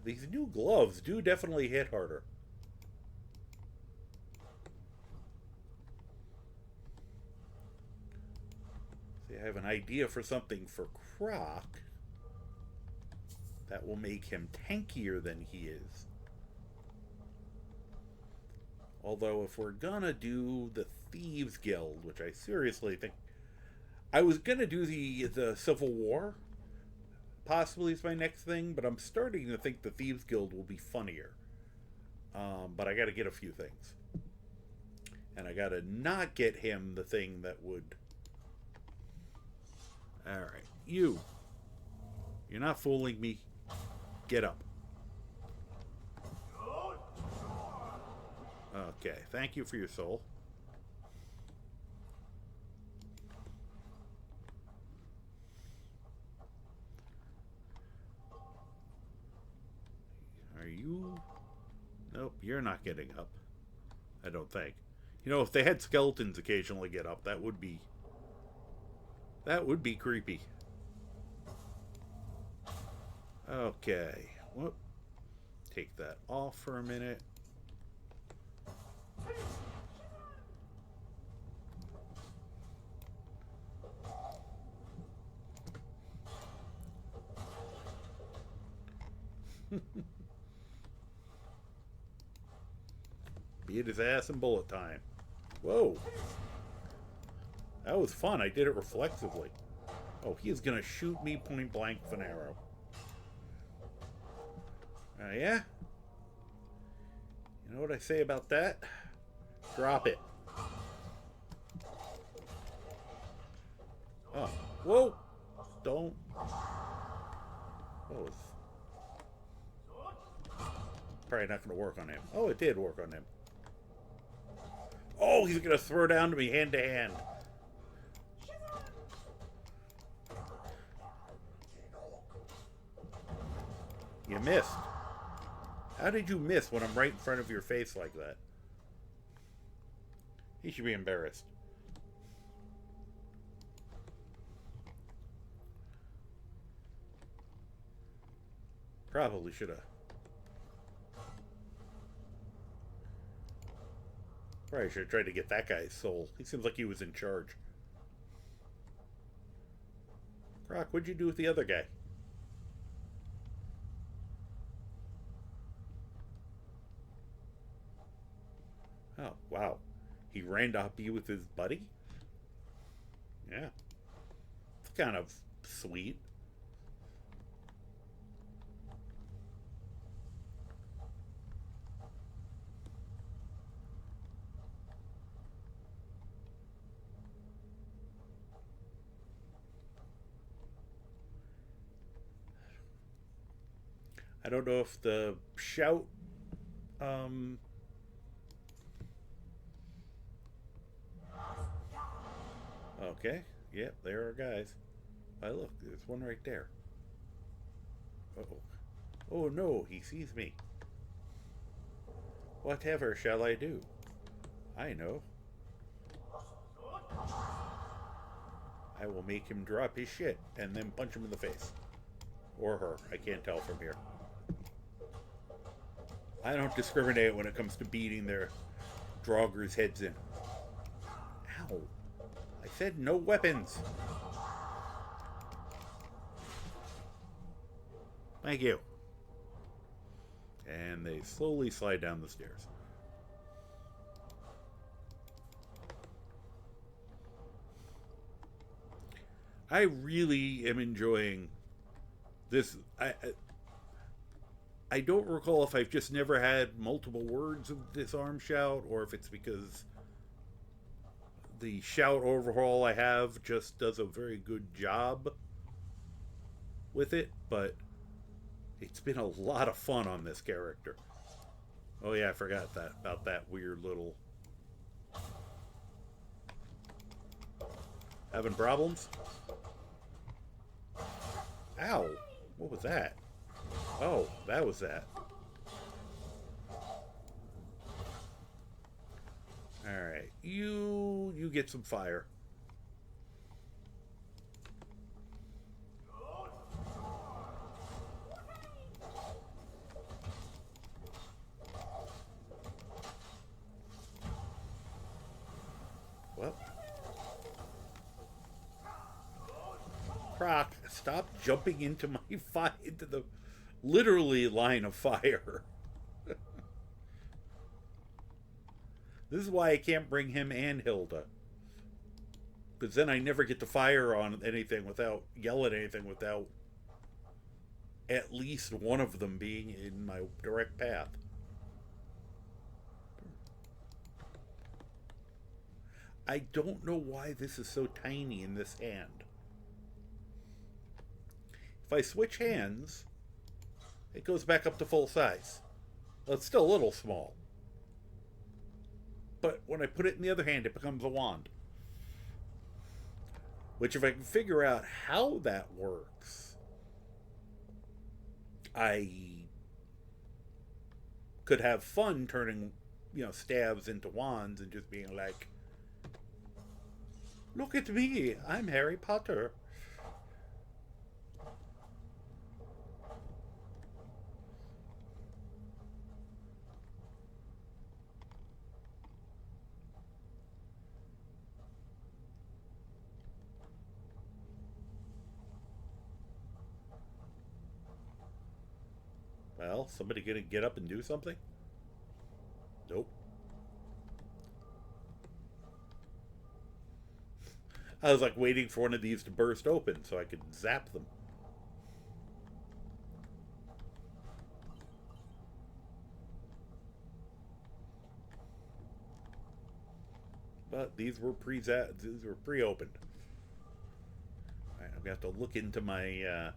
These new gloves do definitely hit harder. See, I have an idea for something for Croc that will make him tankier than he is. Although if we're gonna do the Thieves Guild, which I seriously think... I was gonna do the Civil War, possibly is my next thing, but I'm starting to think the Thieves Guild will be funnier. But I gotta get a few things. And I gotta not get him the thing that would... Alright, you. You're not fooling me. Get up. Okay, thank you for your soul. Are you... Nope, you're not getting up. I don't think. You know, if they had skeletons occasionally get up, that would be... That would be creepy. Okay. Whoop. Take that off for a minute. Beat his ass in bullet time. Whoa. That was fun. I did it reflexively. Oh, he is going to shoot me point blank with an arrow. Yeah? You know what I say about that? Drop it. Oh. Whoa! Don't. Oh. Probably not going to work on him. Oh, it did work on him. Oh, he's going to throw down to me hand to hand. You missed. How did you miss when I'm right in front of your face like that? He should be embarrassed. Probably should have. Probably should have tried to get that guy's soul. He seems like he was in charge. Croc, what'd you do with the other guy? Oh, wow. He ran to be with his buddy? Yeah. It's kind of sweet. I don't know if the shout okay. Yep, there are guys. Oh, look, there's one right there. Uh-oh. Oh no, he sees me. Whatever shall I do? I know. I will make him drop his shit and then punch him in the face. Or her. I can't tell from here. I don't discriminate when it comes to beating their Draugrs' heads in. Ow. I said no weapons. Thank you. And they slowly slide down the stairs. I really am enjoying this. I don't recall if I've just never had multiple words of disarm shout, or if it's because the shout overhaul I have just does a very good job with it, but it's been a lot of fun on this character. Oh yeah, I forgot about that weird little... Having problems? Ow! What was that? Oh, that was that. Alright, you get some fire. Croc, stop jumping into my into the literally line of fire. This is why I can't bring him and Hilda. Because then I never get to fire on anything without yell at anything without at least one of them being in my direct path. I don't know why this is so tiny in this hand. If I switch hands, it goes back up to full size. Well, it's still a little small. But when I put it in the other hand, it becomes a wand. Which, if I can figure out how that works, I could have fun turning, staves into wands and just being like, look at me, I'm Harry Potter. Well, somebody gonna get up and do something? Nope. I was like waiting for one of these to burst open so I could zap them. But these were pre-opened. Alright, I'm gonna have to look into my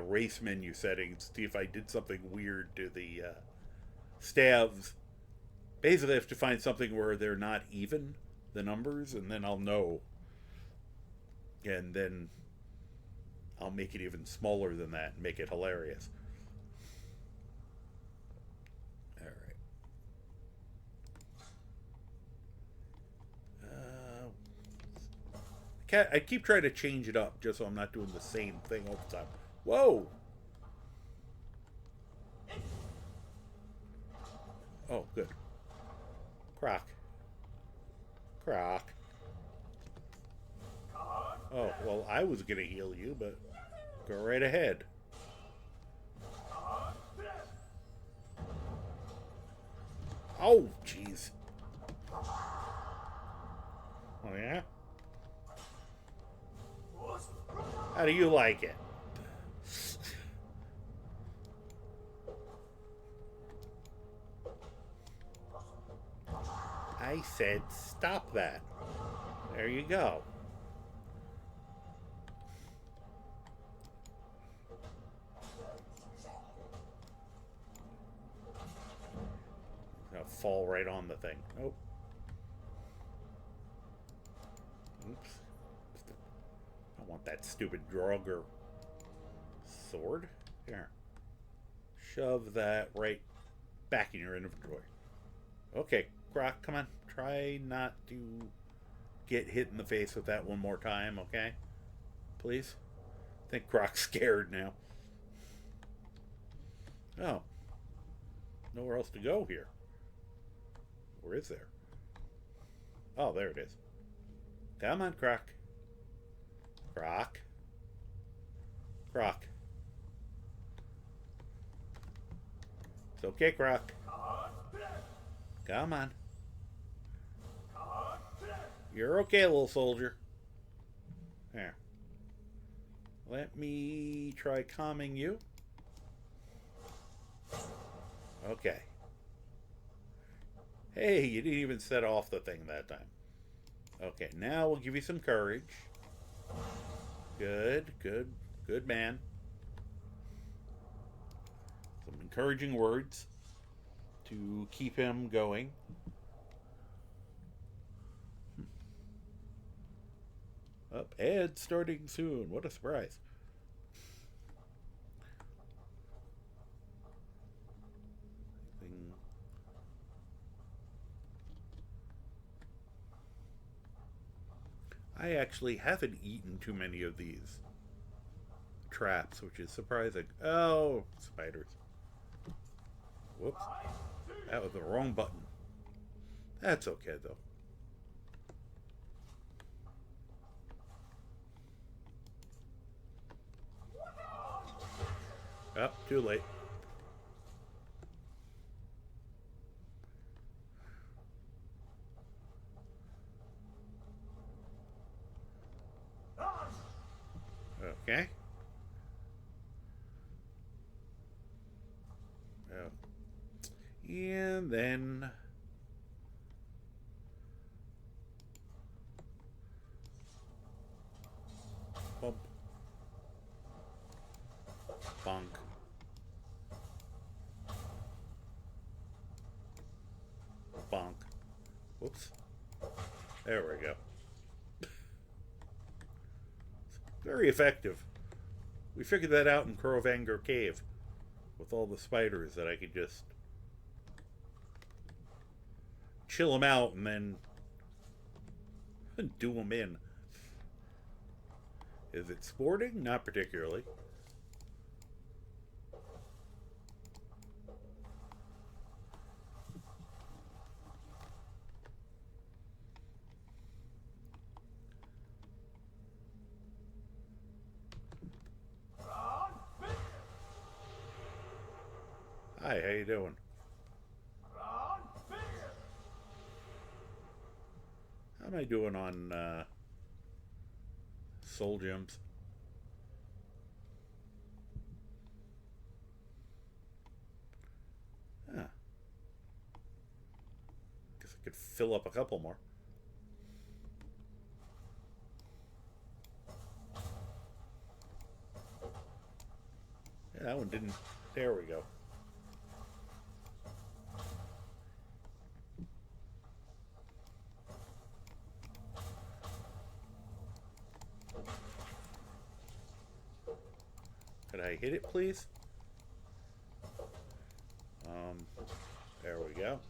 race menu settings, see if I did something weird to the staves. Basically, I have to find something where they're not even, the numbers, and then I'll know. And then I'll make it even smaller than that and make it hilarious. I keep trying to change it up just so I'm not doing the same thing all the time. Whoa! Oh, good. Croc. Oh, well, I was gonna heal you, but go right ahead. Oh, jeez. Oh, yeah? How do you like it? I said stop that. There you go. Gonna fall right on the thing. Nope. Oops. I want that stupid Draugr sword. Here. Shove that right back in your inventory. Okay, Croc, come on. Try not to get hit in the face with that one more time, okay? Please? I think Croc's scared now. Oh. Nowhere else to go here. Where is there? Oh, there it is. Come on, Croc. Croc. It's okay, Croc. Come on. You're okay, little soldier. There. Let me try calming you. Okay. Hey, you didn't even set off the thing that time. Okay, now we'll give you some courage. Good man. Some encouraging words to keep him going. Up, ad starting soon. What a surprise. I actually haven't eaten too many of these traps, which is surprising. Oh, spiders. Whoops. That was the wrong button. That's okay, though. Oh, too late. Okay. Oh. And then... Bump. Bonk. Bonk. Whoops. There we go. Very effective. We figured that out in Crowvanger Cave with all the spiders that I could just chill them out and then do them in. Is it sporting? Not particularly. Hi, how you doing? How am I doing on soul gems? Huh. Guess I could fill up a couple more. Yeah, that one didn't. There we go. Could I hit it, please? There we go.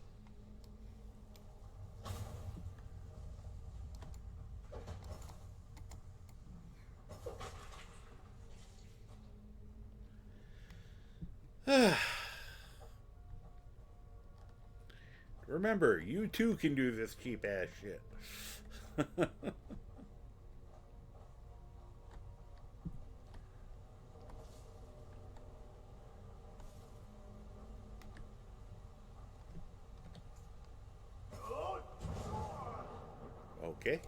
Remember, you too can do this cheap ass shit. Okay.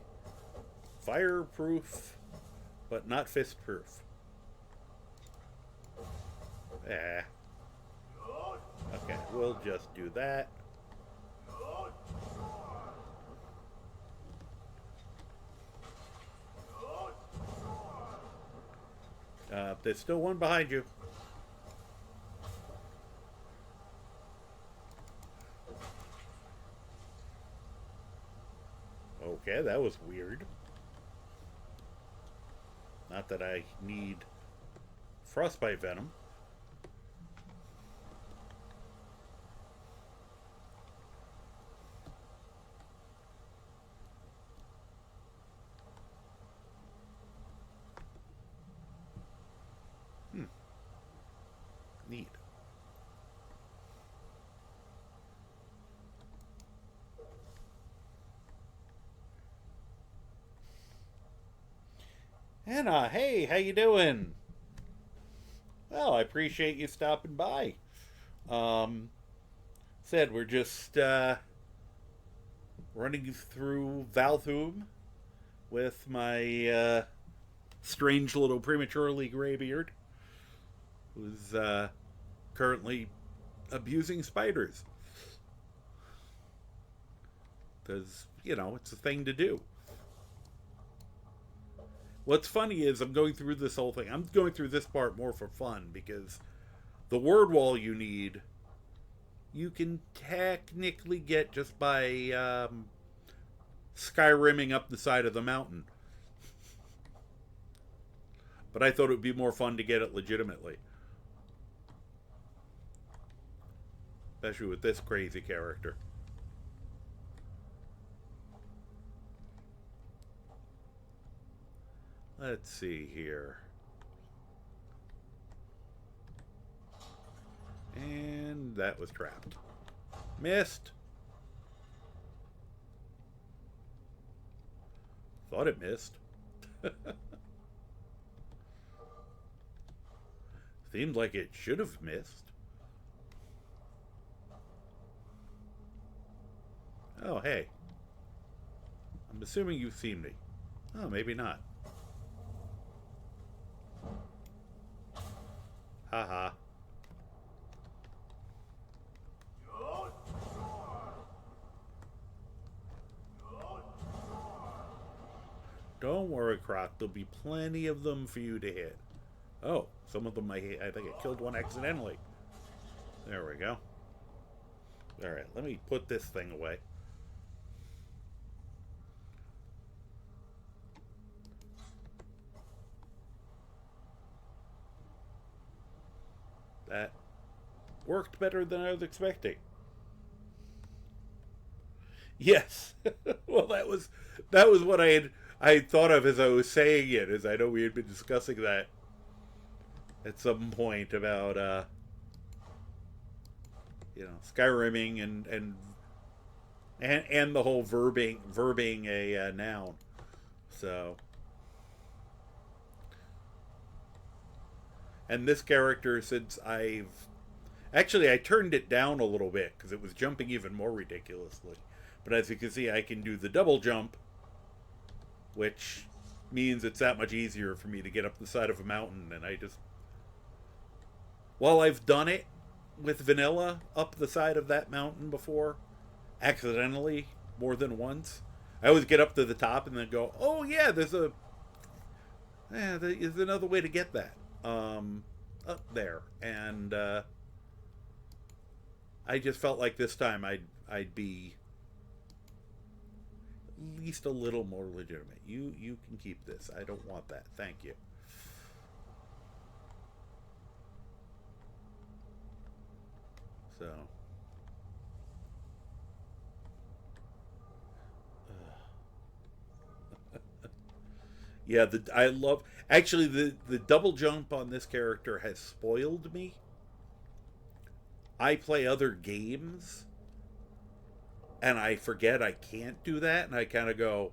Fireproof, but not fist-proof. Ah. Okay, we'll just do that. There's still one behind you. Okay, that was weird. Not that I need frostbite venom. Neat. Anna, hey, how you doing? Well, I appreciate you stopping by. Said we're just running through Valthum with my strange little prematurely Greybeard, who's currently abusing spiders. Because, you know, it's a thing to do. What's funny is I'm going through this whole thing. I'm going through this part more for fun because the word wall you need, you can technically get just by Skyrimming up the side of the mountain. But I thought it would be more fun to get it legitimately. Especially with this crazy character. Let's see here. And that was trapped. Missed. Thought it missed. Seemed like it should have missed. Oh, hey. I'm assuming you've seen me. Oh, maybe not. Haha. Don't worry, Croc. There'll be plenty of them for you to hit. Oh, some of them I think I killed one accidentally. There we go. Alright, let me put this thing away. That worked better than I was expecting. Yes. Well, that was what I had thought of as I was saying it, as I know we had been discussing that at some point about Skyriming and the whole verbing a noun. So, and this character, since I turned it down a little bit because it was jumping even more ridiculously. But as you can see, I can do the double jump, which means it's that much easier for me to get up the side of a mountain. And while I've done it with vanilla up the side of that mountain before, accidentally more than once, I always get up to the top and then go, oh yeah, there's another way to get that up there. And I just felt like this time I'd be at least a little more legitimate. You can keep this. I don't want that. Thank you. So, yeah, the double jump on this character has spoiled me. I play other games and I forget I can't do that, and I kind of go,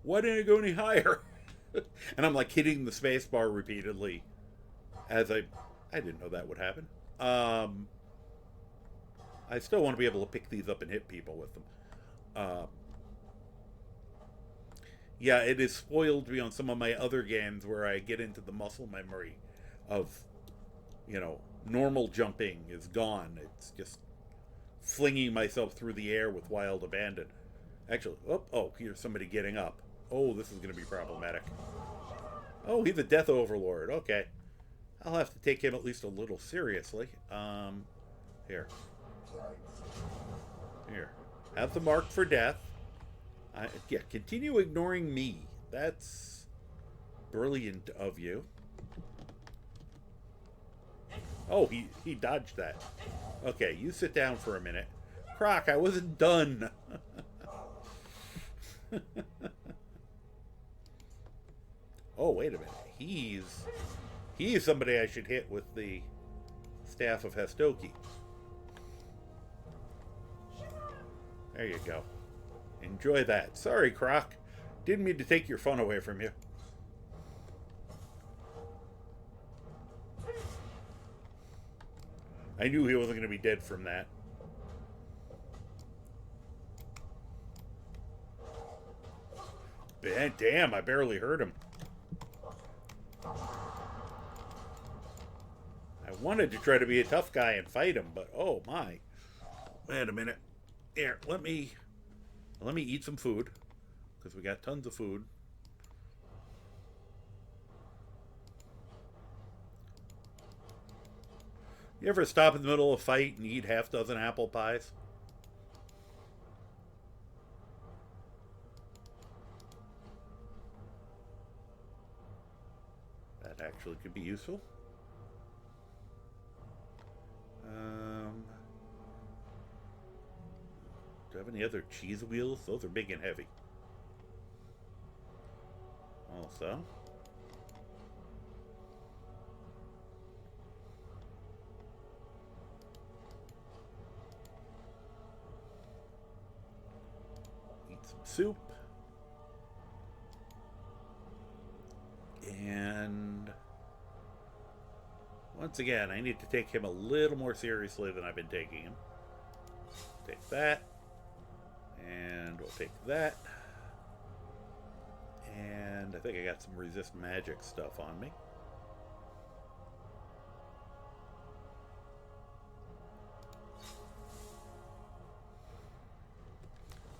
why didn't I go any higher? And I'm like hitting the space bar repeatedly as I didn't know that would happen. I still want to be able to pick these up and hit people with them. Yeah, it has spoiled me on some of my other games where I get into the muscle memory of, normal jumping is gone. It's just flinging myself through the air with wild abandon. Actually, here's somebody getting up. Oh, this is going to be problematic. Oh, he's a death overlord. Okay. I'll have to take him at least a little seriously. Here. Have the mark for death. Continue ignoring me. That's brilliant of you. Oh, he dodged that. Okay, you sit down for a minute. Croc, I wasn't done. Oh, wait a minute. He's somebody I should hit with the Staff of Hestoki. There you go. Enjoy that. Sorry, Croc. Didn't mean to take your fun away from you. I knew he wasn't going to be dead from that. Damn, I barely hurt him. I wanted to try to be a tough guy and fight him, but oh my. Wait a minute. Here, let me eat some food, because we got tons of food. You ever stop in the middle of a fight and eat half dozen apple pies? That actually could be useful. Do I have any other cheese wheels? Those are big and heavy. Also, eat some soup. And once again, I need to take him a little more seriously than I've been taking him. Take that. And we'll take that. And I think I got some resist magic stuff on me.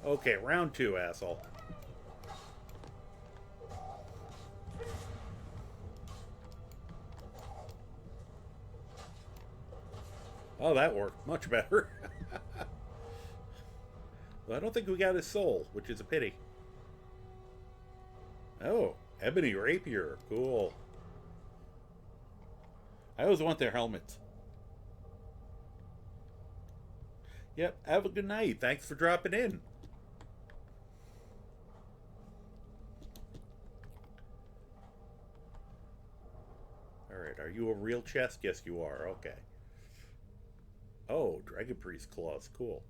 Okay, round 2, asshole. Oh, that worked much better. Well, I don't think we got his soul, which is a pity. Oh, ebony rapier. Cool. I always want their helmets. Yep, have a good night. Thanks for dropping in. Alright, are you a real chest? Yes, you are. Okay. Oh, Dragon Priest Claws. Cool.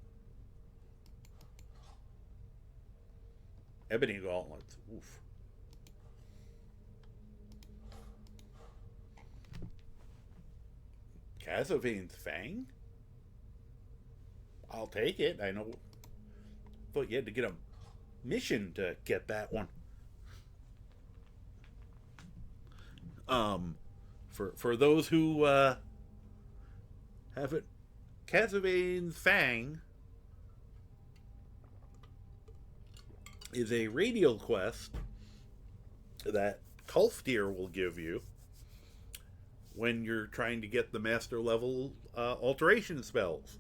Ebony Gauntlets. Oof. Casavane's Fang? I'll take it. I know. Thought you had to get a mission to get that one. For those who haven't, Casavane's Fang is a radial quest that Kulfdir will give you when you're trying to get the master level alteration spells.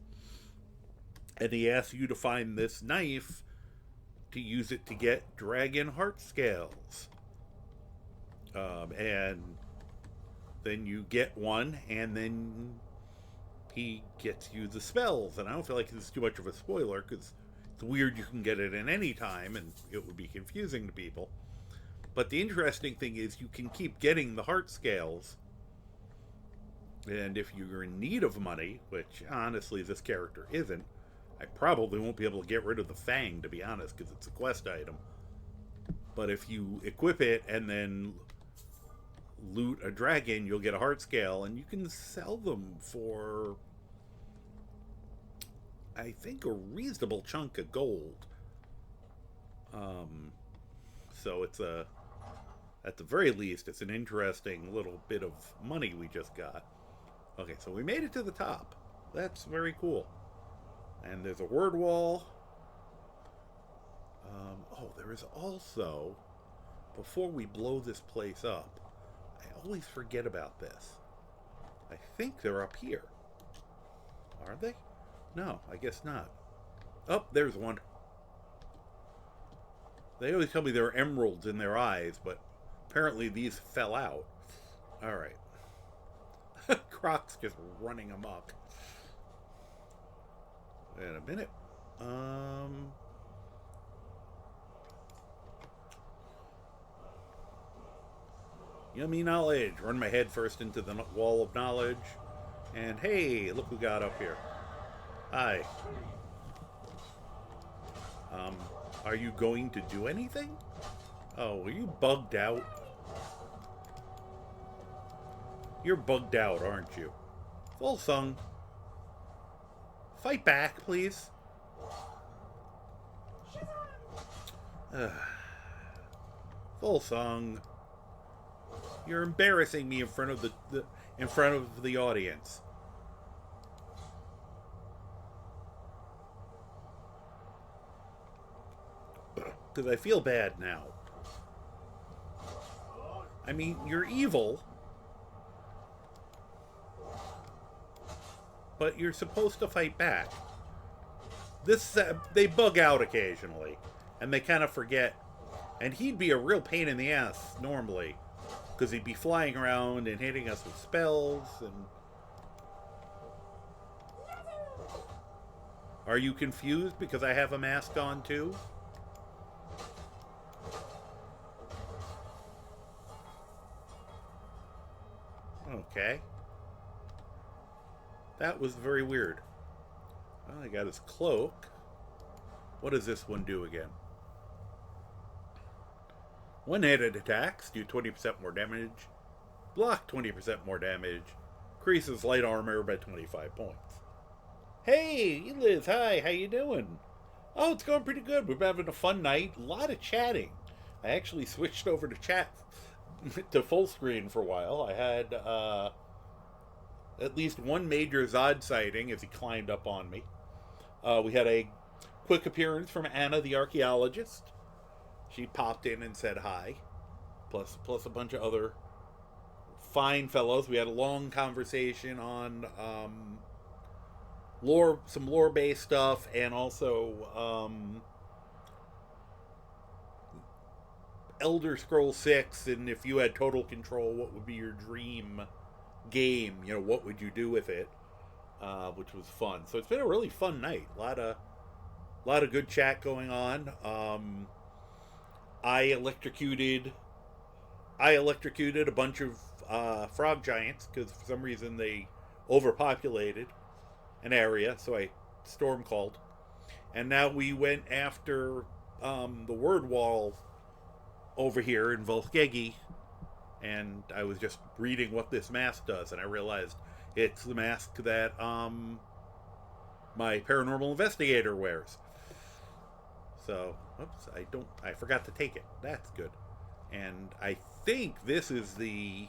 And he asks you to find this knife to use it to get dragon heart scales. And then you get one, and then he gets you the spells. And I don't feel like this is too much of a spoiler, because it's weird you can get it at any time, and it would be confusing to people. But the interesting thing is you can keep getting the heart scales. And if you're in need of money, which honestly this character isn't, I probably won't be able to get rid of the Fang, to be honest, because it's a quest item. But if you equip it and then loot a dragon, you'll get a heart scale, and you can sell them for, I think, a reasonable chunk of gold. So it's at the very least, it's an interesting little bit of money we just got. Okay, so we made it to the top. That's very cool. And there's a word wall. Oh, there is also, before we blow this place up, I always forget about this. I think they're up here. Are they? No, I guess not. Oh, there's one. They always tell me there are emeralds in their eyes, but apparently these fell out. Alright. Croc's just running amok. Wait a minute. Yummy knowledge. Run my head first into the wall of knowledge. And hey, look who got up here. Hi. Are you going to do anything? Oh, are you bugged out? You're bugged out, aren't you? Full sung. Fight back, please. Full song. You're embarrassing me in front of the audience. Because I feel bad now. I mean, you're evil. But you're supposed to fight back. They bug out occasionally, and they kind of forget. And he'd be a real pain in the ass normally, because he'd be flying around and hitting us with spells. And are you confused because I have a mask on too? Okay. That was very weird. Well, I got his cloak. What does this one do again? One-handed attacks do 20% more damage. Block 20% more damage. Increases light armor by 25 points. Hey, Liz, hi, how you doing? Oh, it's going pretty good. We're having a fun night. A lot of chatting. I actually switched over to chat to full screen for a while. I had at least one major Zod sighting as he climbed up on me. We had a quick appearance from Anna the archaeologist. She popped in and said hi. Plus a bunch of other fine fellows. We had a long conversation on some lore-based stuff, and also Elder Scrolls 6, and if you had total control, what would be your dream game? You know, what would you do with it? Which was fun. So it's been a really fun night. A lot of good chat going on. I electrocuted a bunch of frog giants because for some reason they overpopulated an area, so I storm called. And now we went after the word wall over here in Volskegi, and I was just reading what this mask does, and I realized it's the mask that my paranormal investigator wears. So, oops, I forgot to take it. That's good. And I think this is the...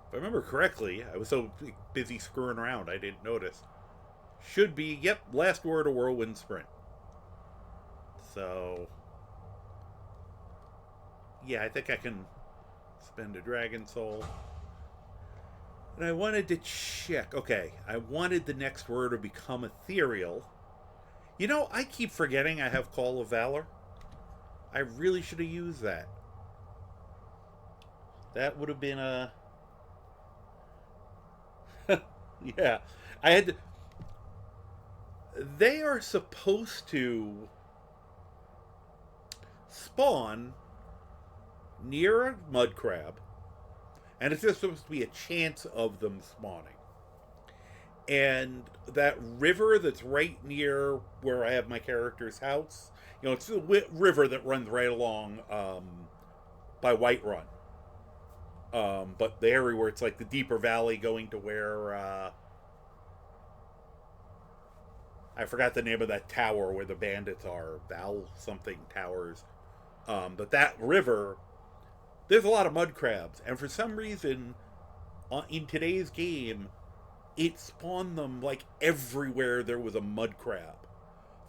If I remember correctly, I was so busy screwing around I didn't notice. Should be, yep, last word of Whirlwind Sprint. So... yeah, I think I can spend a Dragon Soul. And I wanted to check. Okay, I wanted the next word to become ethereal. You know, I keep forgetting I have Call of Valor. I really should have used that. That would have been a... yeah. I had to... They are supposed to spawn near a mud crab, and it's just supposed to be a chance of them spawning. And that river that's right near where I have my character's house, you know, it's the river that runs right along by Whiterun. But the area where it's like the deeper valley going to where I forgot the name of that tower where the bandits are, Val something Towers. But that river, there's a lot of mud crabs, and for some reason, in today's game, it spawned them like everywhere there was a mud crab.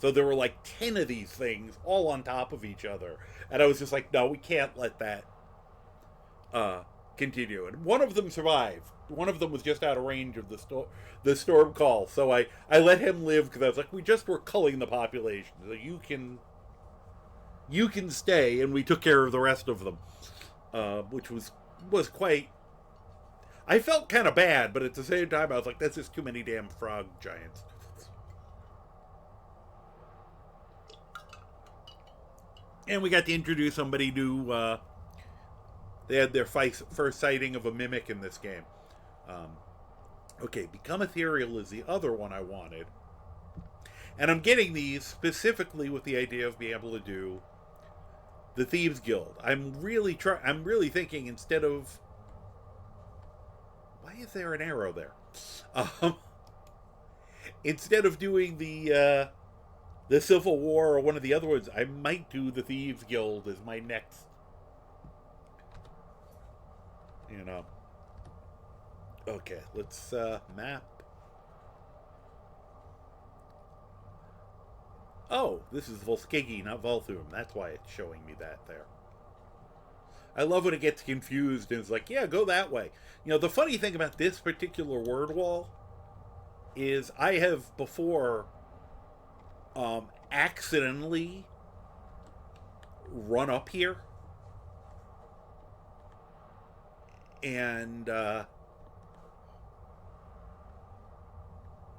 So there were like 10 of these things all on top of each other, and I was just like, no, we can't let that continue. And one of them survived. One of them was just out of range of the storm call, so I let him live because I was like, we just were culling the population, so you can stay, and we took care of the rest of them. Which was quite... I felt kind of bad, but at the same time, I was like, that's just too many damn frog giants. And we got to introduce somebody new. They had their first sighting of a mimic in this game. Okay, Become Ethereal is the other one I wanted. And I'm getting these specifically with the idea of being able to do the Thieves Guild. I'm really thinking instead of... Why is there an arrow there? Instead of doing the Civil War or one of the other ones, I might do the Thieves Guild as my next... You know. Okay, let's map. Oh, this is Volskegi, not Volthum. That's why it's showing me that there. I love when it gets confused and it's like, yeah, go that way. You know, the funny thing about this particular word wall is I have before accidentally run up here and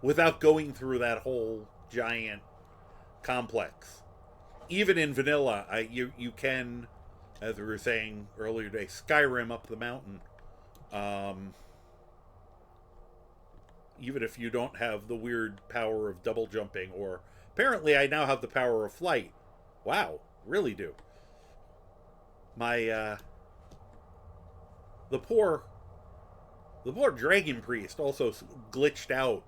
without going through that whole giant complex. Even in vanilla, you can, as we were saying earlier today, Skyrim up the mountain. Even if you don't have the weird power of double jumping, or apparently I now have the power of flight. Wow, really do. My The poor dragon priest also glitched out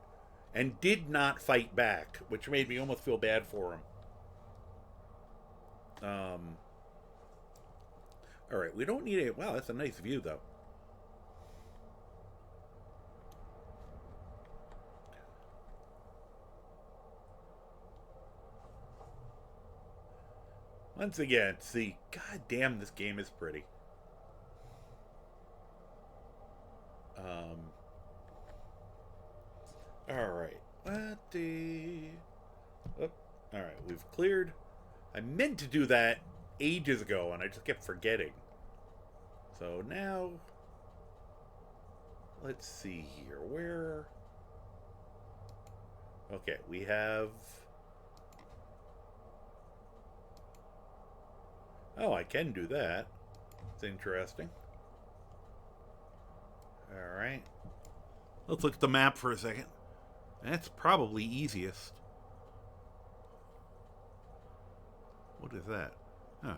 and did not fight back, which made me almost feel bad for him. All right, we don't need a... Wow, that's a nice view, though. Once again, see, god damn, this game is pretty. Alright. Alright, we've cleared. I meant to do that ages ago, and I just kept forgetting. So now... Let's see here. Where... Okay, we have... Oh, I can do that. It's interesting. Alright. Let's look at the map for a second. That's probably easiest. What is that? Huh.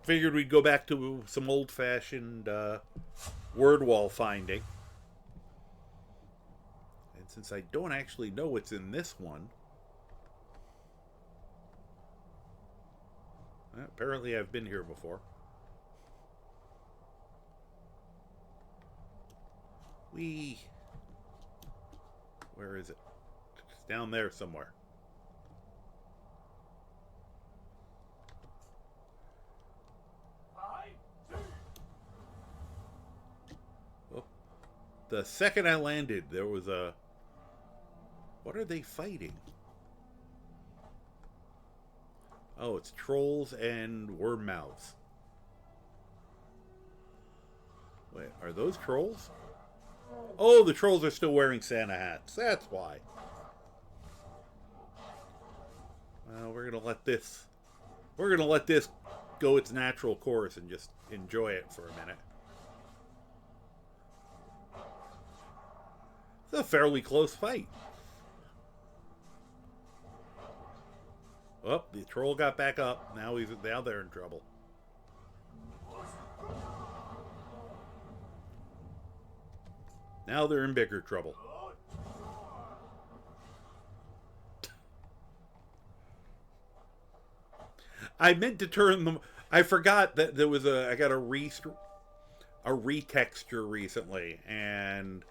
Figured we'd go back to some old-fashioned word wall finding. And since I don't actually know what's in this one... Apparently I've been here before. Where is it? It's down there somewhere. Oh. The second I landed, there was a... What are they fighting? Oh, it's trolls and worm mouths. Wait, are those trolls? Oh, the trolls are still wearing Santa hats. That's why. Well, we're gonna let this go its natural course and just enjoy it for a minute. It's a fairly close fight. Oh, the troll got back up. Now they're in trouble. Now they're in bigger trouble. I meant to turn them... I forgot that there was I got a retexture recently, and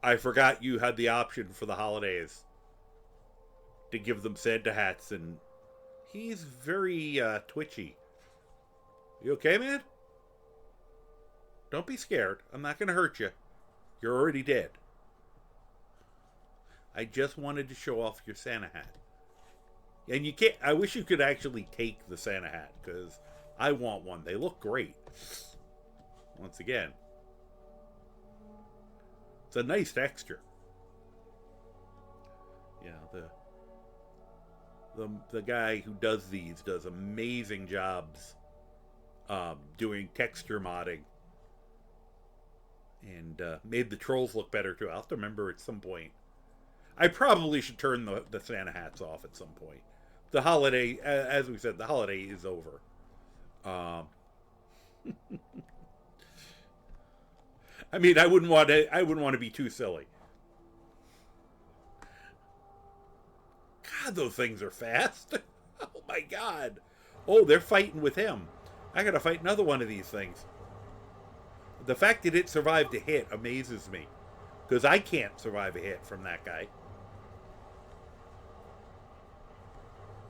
I forgot you had the option for the holidays to give them Santa hats, and he's very twitchy. You okay, man? Don't be scared. I'm not going to hurt you. You're already dead. I just wanted to show off your Santa hat. And you can't... I wish you could actually take the Santa hat, because I want one. They look great. Once again. It's a nice texture. Yeah, the guy who does these does amazing jobs doing texture modding. And made the trolls look better, too. I'll have to remember at some point. I probably should turn the Santa hats off at some point. The holiday, as we said, the holiday is over. I mean, I wouldn't want to be too silly. God, those things are fast. Oh my God. Oh, they're fighting with him. I gotta fight another one of these things. The fact that it survived a hit amazes me. Because I can't survive a hit from that guy.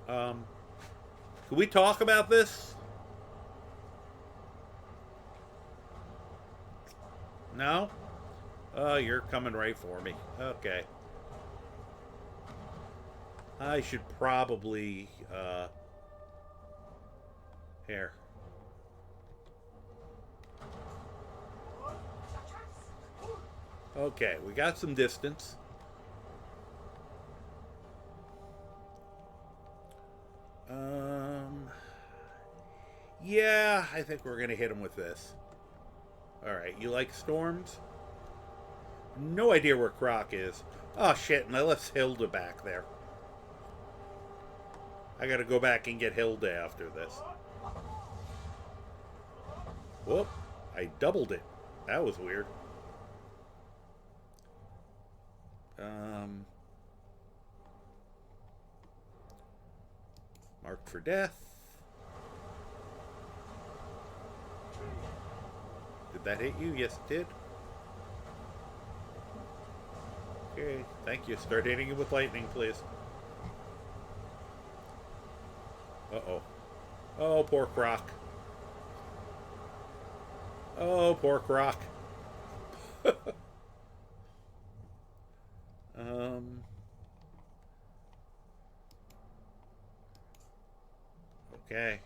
Can we talk about this? No? Oh, you're coming right for me. Okay. I should probably, here. Okay, we got some distance. Yeah, I think we're gonna hit him with this. Alright, you like storms? No idea where Croc is. Oh shit, and I left Hilda back there. I gotta go back and get Hilda after this. Whoop. I doubled it. That was weird. Marked for death. Did that hit you? Yes, it did. Okay, thank you. Start hitting it with lightning, please. Uh-oh. Oh, poor Croc. Oh, poor Croc. Okay.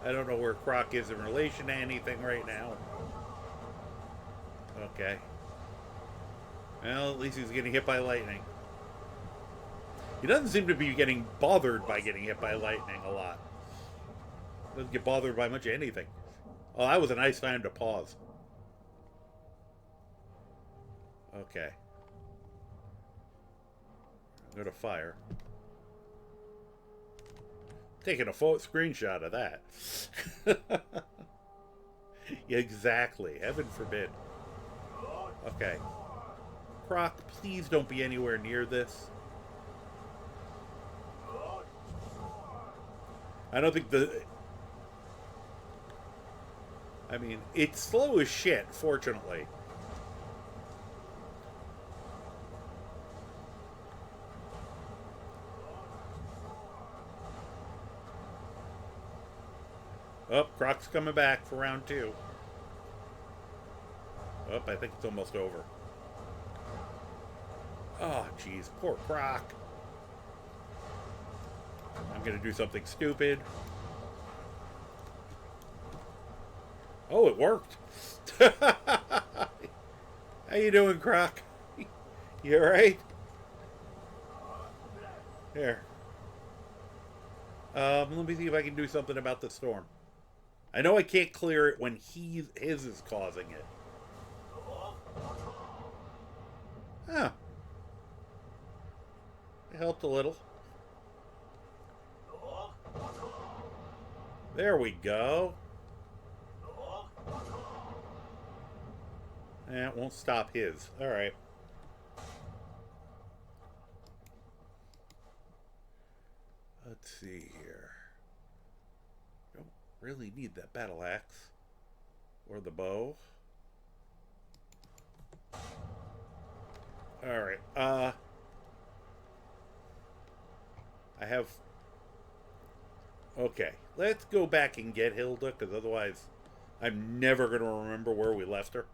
I don't know where Croc is in relation to anything right now. Okay. Well, at least he's getting hit by lightning. He doesn't seem to be getting bothered by getting hit by lightning a lot. Doesn't get bothered by much of anything. Oh, that was a nice time to pause. Okay. Go to fire. Taking a screenshot of that. Yeah, exactly. Heaven forbid. Okay. Croc, please don't be anywhere near this. I don't think I mean, it's slow as shit, fortunately. Oh, Croc's coming back for round 2. Oh, I think it's almost over. Oh, jeez. Poor Croc. I'm going to do something stupid. Oh, it worked. How you doing, Croc? You alright? Here. Let me see if I can do something about the storm. I know I can't clear it when his is causing it. Oh. It helped a little. There we go. Eh, it won't stop his. Alright. Let's see here. Don't really need that battle axe. Or the bow. Alright, I have... Okay, let's go back and get Hilda, because otherwise I'm never going to remember where we left her.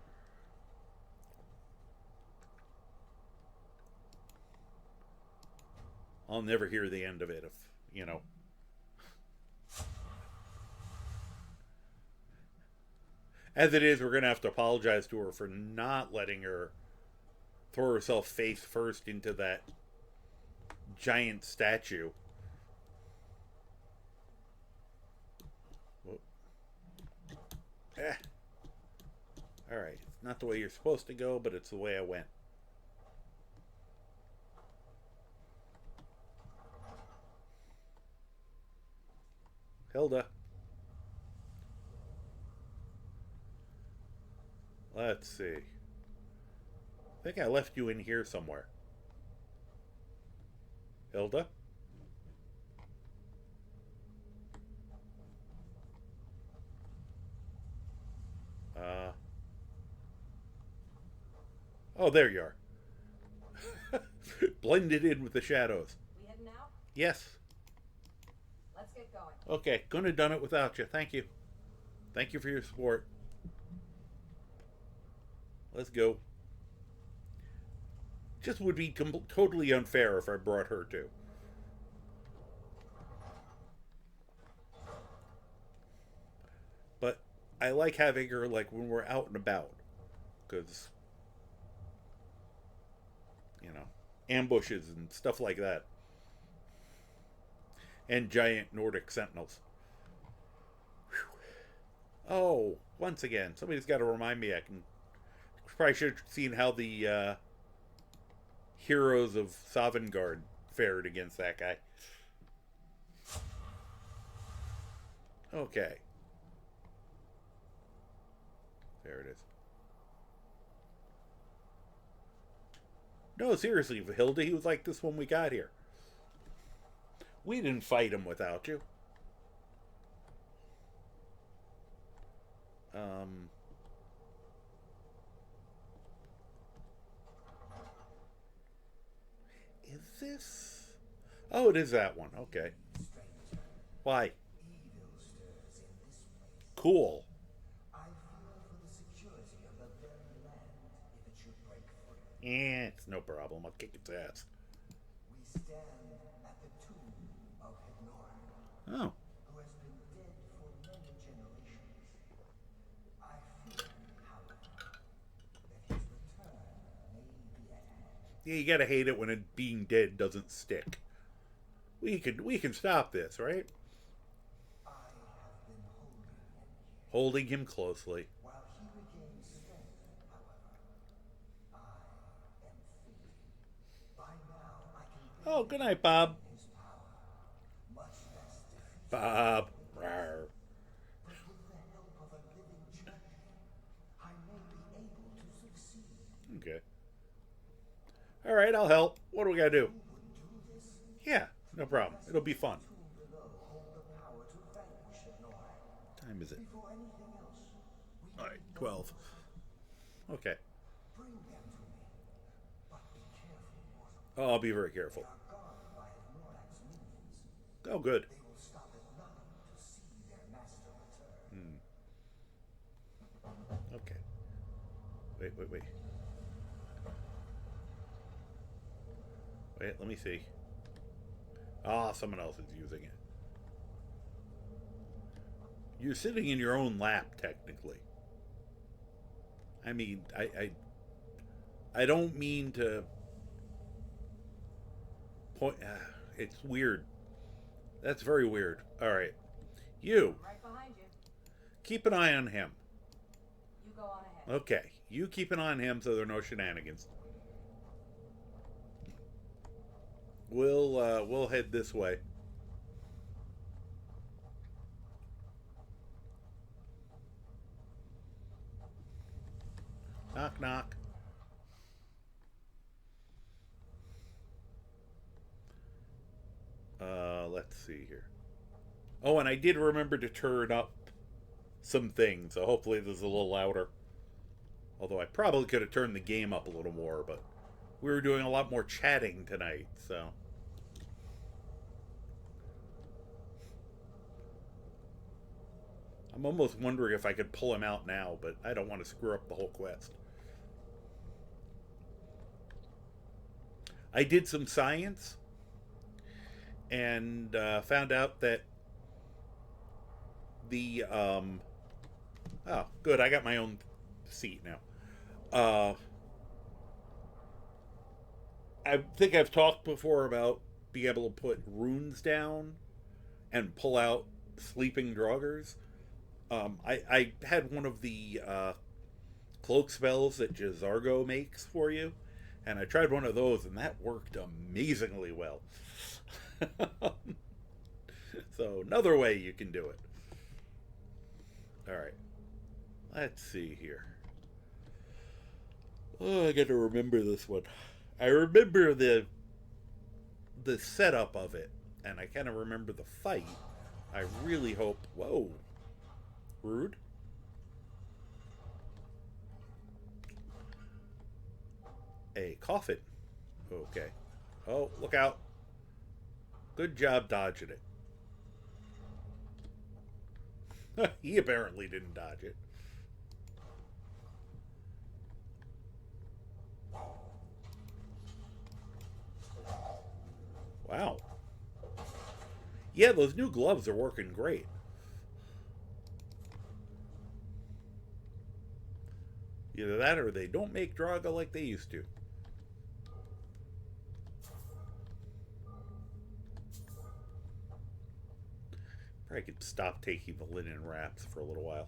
I'll never hear the end of it if, you know. As it is, we're going to have to apologize to her for not letting her throw herself face first into that giant statue. Alright, it's not the way you're supposed to go, but it's the way I went. Hilda. Let's see. I think I left you in here somewhere. Hilda? Oh, there you are. Blended in with the shadows. We heading out? Yes. Let's get going. Okay, couldn't have done it without you. Thank you. Thank you for your support. Let's go. Just would be totally unfair if I brought her too. But I like having her like when we're out and about. Because, you know, ambushes and stuff like that. And giant Nordic sentinels. Whew. Oh, once again, somebody's got to remind me. I can probably should have seen how the heroes of Sovngarde fared against that guy. Okay. There it is. No, seriously, Hilda, he was like this when we got here. We didn't fight him without you. Is this? Oh, it is that one. Okay. Why? Cool. I fear for the security of the very land if it should break free. It's no problem. I'll kick its ass. We stand at the tomb of Hednor, Oh. who has been dead for many generations. I fear, however, that his return may be at hand. Yeah, you gotta hate it when it being dead doesn't stick. We can stop this, right? I have been Holding him closely. while he regains strength, however, I am fading. By now, I can Oh, good night, Bob. his power, much less defeat. Bob. Rawr. But with the help of a living champion, I may be able to succeed. Okay. All right, I'll help. What do we gotta do? Who would do this? Yeah, no problem. It'll be fun. Tomb below hold the power to vanquish Hednor. What time is it? Before anything else, we All right, need 12. Okay. bring them to me. But be careful, mortal. Oh, I'll be very careful. They are guarded by Hednor's minions. Oh, good. They will stop at nothing to see their master return. Okay. Wait. Wait, let me see. Ah, someone else is using it. You're sitting in your own lap, technically. I mean, I don't mean to point. It's weird. That's very weird. All right, you Right behind you. keep an eye on him. You go on ahead. Okay, you keep an eye on him so there are no shenanigans. We'll head this way. Knock, knock. Let's see here. Oh, and I did remember to turn up some things, so hopefully this is a little louder. Although I probably could have turned the game up a little more, but we were doing a lot more chatting tonight, so. I'm almost wondering if I could pull him out now, but I don't want to screw up the whole quest. I did some science and found out that the oh, good, I got my own seat now. I think I've talked before about being able to put runes down and pull out sleeping draugrs. I had one of the cloak spells that Jazargo makes for you, and I tried one of those, and that worked amazingly well. So, another way you can do it. Alright. Let's see here. Oh, I gotta remember this one. I remember the setup of it, and I kind of remember the fight. I really hope... Whoa. Rude. A coffin. Okay. Oh, look out. Good job dodging it. He apparently didn't dodge it. Wow. Yeah, those new gloves are working great. Either that or they don't make Draga like they used to. Probably could stop taking the linen wraps for a little while.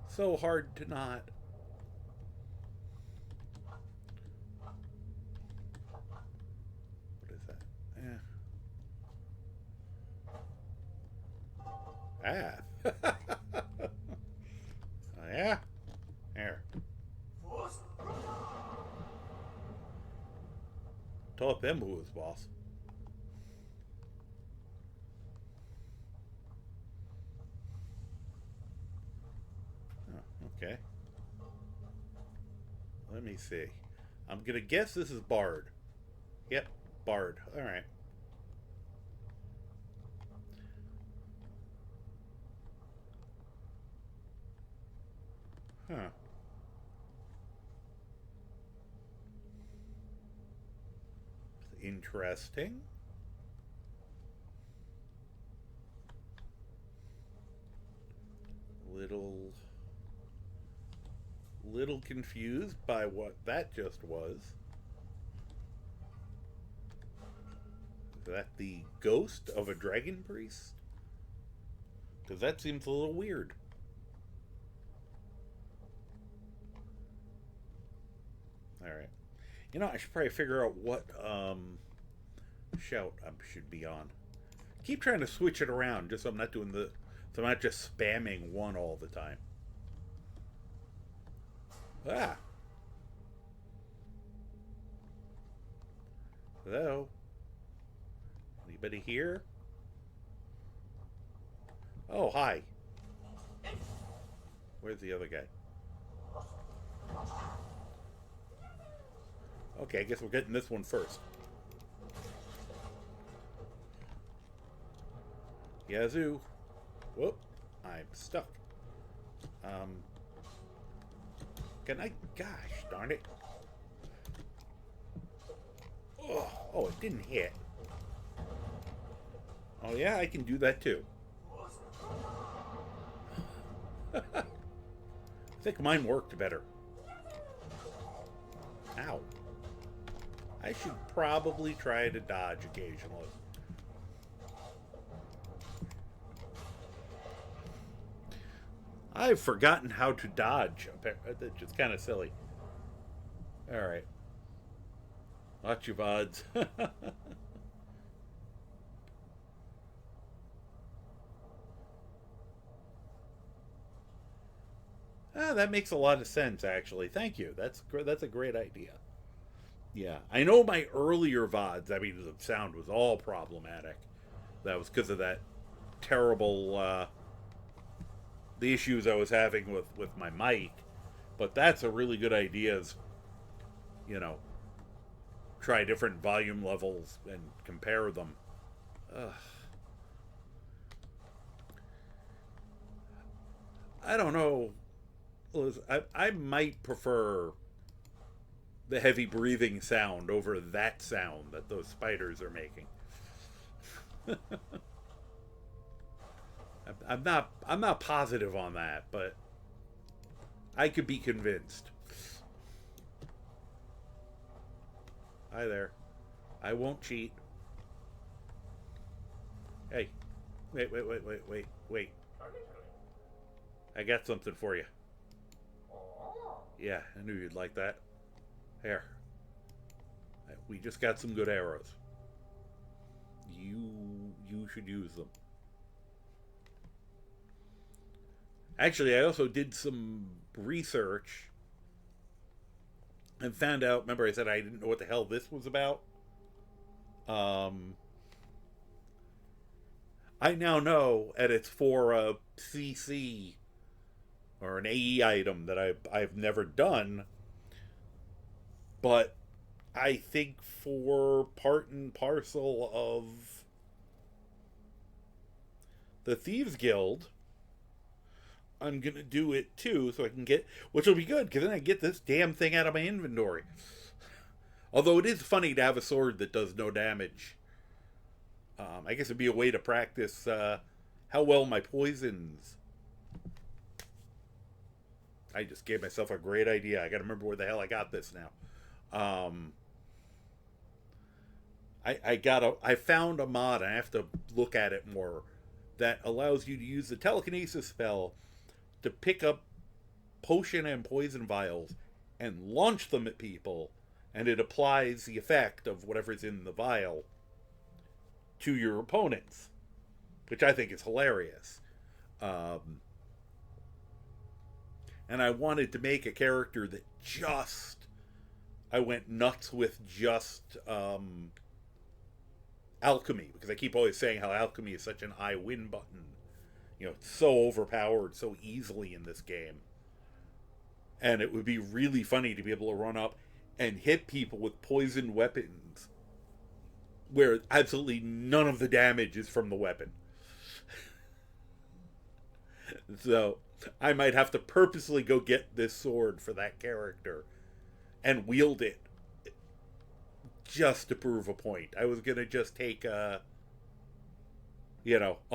So hard to not. What is that? Yeah? There. Taught them who was boss. Oh, okay. Let me see. I'm gonna guess this is Bard. Yep, Bard. Alright. Huh. Interesting. Little confused by what that just was. Is that the ghost of a dragon priest? Because that seems a little weird. Alright. You know, I should probably figure out what shout I should be on. Keep trying to switch it around just so I'm not doing so I'm not just spamming one all the time. Ah. Hello? Anybody here? Oh, hi. Where's the other guy? Okay, I guess we're getting this one first. Yazoo. Whoop. I'm stuck. Can I? Gosh darn it. Oh, it didn't hit. Oh yeah, I can do that too. I think mine worked better. Ow. I should probably try to dodge occasionally. I've forgotten how to dodge. That's just kind of silly. Alright. Lots of odds. That makes a lot of sense, actually. Thank you. That's a great idea. Yeah. I know my earlier VODs, I mean, the sound was all problematic. That was because of that terrible... the issues I was having with my mic. But that's a really good idea, is, you know, try different volume levels and compare them. Ugh. I don't know. I might prefer the heavy breathing sound over that sound that those spiders are making. I'm not positive on that, but I could be convinced. Hi there. I won't cheat. Hey. Wait. I got something for you. Yeah, I knew you'd like that. Here. We just got some good arrows. You should use them. Actually, I also did some research and found out, remember I said I didn't know what the hell this was about? I now know, and it's for a CC or an AE item that I've never done, but I think for part and parcel of the Thieves Guild, I'm gonna do it too, so I can get, which will be good, because then I get this damn thing out of my inventory. Although it is funny to have a sword that does no damage. I guess it'd be a way to practice how well my poisons. I just gave myself a great idea. I gotta remember where the hell I got this now. I found a mod, and I have to look at it more, that allows you to use the telekinesis spell to pick up potion and poison vials and launch them at people, and it applies the effect of whatever's in the vial to your opponents, which I think is hilarious. And I wanted to make a character that just... I went nuts with just alchemy. Because I keep always saying how alchemy is such an I win button. You know, it's so overpowered so easily in this game. And it would be really funny to be able to run up and hit people with poisoned weapons where absolutely none of the damage is from the weapon. So I might have to purposely go get this sword for that character and wield it just to prove a point. I was going to just take a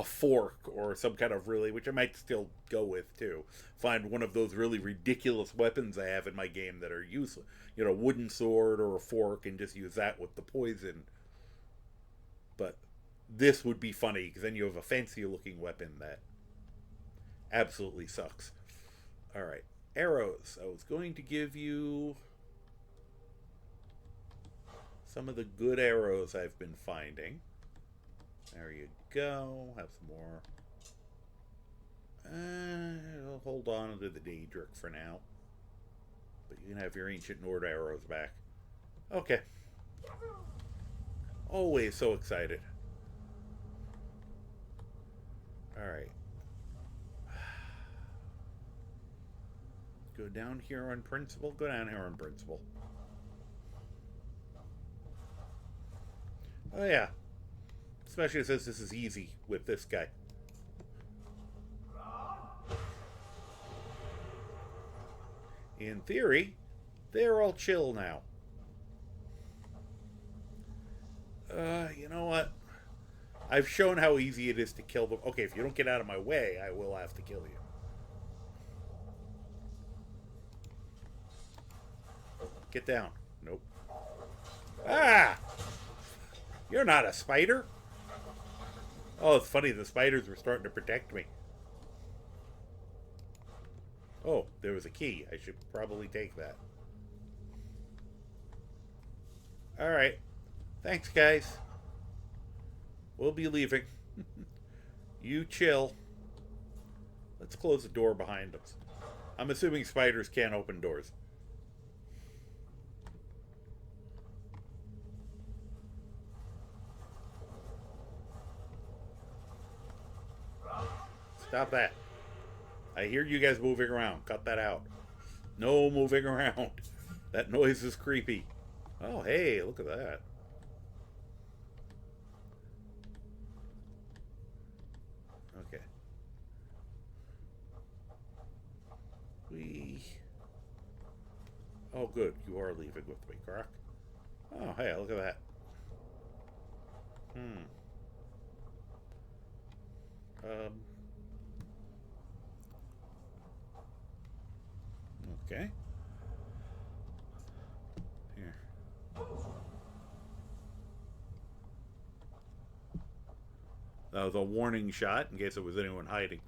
fork or some kind of really, which I might still go with too. Find one of those really ridiculous weapons I have in my game that are useless. You know, a wooden sword or a fork, and just use that with the poison. But this would be funny, because then you have a fancy looking weapon that absolutely sucks. Alright, arrows. I was going to give you some of the good arrows I've been finding. There you go. Have some more. I'll hold on to the Daedric for now. But you can have your Ancient Nord arrows back. Okay. Always so excited. Alright. Go down here on principle. Go down here on principle. Oh yeah. Especially since this is easy with this guy. In theory, they're all chill now. You know what? I've shown how easy it is to kill them. Okay, if you don't get out of my way, I will have to kill you. Get down. Nope. Ah! You're not a spider. Oh, it's funny. The spiders were starting to protect me. Oh, there was a key. I should probably take that. Alright. Thanks, guys. We'll be leaving. You chill. Let's close the door behind us. I'm assuming spiders can't open doors. Stop that. I hear you guys moving around. Cut that out. No moving around. That noise is creepy. Oh, hey, look at that. Okay. Oh, good. You are leaving with me, Croc. Oh, hey, look at that. Okay. Here. That was a warning shot in case there was anyone hiding.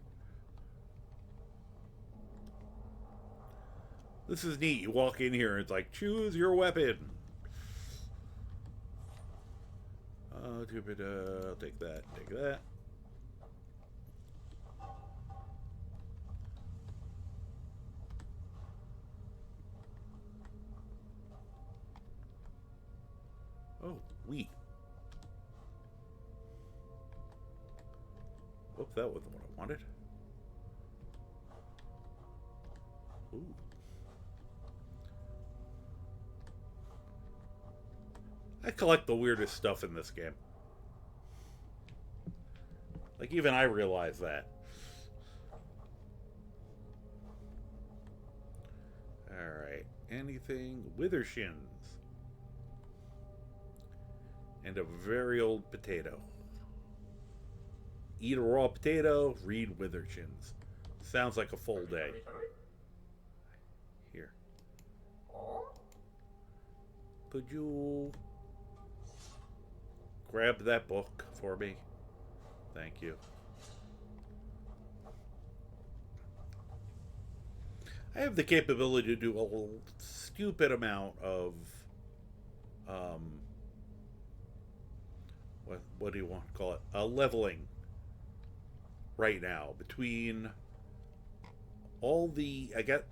This is neat. You walk in here and it's like, choose your weapon. I'll take that. Take that. Oh, wheat. Whoops, that wasn't what I wanted. Ooh. I collect the weirdest stuff in this game. Like, even I realize that. Alright. Anything? Withershins. And a very old potato. Eat a raw potato, read Withershins. Sounds like a full day. Here. Could you grab that book for me? Thank you. I have the capability to do a stupid amount of what do you want to call it? Leveling right now between I got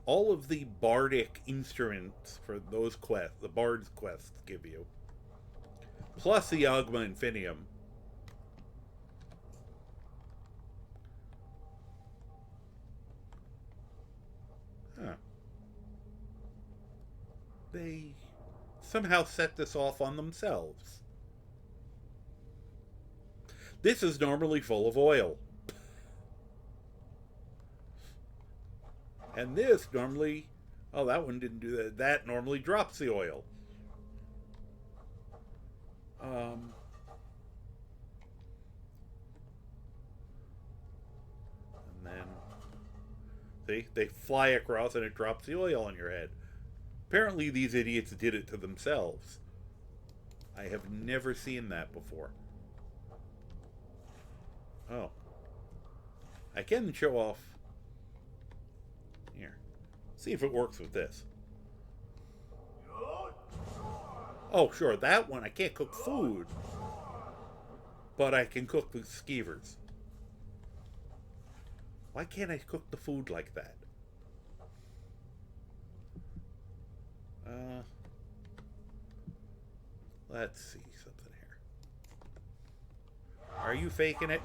all of the bardic instruments for those quests, the bard's quests give you, plus the Agma Infinium. Huh. They somehow set this off on themselves. This is normally full of oil. And this normally... Oh, that one didn't do that. That normally drops the oil. And then... See? They fly across and it drops the oil on your head. Apparently these idiots did it to themselves. I have never seen that before. Oh. I can show off... Here. See if it works with this. Oh, sure, that one, I can't cook food. But I can cook the skeevers. Why can't I cook the food like that? Let's see something here. Are you faking it?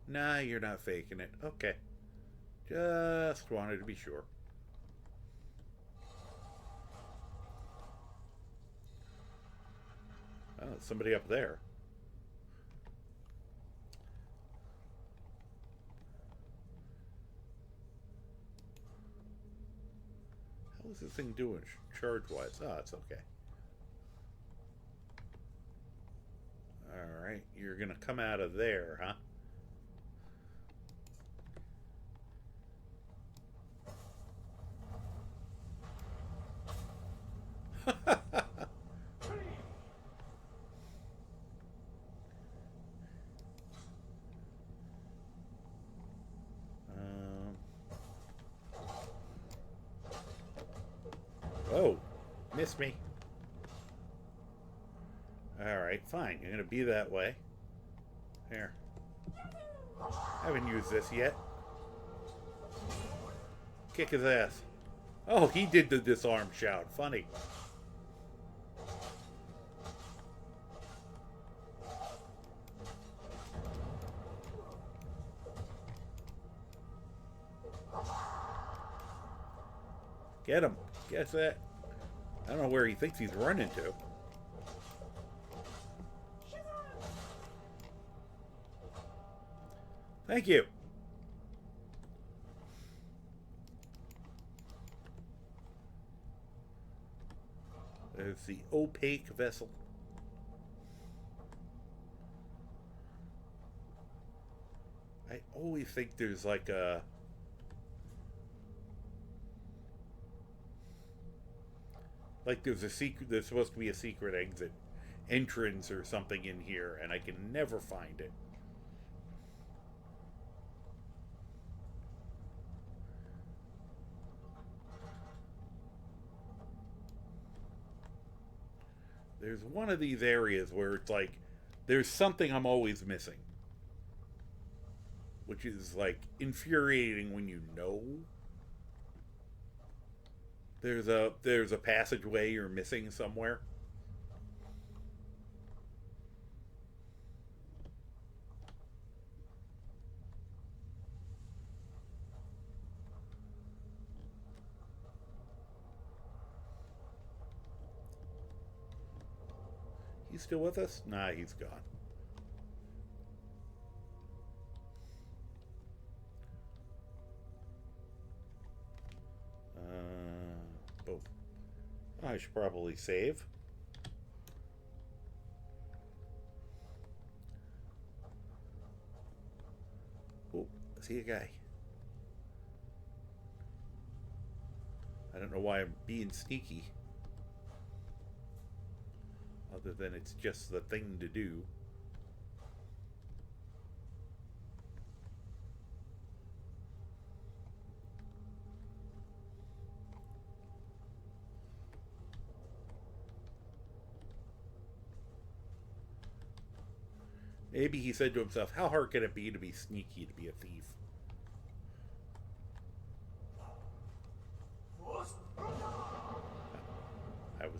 Nah, you're not faking it. Okay. Just wanted to be sure. Oh, somebody up there. How is this thing doing charge-wise? Oh, it's okay. Alright, you're gonna come out of there, huh? Oh, missed me. Alright, fine. You're gonna be that way. Here. I haven't used this yet. Kick his ass. Oh, he did the disarm shout. Funny. Get him. Guess that. I don't know where he thinks he's running to. Thank you. There's the opaque vessel. I always think there's like a... Like there's a secret, there's supposed to be a secret exit entrance or something in here, and I can never find it. There's one of these areas where it's like, there's something I'm always missing. Which is like infuriating when you know. There's a passageway you're missing somewhere. He's still with us? Nah, he's gone. Boom. I should probably save. Oh, I see a guy. I don't know why I'm being sneaky. Other than it's just the thing to do. Maybe he said to himself, how hard can it be to be sneaky, to be a thief?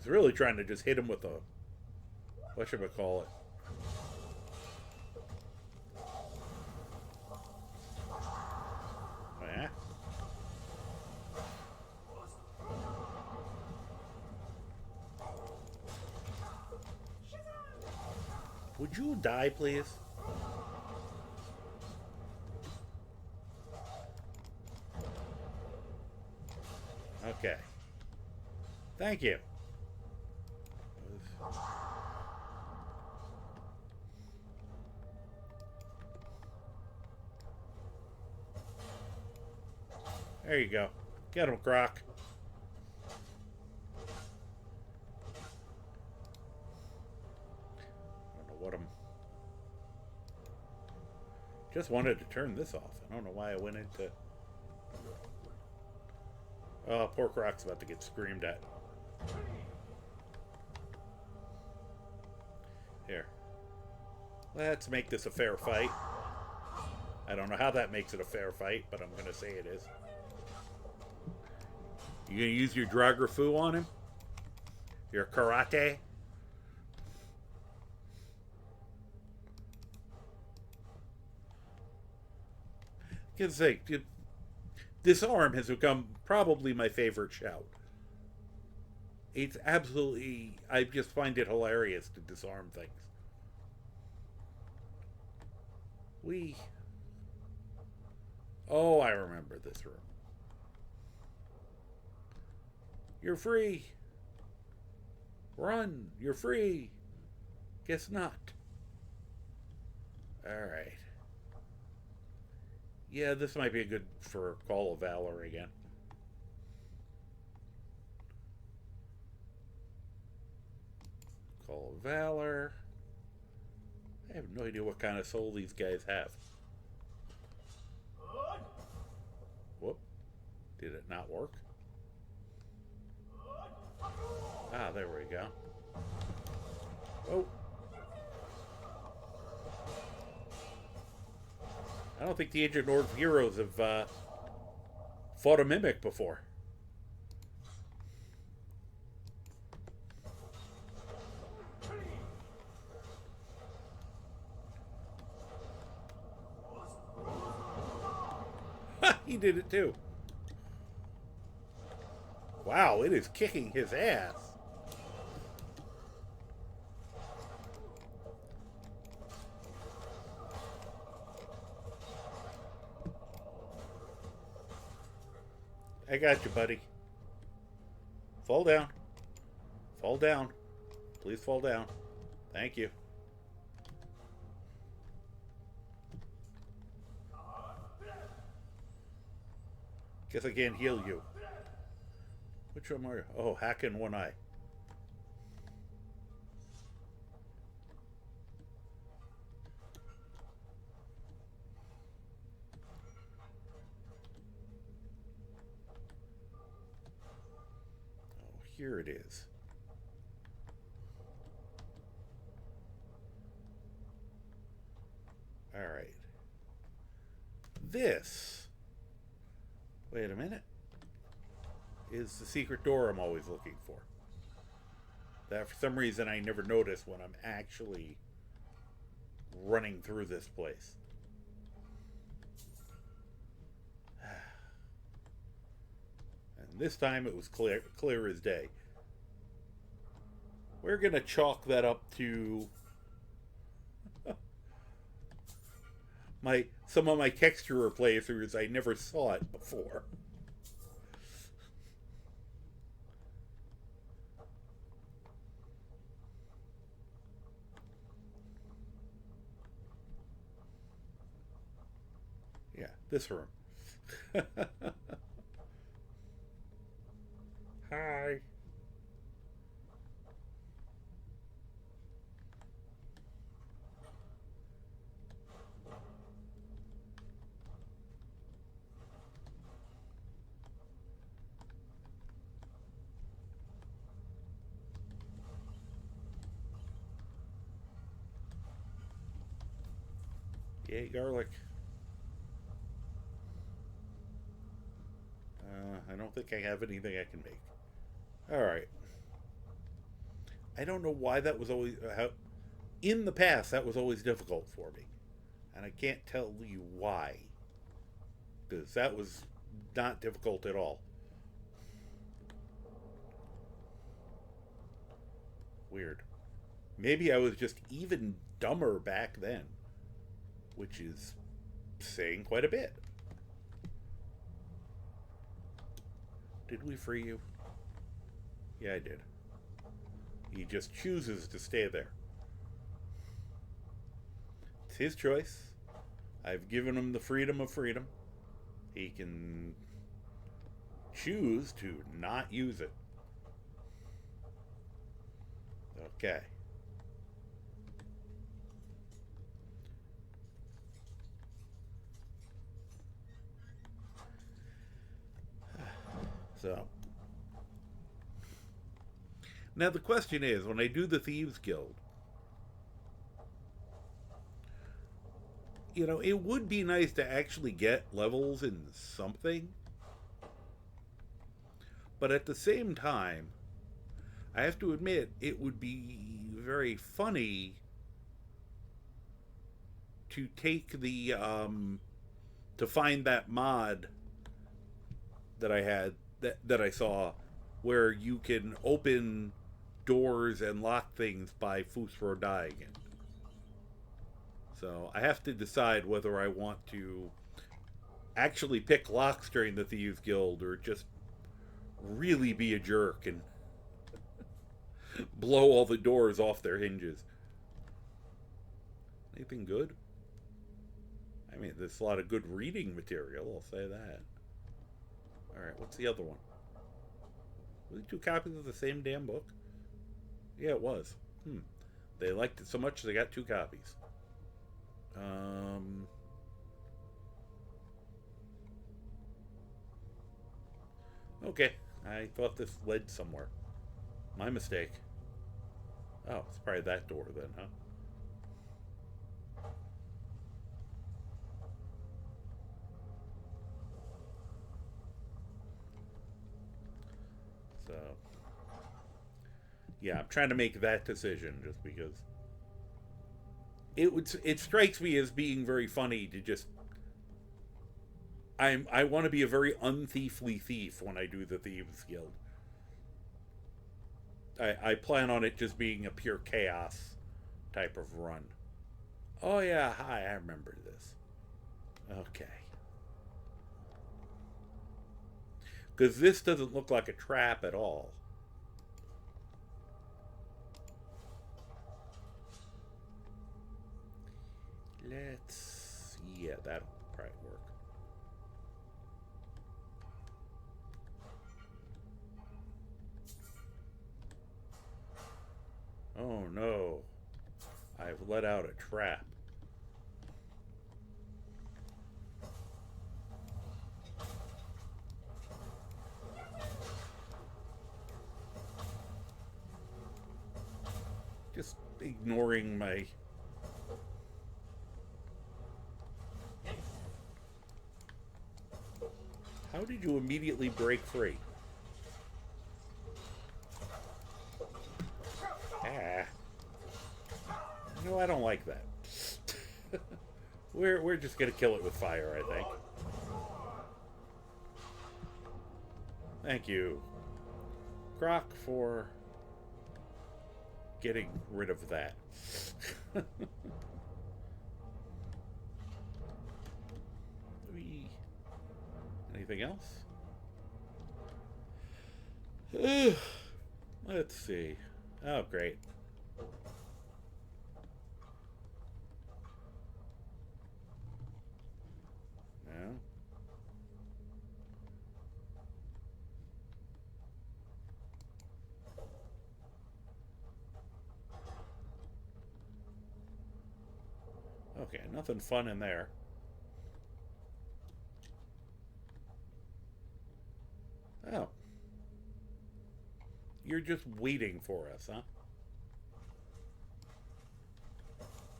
was really trying to just hit him with a... whatchamacallit. Oh, yeah? Would you die, please? Okay. Thank you. There you go. Get him, Croc. I don't know what I'm... Just wanted to turn this off. I don't know why I went into... Oh, poor Croc's about to get screamed at. Here. Let's make this a fair fight. I don't know how that makes it a fair fight, but I'm going to say it is. You going to use your Dragrafu on him? Your karate? Can't say, disarm has become probably my favorite shout. It's absolutely... I just find it hilarious to disarm things. Oh, I remember this room. You're free. Run. You're free. Guess not. Alright. Yeah, this might be good for Call of Valor again. Call of Valor. I have no idea what kind of soul these guys have. Whoop. Did it not work? Ah, there we go. Oh. I don't think the Ancient Horde of Heroes have fought a Mimic before. He did it too. Wow, it is kicking his ass. I got you, buddy. Fall down. Fall down. Please fall down. Thank you. Guess I can't heal you. Which one are you? Oh, hack in one eye. Oh, here it is. All right. This... Wait a minute. Is the secret door I'm always looking for. That for some reason I never notice when I'm actually running through this place. And this time it was clear as day. We're gonna chalk that up to some of my texture playthroughs. I never saw it before. Yeah, this room. Hi. Yay, garlic. I don't think I have anything I can make. Alright. I don't know why that was always how. In the past, that was always difficult for me, and I can't tell you why. Because that was not difficult at all. Weird. Maybe I was just even dumber back then, which is saying quite a bit. Did we free you? Yeah, I did. He just chooses to stay there. It's his choice. I've given him the freedom of freedom. He can choose to not use it. Okay. So, now the question is, when I do the Thieves Guild, you know, it would be nice to actually get levels in something. But at the same time, I have to admit, it would be very funny to take the, to find that mod that I had, that I saw, where you can open doors and lock things by Fusro dying it. So I have to decide whether I want to actually pick locks during the Thieves Guild or just really be a jerk and blow all the doors off their hinges. Anything good? I mean, there's a lot of good reading material, I'll say that. Alright, what's the other one? Was it 2 copies of the same damn book? Yeah, it was. They liked it so much they got 2 copies. Okay, I thought this led somewhere. My mistake. Oh, it's probably that door then, huh? So, yeah, I'm trying to make that decision just because it strikes me as being very funny to just I want to be a very unthiefly thief when I do the Thieves Guild. I plan on it just being a pure chaos type of run. Oh yeah, hi, I remember this. Okay. Because this doesn't look like a trap at all. Let's... yeah, that'll probably work. Oh no. I've let out a trap. Just ignoring my... How did you immediately break free? Ah. No, I don't like that. We're just gonna kill it with fire, I think. Thank you, Croc, for getting rid of that. Anything else? Let's see. Oh, great. No. Okay, nothing fun in there. Oh. You're just waiting for us, huh?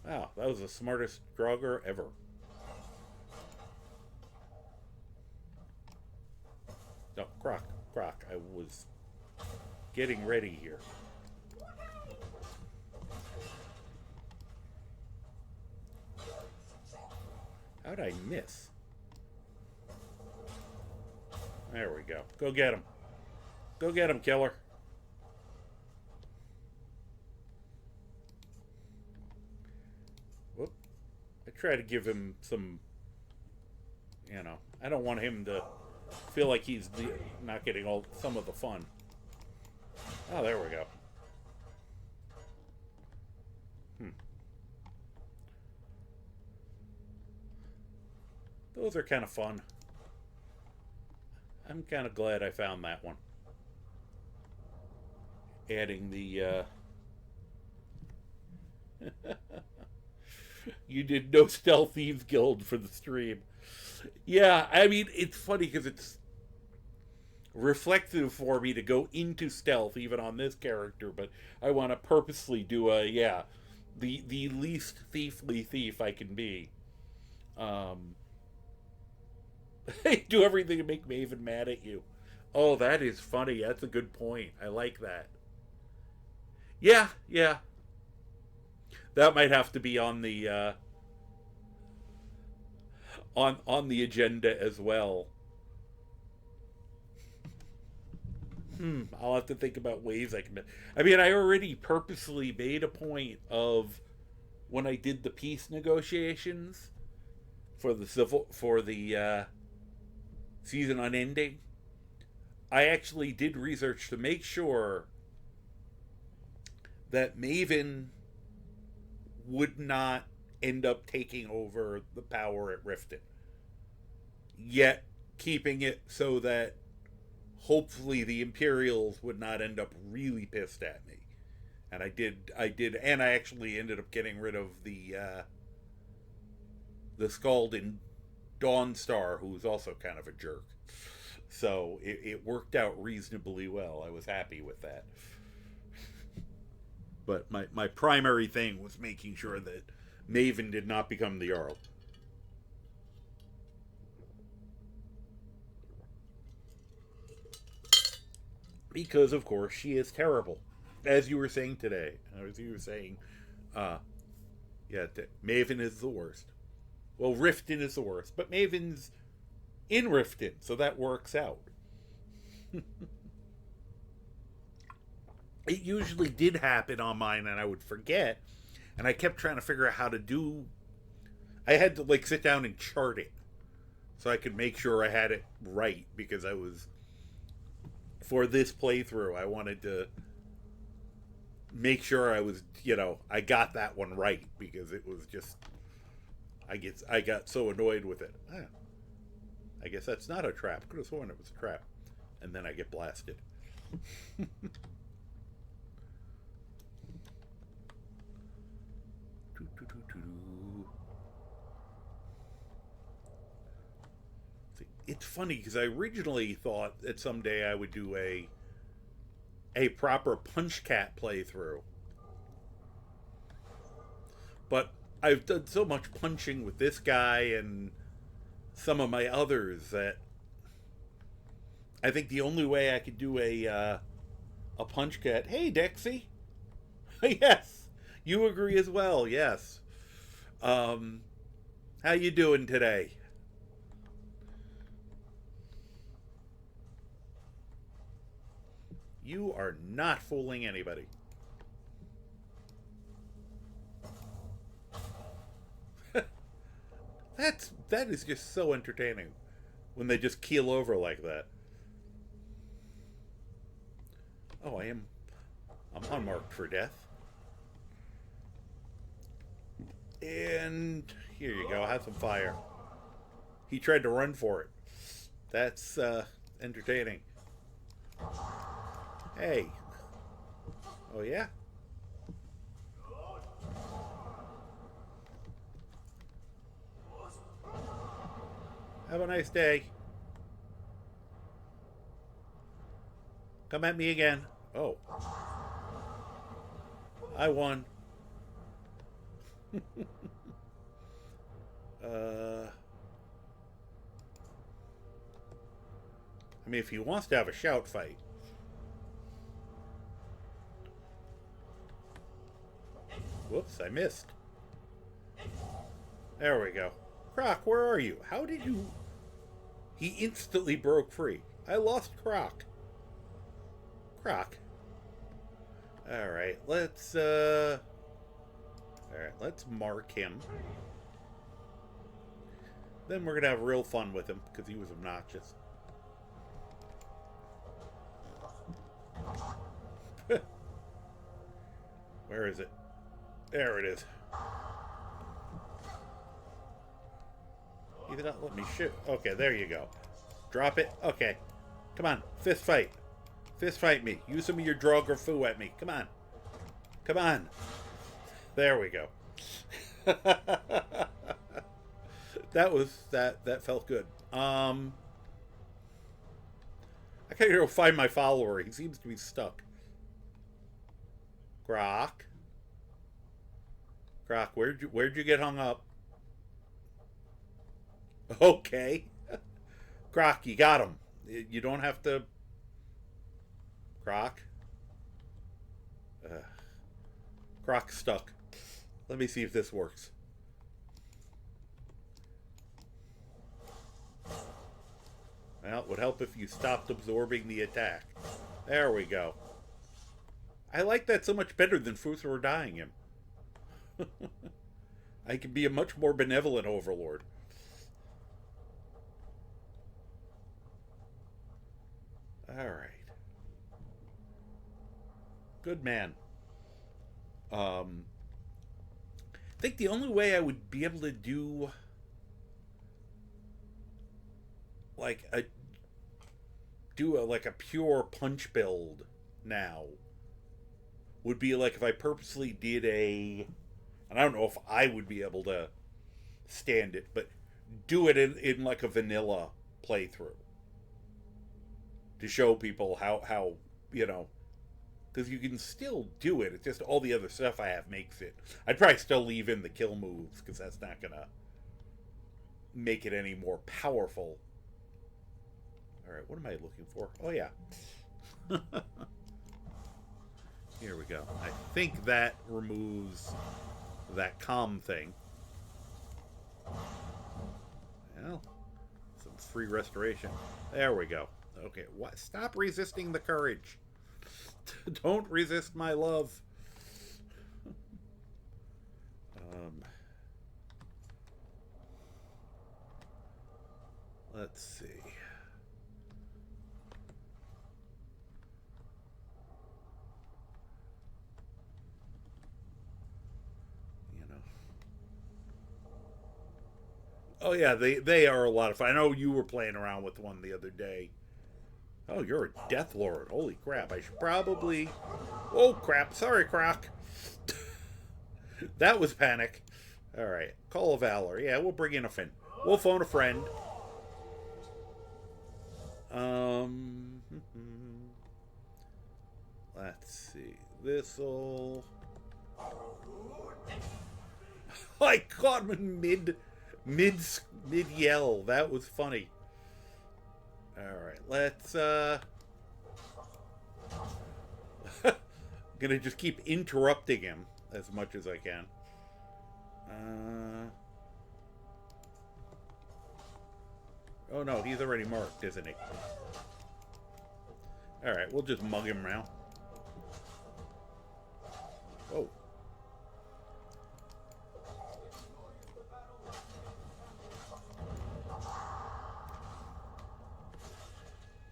Wow, that was the smartest Draugr ever. No, Croc, I was getting ready here. How'd I miss? There we go. Go get him. Go get him, killer. Whoop. I try to give him some, you know, I don't want him to feel like he's not getting some of the fun. Oh, there we go. Those are kind of fun. I'm kind of glad I found that one. Adding the you did no Stealth Thieves Guild for the stream. Yeah, I mean, it's funny because it's reflective for me to go into stealth even on this character, but I want to purposely do the least thiefly thief I can be. Do everything to make Maven mad at you. Oh, that is funny. That's a good point. I like that. Yeah. That might have to be on the on the agenda as well. I'll have to think about ways I can. I mean, I already purposely made a point of when I did the peace negotiations for the season unending. I actually did research to make sure that Maven would not end up taking over the power at Riften, yet keeping it so that hopefully the Imperials would not end up really pissed at me. And I did, and I actually ended up getting rid of the Skald in Dawnstar, who's also kind of a jerk. So it worked out reasonably well. I was happy with that. But my primary thing was making sure that Maven did not become the Jarl. Because, of course, she is terrible. As you were saying today. As you were saying, Maven is the worst. Well, Riften is the worst. But Maven's in Riften, so that works out. It usually did happen on mine, and I would forget. And I kept trying to figure out how to do... I had to, sit down and chart it. So I could make sure I had it right. Because I was... For this playthrough, I wanted to make sure I was, I got that one right. Because it was just... I got so annoyed with it. I guess that's not a trap. Could have sworn it was a trap. And then I get blasted. It's funny because I originally thought that someday I would do a proper Punch Cat playthrough. But I've done so much punching with this guy and some of my others that I think the only way I could do a Punch Cat... Hey, Dexy! Yes! You agree as well, yes. How you doing today? You are not fooling anybody. That is just so entertaining when they just keel over like that. Oh, I'm unmarked for death. And here you go, have some fire. He tried to run for it. That's entertaining. Hey. Oh, yeah? Have a nice day. Come at me again. Oh. I won. I mean, if he wants to have a shout fight. Whoops, I missed. There we go. Croc, where are you? How did you... He instantly broke free. I lost Croc. Croc. Alright, let's, Alright, let's mark him. Then we're gonna have real fun with him, because he was obnoxious. Where is it? There it is. You did not let me shoot. Okay, there you go. Drop it. Okay. Come on. Fist fight. Fist fight me. Use some of your drug or foo at me. Come on. Come on. There we go. That felt good. I gotta go find my follower. He seems to be stuck. Grok. Grok, where'd you get hung up? Okay. Grok, you got him. You don't have to... Grok? Grok's stuck. Let me see if this works. Well, it would help if you stopped absorbing the attack. There we go. I like that so much better than Futhor or dying him. I can be a much more benevolent overlord. Alright. Good man. I think the only way I would be able to do like a pure punch build now would be like if I purposely did and I don't know if I would be able to stand it, but do it in like a vanilla playthrough to show people how you know, because you can still do it. It's just all the other stuff I have makes it. I'd probably still leave in the kill moves because that's not gonna make it any more powerful. All right, what am I looking for? Oh yeah. Here we go. I think that removes that calm thing. Well, some free restoration. There we go. Okay, what? Stop resisting the courage. Don't resist my love. Let's see. Oh yeah, they are a lot of fun. I know you were playing around with one the other day. Oh, you're a Death Lord. Holy crap. I should probably... Oh, crap. Sorry, Croc. That was panic. Alright. Call of Valor. Yeah, we'll bring in a friend. We'll phone a friend. Let's see. This'll... I caught him mid yell. That was funny. Alright, let's gonna just keep interrupting him as much as I can. Oh no, he's already marked, isn't he? Alright, we'll just mug him around. Whoa.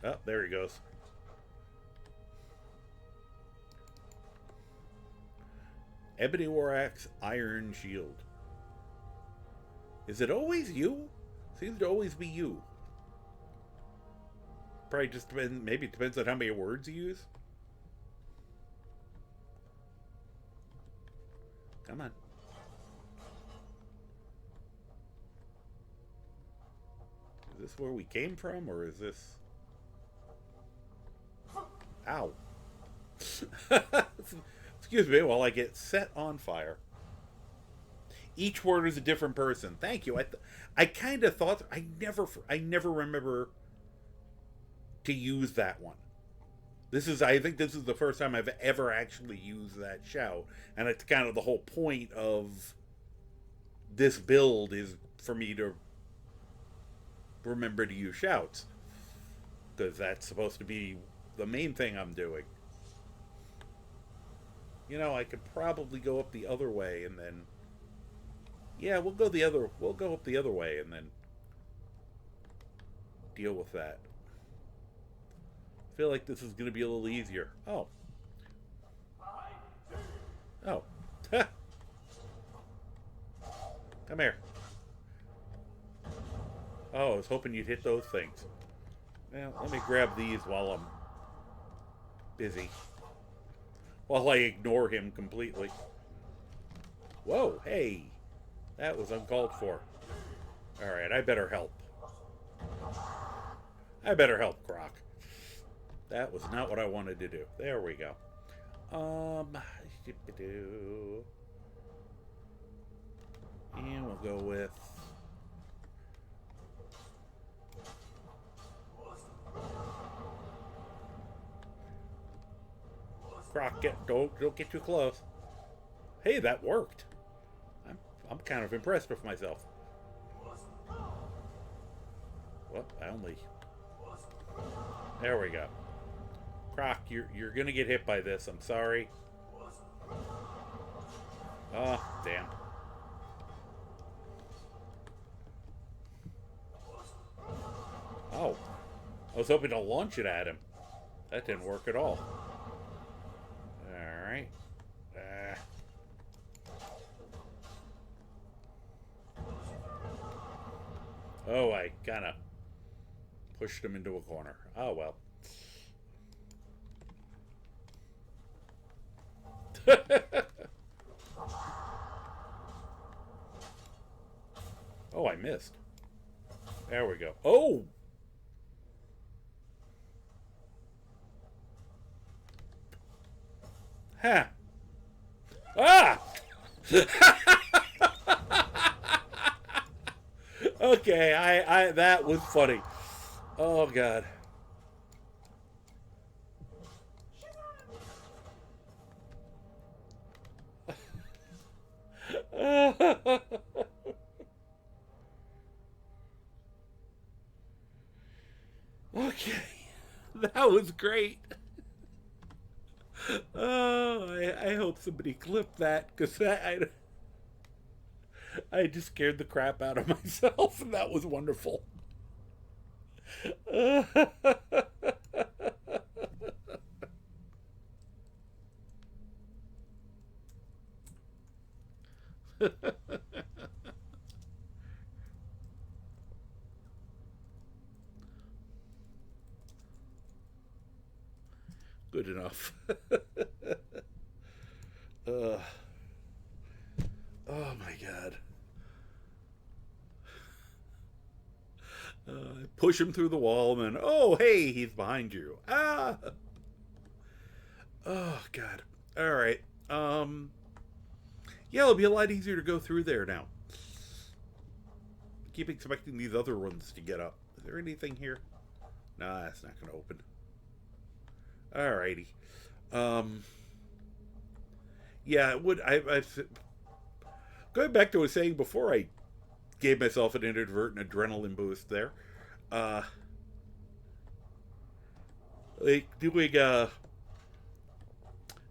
Oh, there he goes. Ebony War Axe, Iron Shield. Is it always you? Seems to always be you. Probably just depends, maybe it depends on how many words you use. Come on. Is this where we came from, or is this... Ow. Excuse me while I get set on fire. Each word is a different person. Thank you. I kind of thought... I never remember to use that one. I think this is the first time I've ever actually used that shout. And it's kind of the whole point of this build is for me to remember to use shouts, because that's supposed to be the main thing I'm doing. You know, I could probably go up the other way and then, yeah, we'll go up the other way and then deal with that. I feel like this is going to be a little easier. Oh. Oh. Come here. Oh, I was hoping you'd hit those things. Well, let me grab these while I'm busy. While I ignore him completely. Whoa, hey. That was uncalled for. Alright, I better help. I better help, Croc. That was not what I wanted to do. There we go. And we'll go with... Croc, don't get too close. Hey, that worked. I'm kind of impressed with myself. Well, there we go. Croc, you're gonna get hit by this. I'm sorry. Oh, damn. Oh, I was hoping to launch it at him. That didn't work at all. Alright. Oh, I kind of pushed him into a corner. Oh, well. Oh, I missed. There we go. Oh! Ha! Ah! Okay, I that was funny. Oh God. Okay, that was great. Oh, I hope somebody clipped that, because I just scared the crap out of myself, and that was wonderful. Good enough. Oh my God. Push him through the wall, and then, oh, hey, he's behind you. Ah! Oh, God. All right. Yeah, it'll be a lot easier to go through there now. Keep expecting these other ones to get up. Is there anything here? Nah, that's not going to open. Alrighty. Yeah, it would. I've going back to what I was saying before, I gave myself an inadvertent adrenaline boost there. Like doing a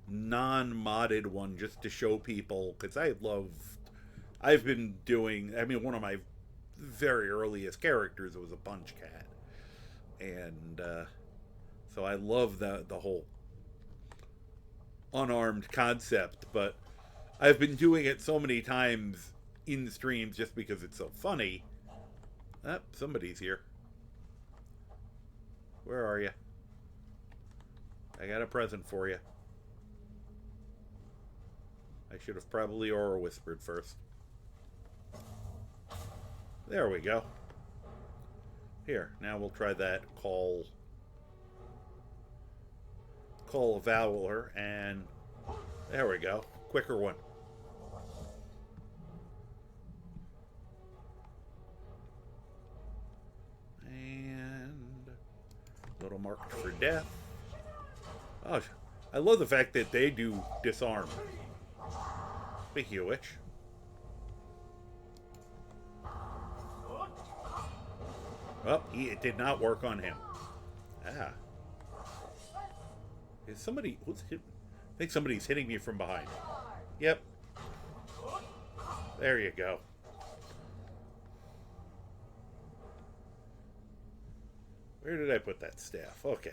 non-modded one just to show people, because I've been doing, I mean, one of my very earliest characters was a punch cat, and so I love the whole unarmed concept, but I've been doing it so many times in streams just because it's so funny. Oh, somebody's here. Where are you? I got a present for you. I should have probably aura whispered first. There we go. Here, now we'll try that call of Valor, and there we go. Quicker one. And little marked for death. Oh, I love the fact that they do disarm. Speaking of which, Oh, it did not work on him. Ah. Is somebody... Who's hit? I think somebody's hitting me from behind. Yep. There you go. Where did I put that staff? Okay.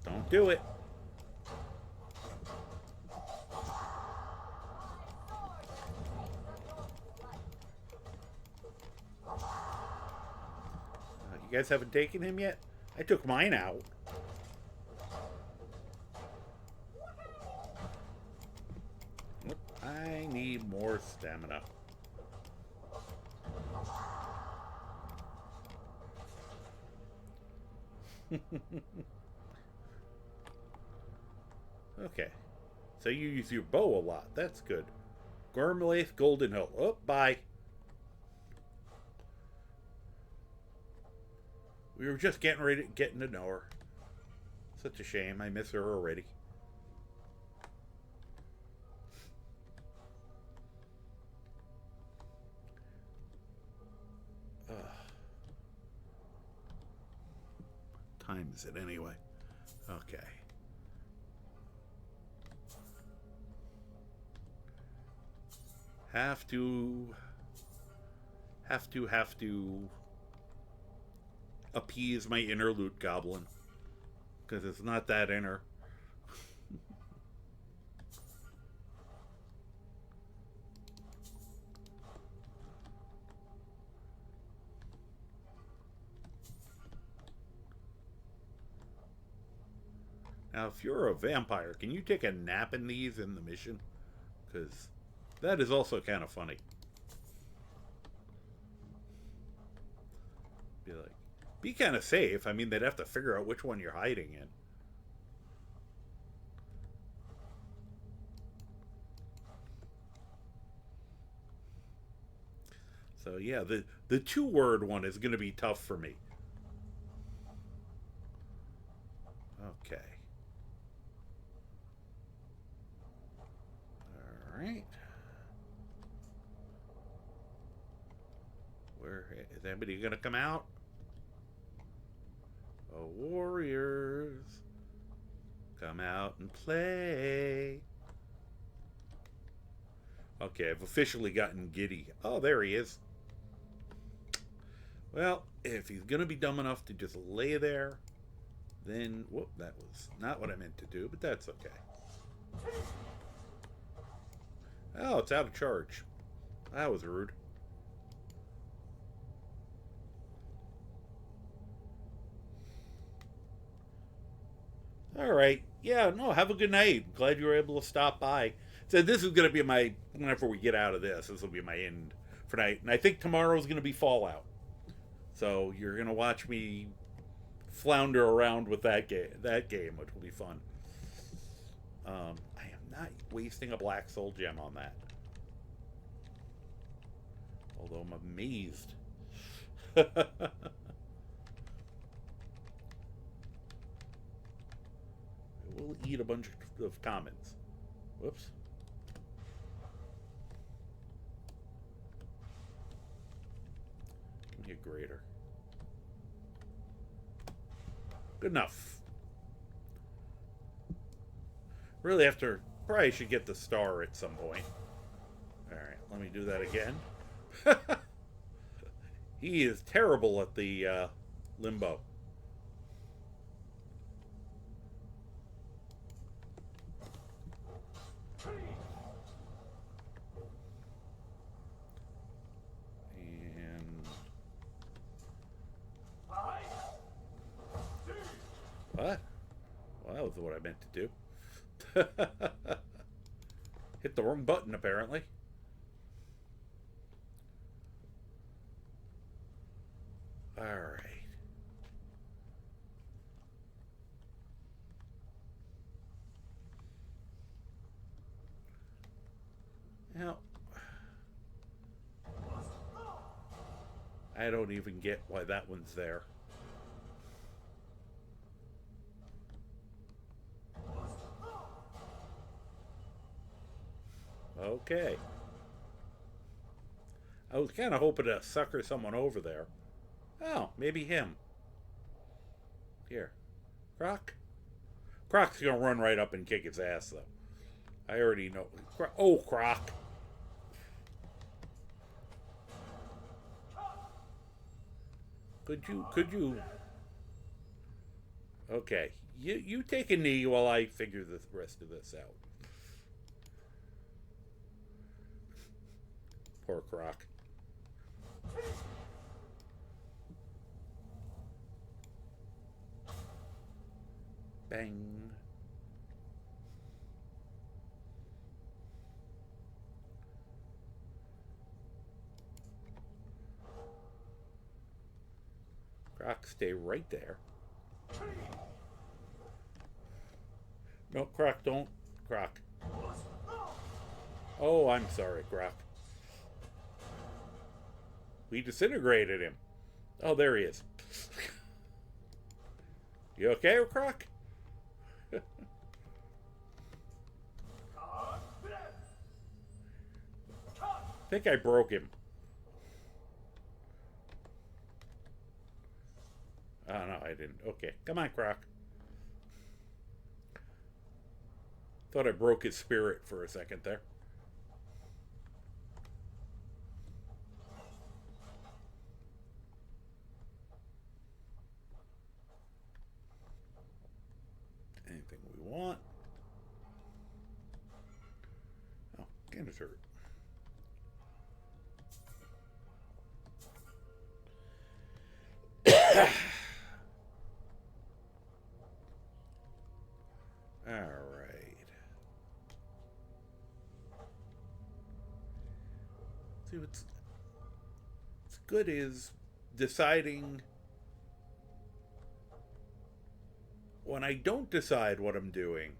Don't do it. You guys haven't taken him yet? I took mine out. I need more stamina. Okay. So you use your bow a lot. That's good. Gormlaith, Golden Hill. Oh, bye. We were just getting to know her. Such a shame. I miss her already. Time is it anyway? Okay. Have to appease my inner loot goblin, because it's not that inner. Now, if you're a vampire, can you take a nap in these in the mission? Because that is also kind of funny. Be like, be kind of safe. I mean, they'd have to figure out which one you're hiding in. So yeah, the 2-word one is going to be tough for me. Okay. All right. Where is anybody going to come out? Oh, warriors, come out and play. Okay, I've officially gotten giddy. Oh, there he is. Well, if he's going to be dumb enough to just lay there, then... Whoop, that was not what I meant to do, but that's okay. Oh, it's out of charge. That was rude. All right. Yeah, no, have a good night. Glad you were able to stop by. So this is going to be my... Whenever we get out of this will be my end for night. And I think tomorrow's going to be Fallout. So you're going to watch me flounder around with that game, which will be fun. I am not wasting a black soul gem on that. Although I'm amazed. We'll eat a bunch of commons. Whoops. Give me a grater. Good enough. Really probably should get the star at some point. Alright, let me do that again. He is terrible at the limbo. What? Well, that was what I meant to do. Hit the wrong button, apparently. Alright. Now, I don't even get why that one's there. Okay. I was kind of hoping to sucker someone over there. Oh, maybe him. Here. Croc? Croc's gonna run right up and kick his ass, though. I already know. Oh, Croc. Could you... Okay. You take a knee while I figure the rest of this out. Poor Croc. Bang. Croc, stay right there. No, Croc, don't. Croc. Oh, I'm sorry, Croc. We disintegrated him. Oh, there he is. You okay, Croc? I think I broke him. Oh, no, I didn't. Okay, come on, Croc. Thought I broke his spirit for a second there. Anything we want. Oh, Candace hurt. All right. See what's good is deciding when I don't decide what I'm doing,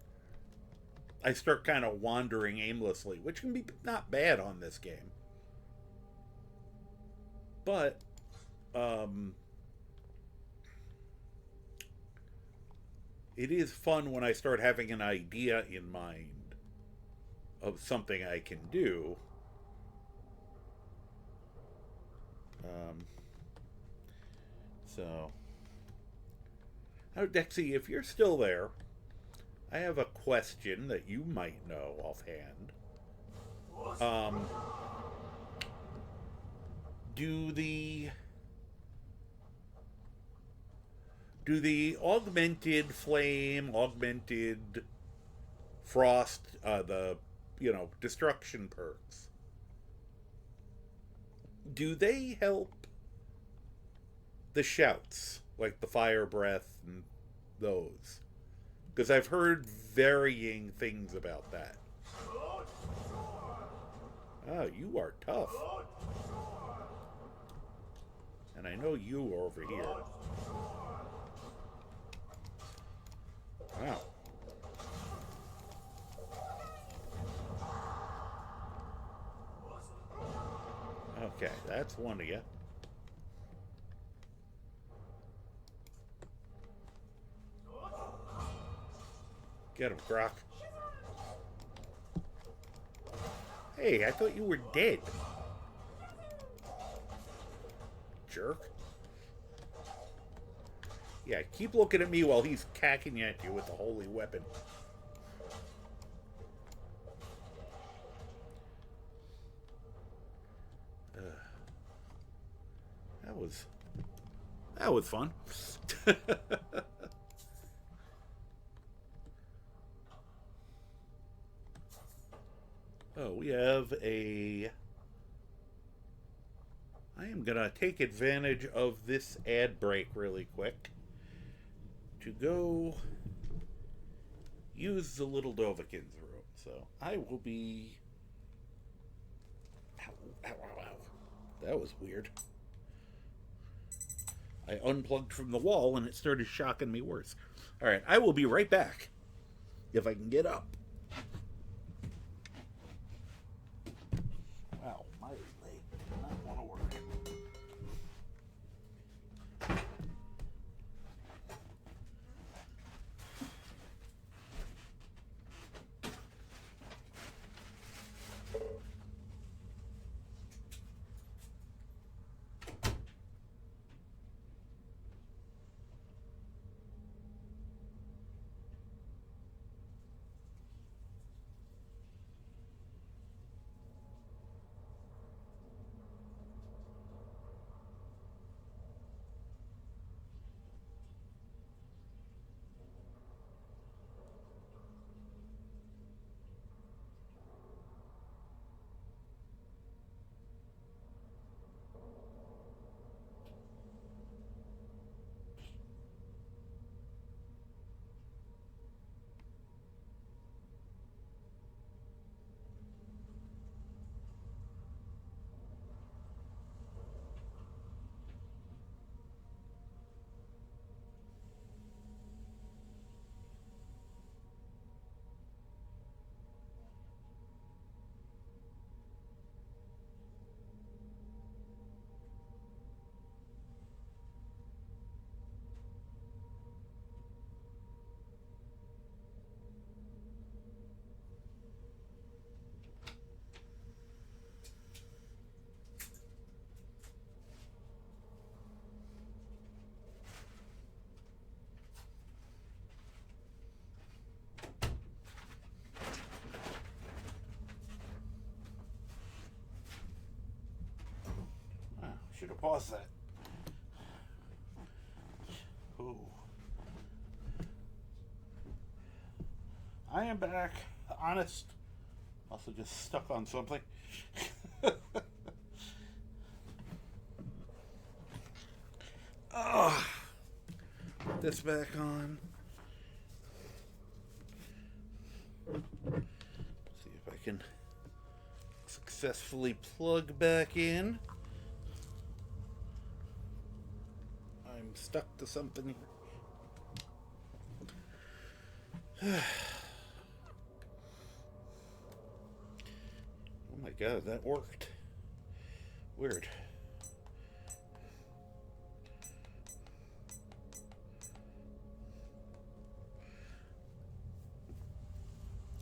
I start kind of wandering aimlessly, which can be not bad on this game. But it is fun when I start having an idea in mind of something I can do. So, now, Dexy, if you're still there, I have a question that you might know offhand. Do the augmented flame, augmented frost, destruction perks, do they help the shouts, like the fire breath and those? Because I've heard varying things about that. Oh, you are tough. And I know you are over here. Wow. Okay, that's one of you. Get him, Croc. Hey, I thought you were dead. Jerk. Yeah, keep looking at me while he's cacking at you with the holy weapon. That was fun. Oh, we have a... I am going to take advantage of this ad break really quick to go use the little Dovakin's room. So I will be... Ow, ow, ow, ow. That was weird. I unplugged from the wall and it started shocking me worse. Alright, I will be right back. If I can get up. Wow, my leg did not want to work. should have paused that. Ooh. I am back. Honest. Also just stuck on something. Put this back on. See if I can successfully plug back in. I'm stuck to something here. Oh my god, that worked. Weird.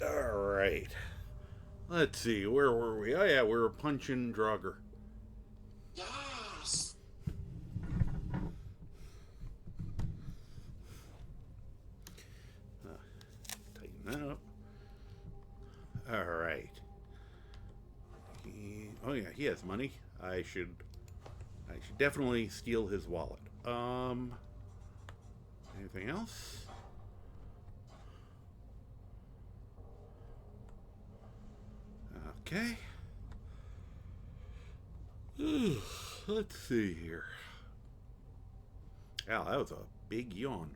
Alright. Let's see, where were we? Oh yeah, we were punching Draugr. Yes. Tighten that up. Alright. Oh yeah, he has money. I should definitely steal his wallet. Anything else? Okay. Let's see here. Wow, that was a big yawn.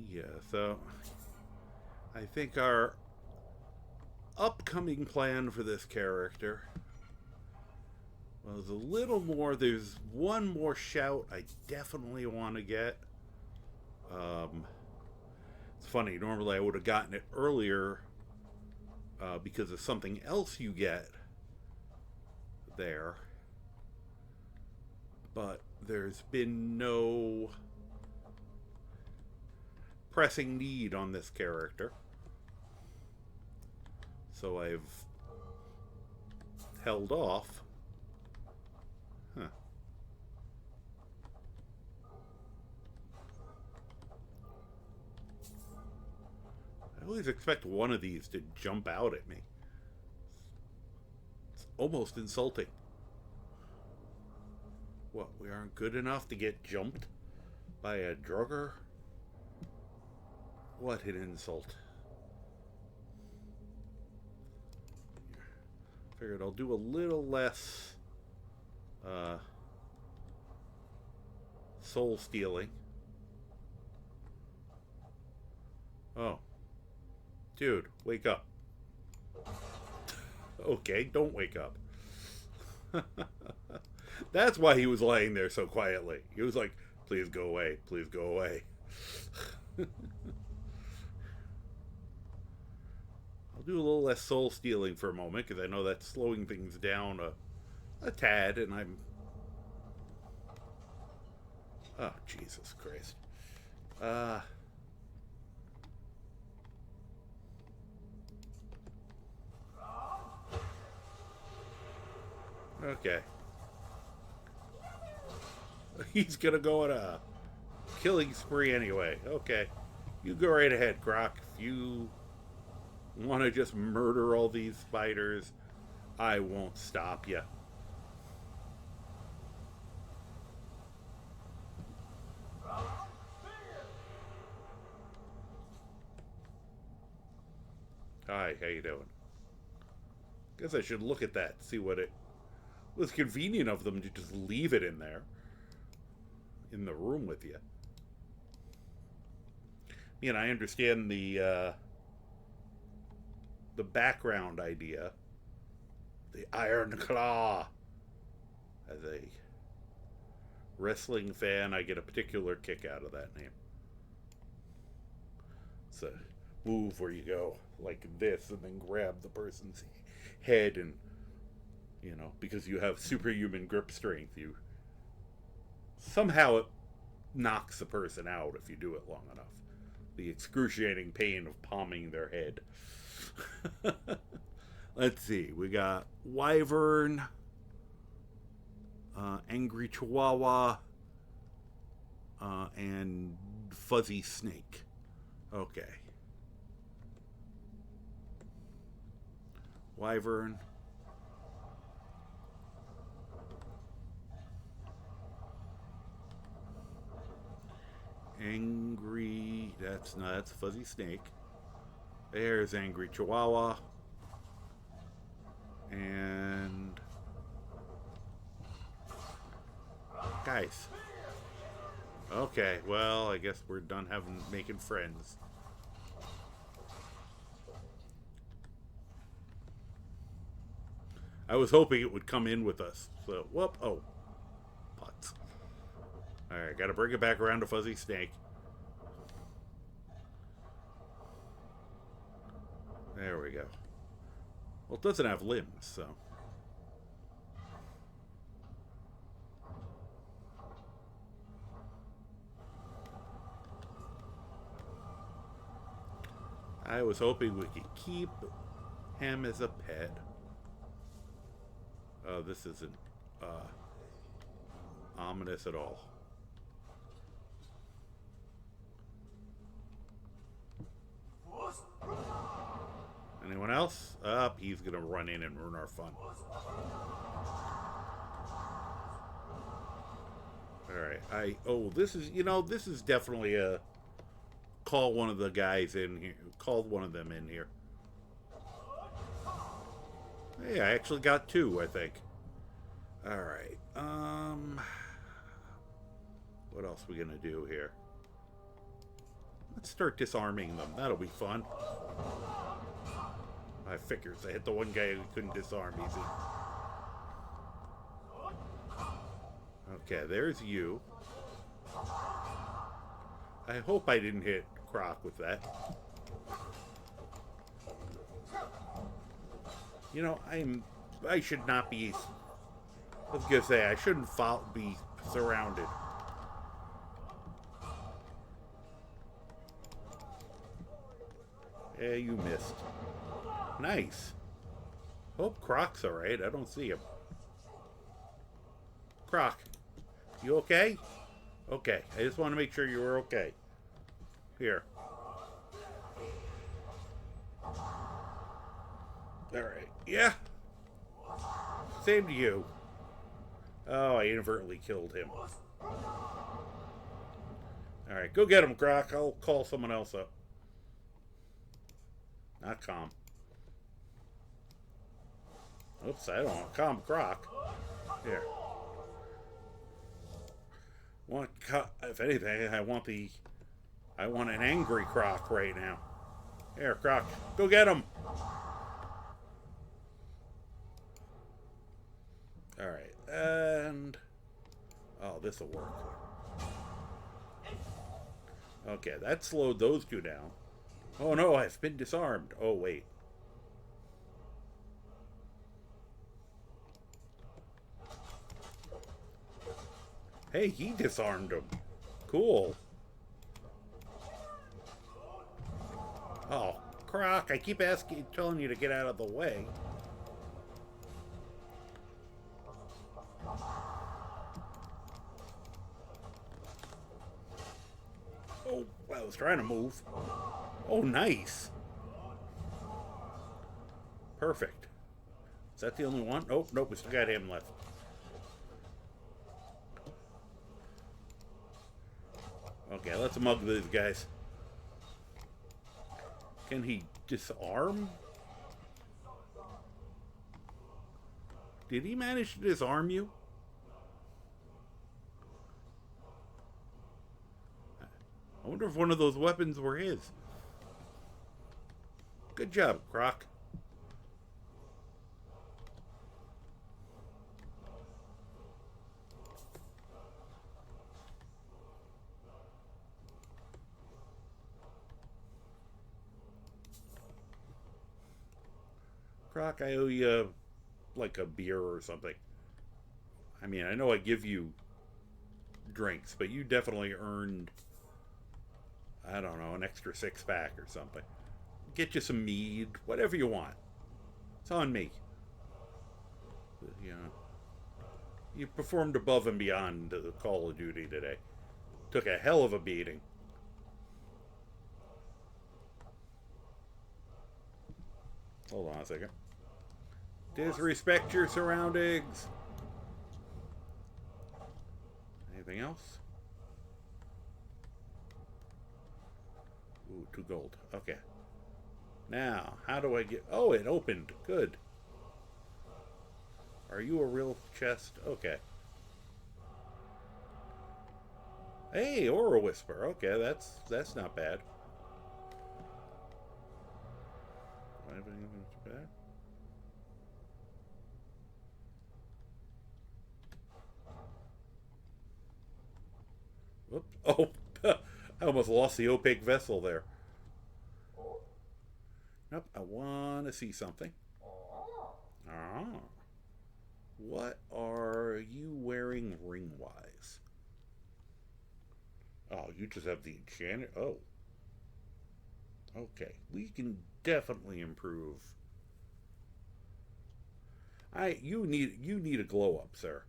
Yeah, so I think our upcoming plan for this character was a little more. There's one more shout I definitely want to get. It's funny, normally I would have gotten it earlier because of something else you get there, but there's been no pressing need on this character, so I've held off. I always expect one of these to jump out at me. It's almost insulting. What, we aren't good enough to get jumped by a Draugr? What an insult. Figured I'll do a little less soul stealing. Oh. Dude, wake up. Okay, don't wake up. That's why he was laying there so quietly. He was like, please go away, please go away. I'll do a little less soul stealing for a moment, because I know that's slowing things down a tad, and I'm... Oh, Jesus Christ. Okay. He's gonna go on a killing spree anyway. Okay. You go right ahead, Croc. If you want to just murder all these spiders, I won't stop you. Hi, how you doing? Guess I should look at that, see what it was. Convenient of them to just leave it in there, in the room with you. You know, I understand the background idea. The Iron Claw. As a wrestling fan, I get a particular kick out of that name. It's a move where you go like this and then grab the person's head, and, you know, because you have superhuman grip strength, you somehow it knocks the person out if you do it long enough. The excruciating pain of palming their head. Let's see, we got Wyvern, Angry Chihuahua, and Fuzzy Snake. Okay. Wyvern. Angry. That's Fuzzy Snake. There's Angry Chihuahua. And guys. Okay, well, I guess we're done making friends. I was hoping it would come in with us. So, whoop. Oh. Putz. Alright, gotta bring it back around to Fuzzy Snake. There we go. Well, it doesn't have limbs, so. I was hoping we could keep him as a pet. Oh, this isn't ominous at all. Anyone else? He's gonna run in and ruin our fun. Alright, this is definitely a call one of the guys in here. Called one of them in here. Hey, I actually got two, I think. Alright, what else are we gonna do here? Let's start disarming them. That'll be fun. I figures I hit the one guy who couldn't disarm easy. Okay, there's you. I hope I didn't hit Croc with that. You know, I should not be. I was gonna say I shouldn't be surrounded. Yeah, you missed. Nice. Hope Croc's alright. I don't see him. Croc, you okay? Okay. I just want to make sure you were okay. Here. Alright. Yeah. Same to you. Oh, I inadvertently killed him. Alright, go get him, Croc. I'll call someone else up. Not Calm. Oops, I don't want Calm Croc. Here. If anything, I want an angry Croc right now. Here, Croc. Go get him! Alright, and... Oh, this'll work. Okay, that slowed those two down. Oh no, I've been disarmed. Oh, wait. Hey, he disarmed him. Cool. Oh, Croc, I keep telling you to get out of the way. Oh, I was trying to move. Oh, nice. Perfect. Is that the only one? Nope, we still got him left. Okay, let's mug these guys. Can he disarm? Did he manage to disarm you? I wonder if one of those weapons were his. Good job, Croc. Croc, I owe you like a beer or something. I mean, I know I give you drinks, but you definitely earned, I don't know, an extra 6-pack or something. Get you some mead, whatever you want. It's on me. You know, you performed above and beyond the Call of Duty today. Took a hell of a beating. Hold on a second. Disrespect your surroundings. Anything else? Ooh, 2 gold. Okay. Now, how do I get... Oh, it opened. Good. Are you a real chest? Okay. Hey, Aura Whisper. Okay, that's not bad. Do I have anything too bad? Whoops. Oh, I almost lost the opaque vessel there. Nope, I want to see something. Ah. What are you wearing ring-wise? Oh, you just have the enchanted... Oh. Okay, we can definitely improve. You need a glow-up, sir.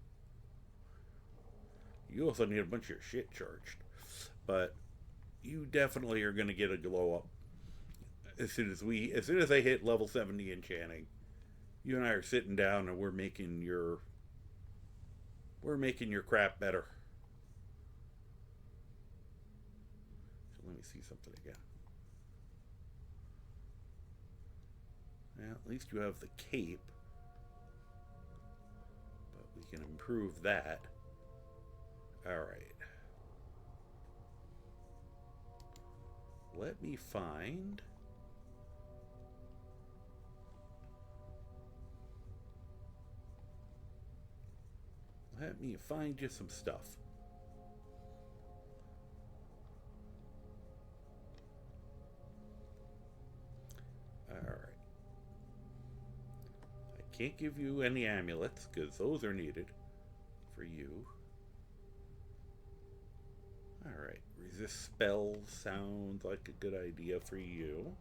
You also need a bunch of your shit charged. But you definitely are going to get a glow-up as soon as I hit level 70 enchanting. You and I are sitting down and we're making your crap better. So let me see something again. Well, at least you have the cape. But we can improve that. Alright. Let me find... Let me find you some stuff. Alright. I can't give you any amulets, because those are needed for you. Alright. Resist spells sounds like a good idea for you.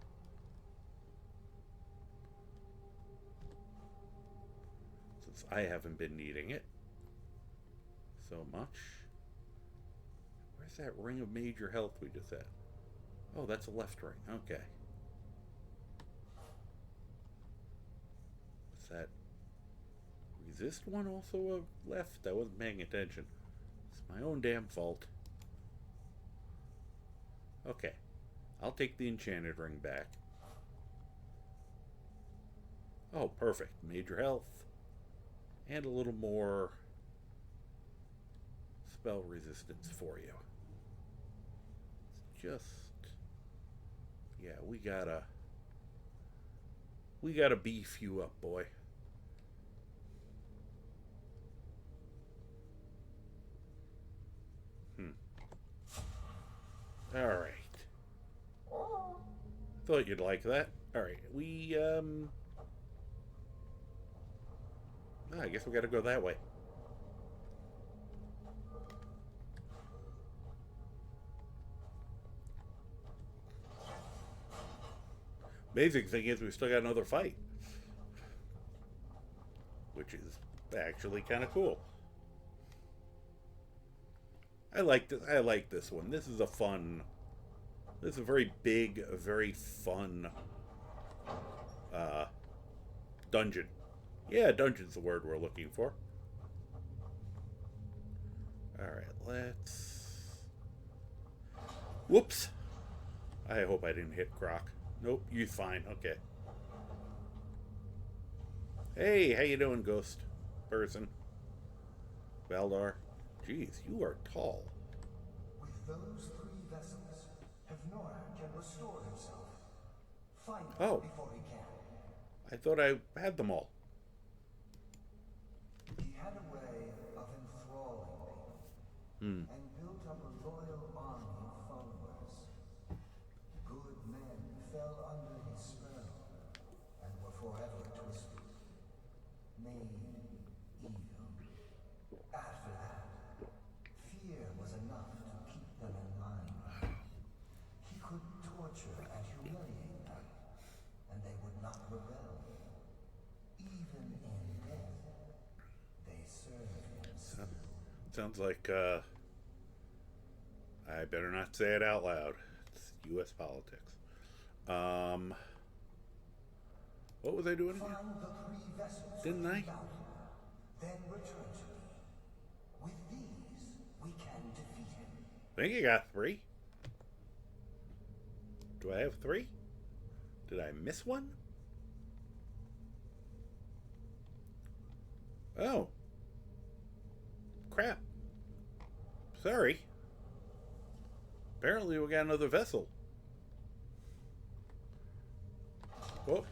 Since I haven't been needing it so much. Where's that ring of major health we just had? Oh, that's a left ring. Okay. What's that? Resist one also a left? I wasn't paying attention. It's my own damn fault. Okay. I'll take the enchanted ring back. Oh, perfect. Major health. And a little more spell resistance for you. It's just... Yeah, we gotta beef you up, boy. Alright. Thought you'd like that. Alright, I guess we gotta go that way. Amazing thing is we still got another fight. Which is actually kind of cool. I like this one. This is a very big, very fun dungeon. Yeah, dungeon's the word we're looking for. Alright, let's... Whoops! I hope I didn't hit Croc. Nope, you're fine. Okay. Hey, how you doing, ghost person? Valdar. Jeez, you are tall. With those 3 vessels, Havnora can restore himself. Find him before he can. I thought I had them all. He had a way of enthralling people, and built up a loyal army of followers. Good men fell under his spell, and were forever twisted, made evil. After that, fear was enough to keep them in line. He could torture and humiliate them, and they would not rebel. Even in death, they served him still. Sounds like, I better not say it out loud. It's U.S. politics. What was I doing again? Find the 3 vessels. Didn't I? Then return to me. With these, we can defeat him. I think I got 3. Do I have 3? Did I miss one? Oh. Crap. Sorry. Apparently we got another vessel. Oh.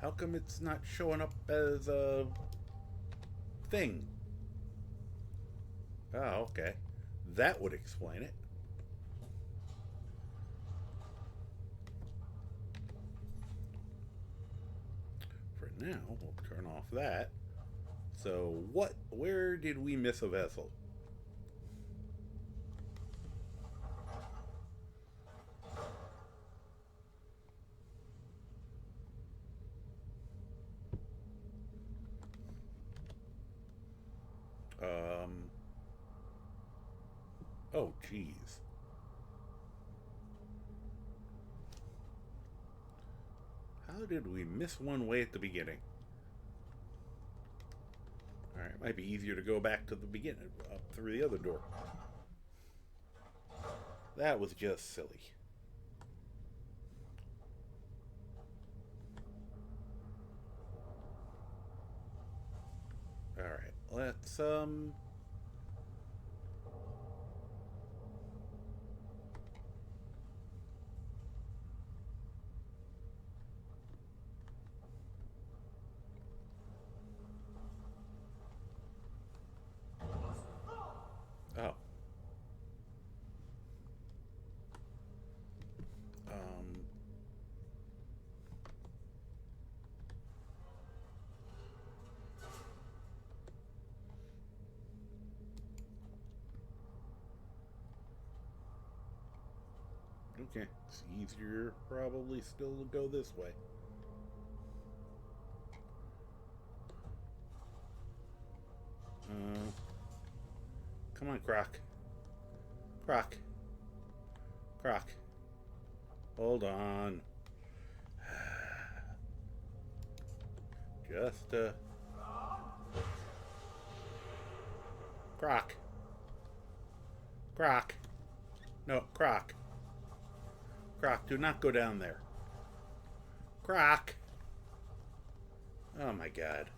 How come it's not showing up as a thing? Oh, okay. That would explain it. For now, we'll turn off that. So, where did we miss a vessel? Oh, geez. How did we miss one way at the beginning? Alright, it might be easier to go back to the beginning, up through the other door. That was just silly. Alright, let's, oh. Okay, it's easier probably still to go this way. Come on, Croc. Croc. Croc. Hold on. Just, Croc. Croc. No, Croc. Croc, do not go down there. Croc. Oh my god.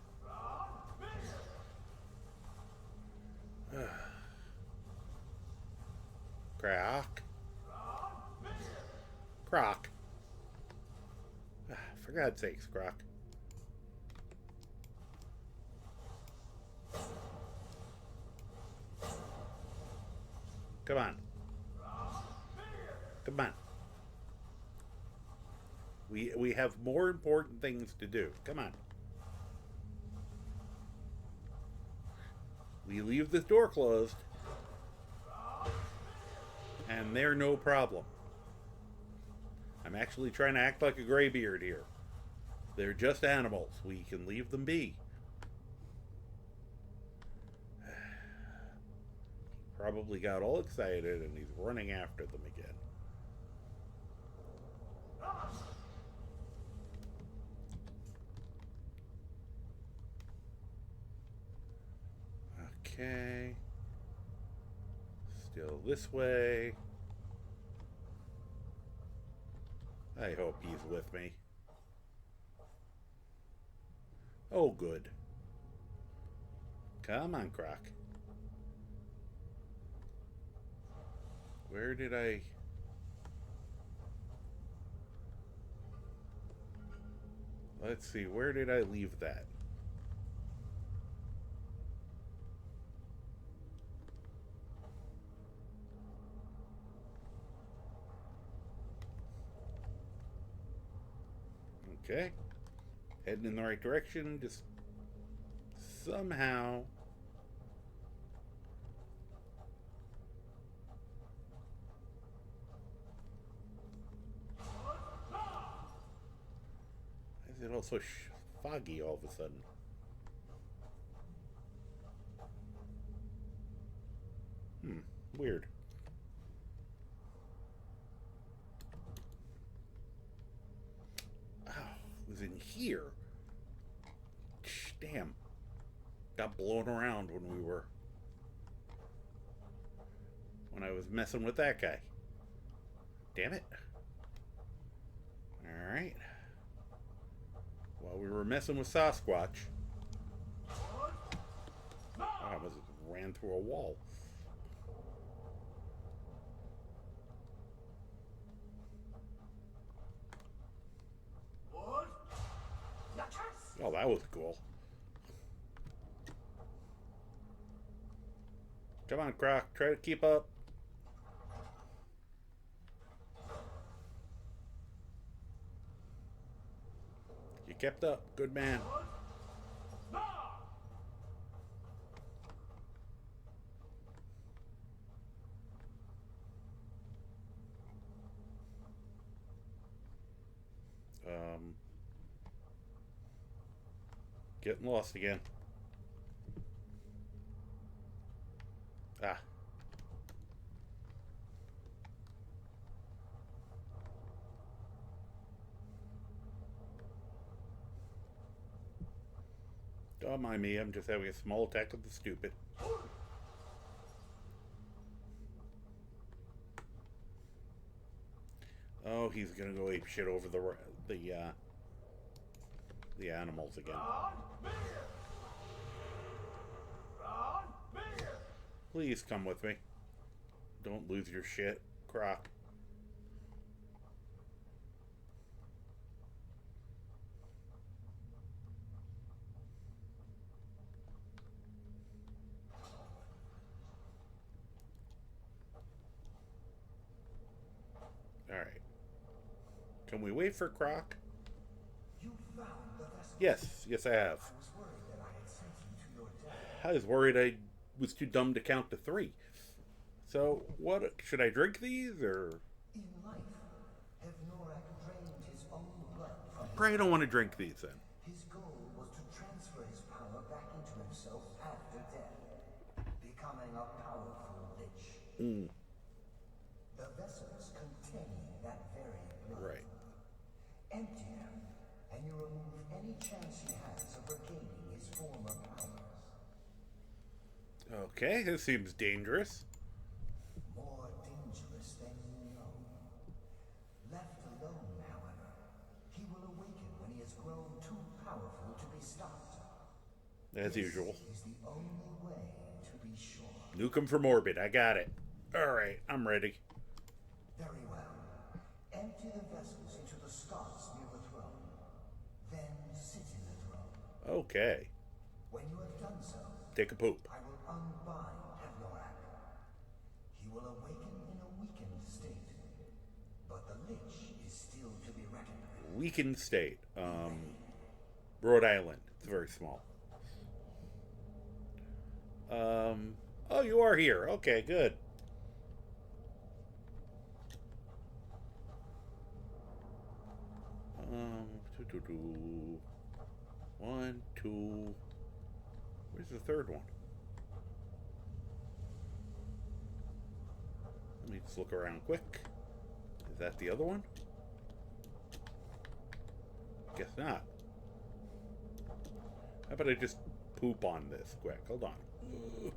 Croc. Croc. For God's sakes, Croc. Come on. Come on. We have more important things to do. Come on. We leave this door closed, and they're no problem. I'm actually trying to act like a Greybeard here. They're just animals. We can leave them be. He probably got all excited, and he's running after them again. Okay. Still this way. I hope he's with me. Oh, good. Come on, Croc. Where did I... Let's see, where did I leave that? Okay. Heading in the right direction, just somehow. Why is it all so foggy all of a sudden? Weird. here. Damn. Got blown around when I was messing with that guy. Damn it. Alright. While we were messing with Sasquatch. I almost ran through a wall. Oh, that was cool. Come on, Croc. Try to keep up. You kept up. Good man. Getting lost again. Ah. Don't mind me, I'm just having a small attack of the stupid. Oh, he's gonna go ape shit over the animals again. Please come with me. Don't lose your shit, Croc. Alright. Can we wait for Croc? You found the vessel. Yes, I have. I was worried that I had sent you to your death. I was worried I was too dumb to count to 3. So, what, should I drink these, or? In life, Evnorak drained his own blood from his Probably don't want to drink these then. His goal was to transfer his power back into himself after death, becoming a powerful lich. The vessels contain that very blood. Right. Empty them, and you remove any chance he has of regaining his former powers. Okay, this seems dangerous. More dangerous than you know. Left alone, however, he will awaken when he has grown too powerful to be stopped. As usual. This is the only way to be sure. Nuke him for morbid, I got it. Alright, I'm ready. Very well. Empty the vessels into the sconce near the throne. Then sit in the throne. Okay. When you have done so, Take a poop. I will unbind Evnorak. He will awaken in a weakened state. But the lich is still to be reckoned with. Weakened state. Rhode Island. It's very small. Oh, you are here. Okay, good. One, two. Where's the third one? Let me just look around quick. Is that the other one? Guess not. How about I just poop on this quick? Hold on. Ugh.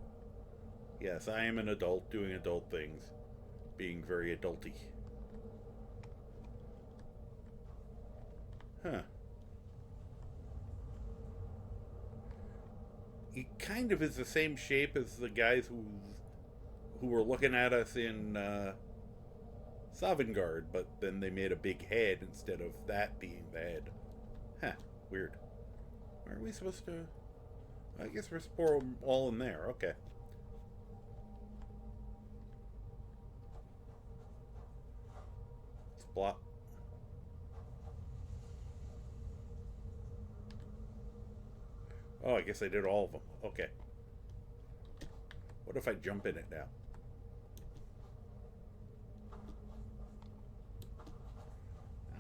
Yes, I am an adult doing adult things. Being very adulty. Huh. He kind of is the same shape as the guys who were looking at us in Sovngarde, but then they made a big head instead of that being the head. Huh. Weird. Aren't we supposed to... I guess we're supposed to pour them all in there. Okay. Splot. Oh, I guess I did all of them. Okay. What if I jump in it now?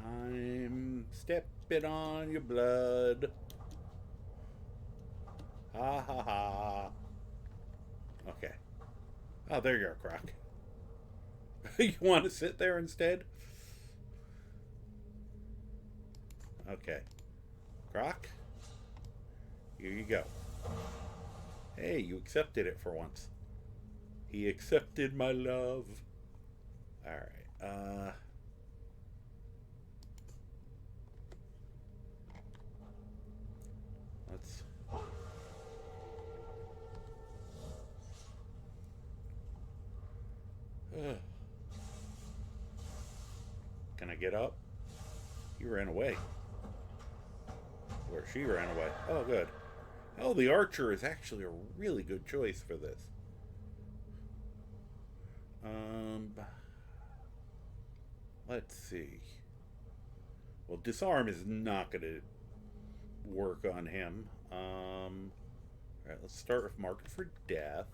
I'm stepping on your blood. Ha ha ha. Okay. Oh, there you are, Croc. You want to sit there instead? Okay. Croc, here you go. Hey, you accepted it for once. He accepted my love. Alright, let's... Can I get up? He ran away. Or she ran away. Oh, good. Oh, the archer is actually a really good choice for this. Let's see. Well, disarm is not going to work on him. Alright, let's start with mark for death.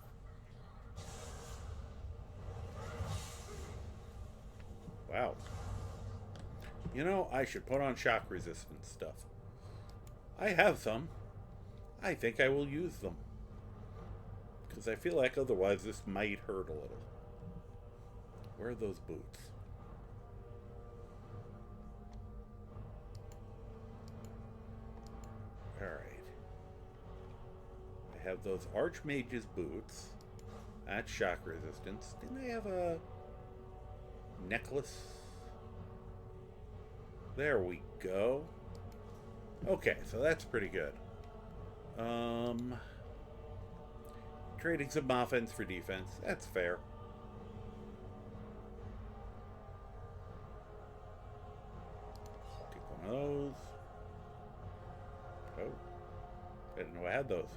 Wow. You know, I should put on shock resistance stuff. I have some. I think I will use them. Because I feel like otherwise this might hurt a little. Where are those boots? Alright. I have those Archmage's boots. That's shock resistance. Didn't I have a necklace? There we go. Okay, so that's pretty good. Trading some offense for defense. That's fair. Take one of those. Oh. I didn't know I had those.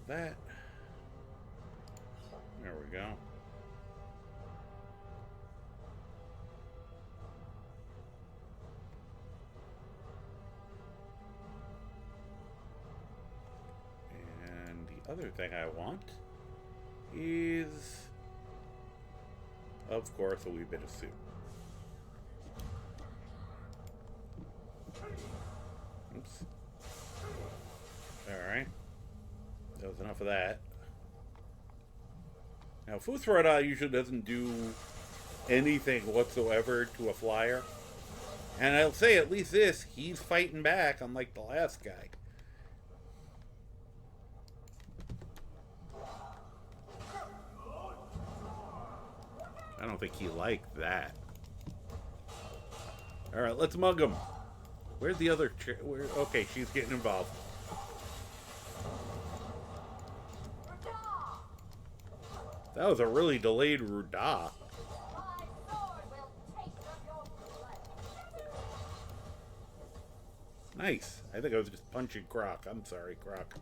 That. There we go. And the other thing I want is, of course, a wee bit of soup. Oops. All right. That was enough of that. Now, Fusrada usually doesn't do anything whatsoever to a flyer. And I'll say, at least this, he's fighting back, unlike the last guy. I don't think he liked that. Alright, let's mug him. Where's the other... Okay, she's getting involved. That was a really delayed Ruda. Nice. I think I was just punching Croc. I'm sorry, Croc.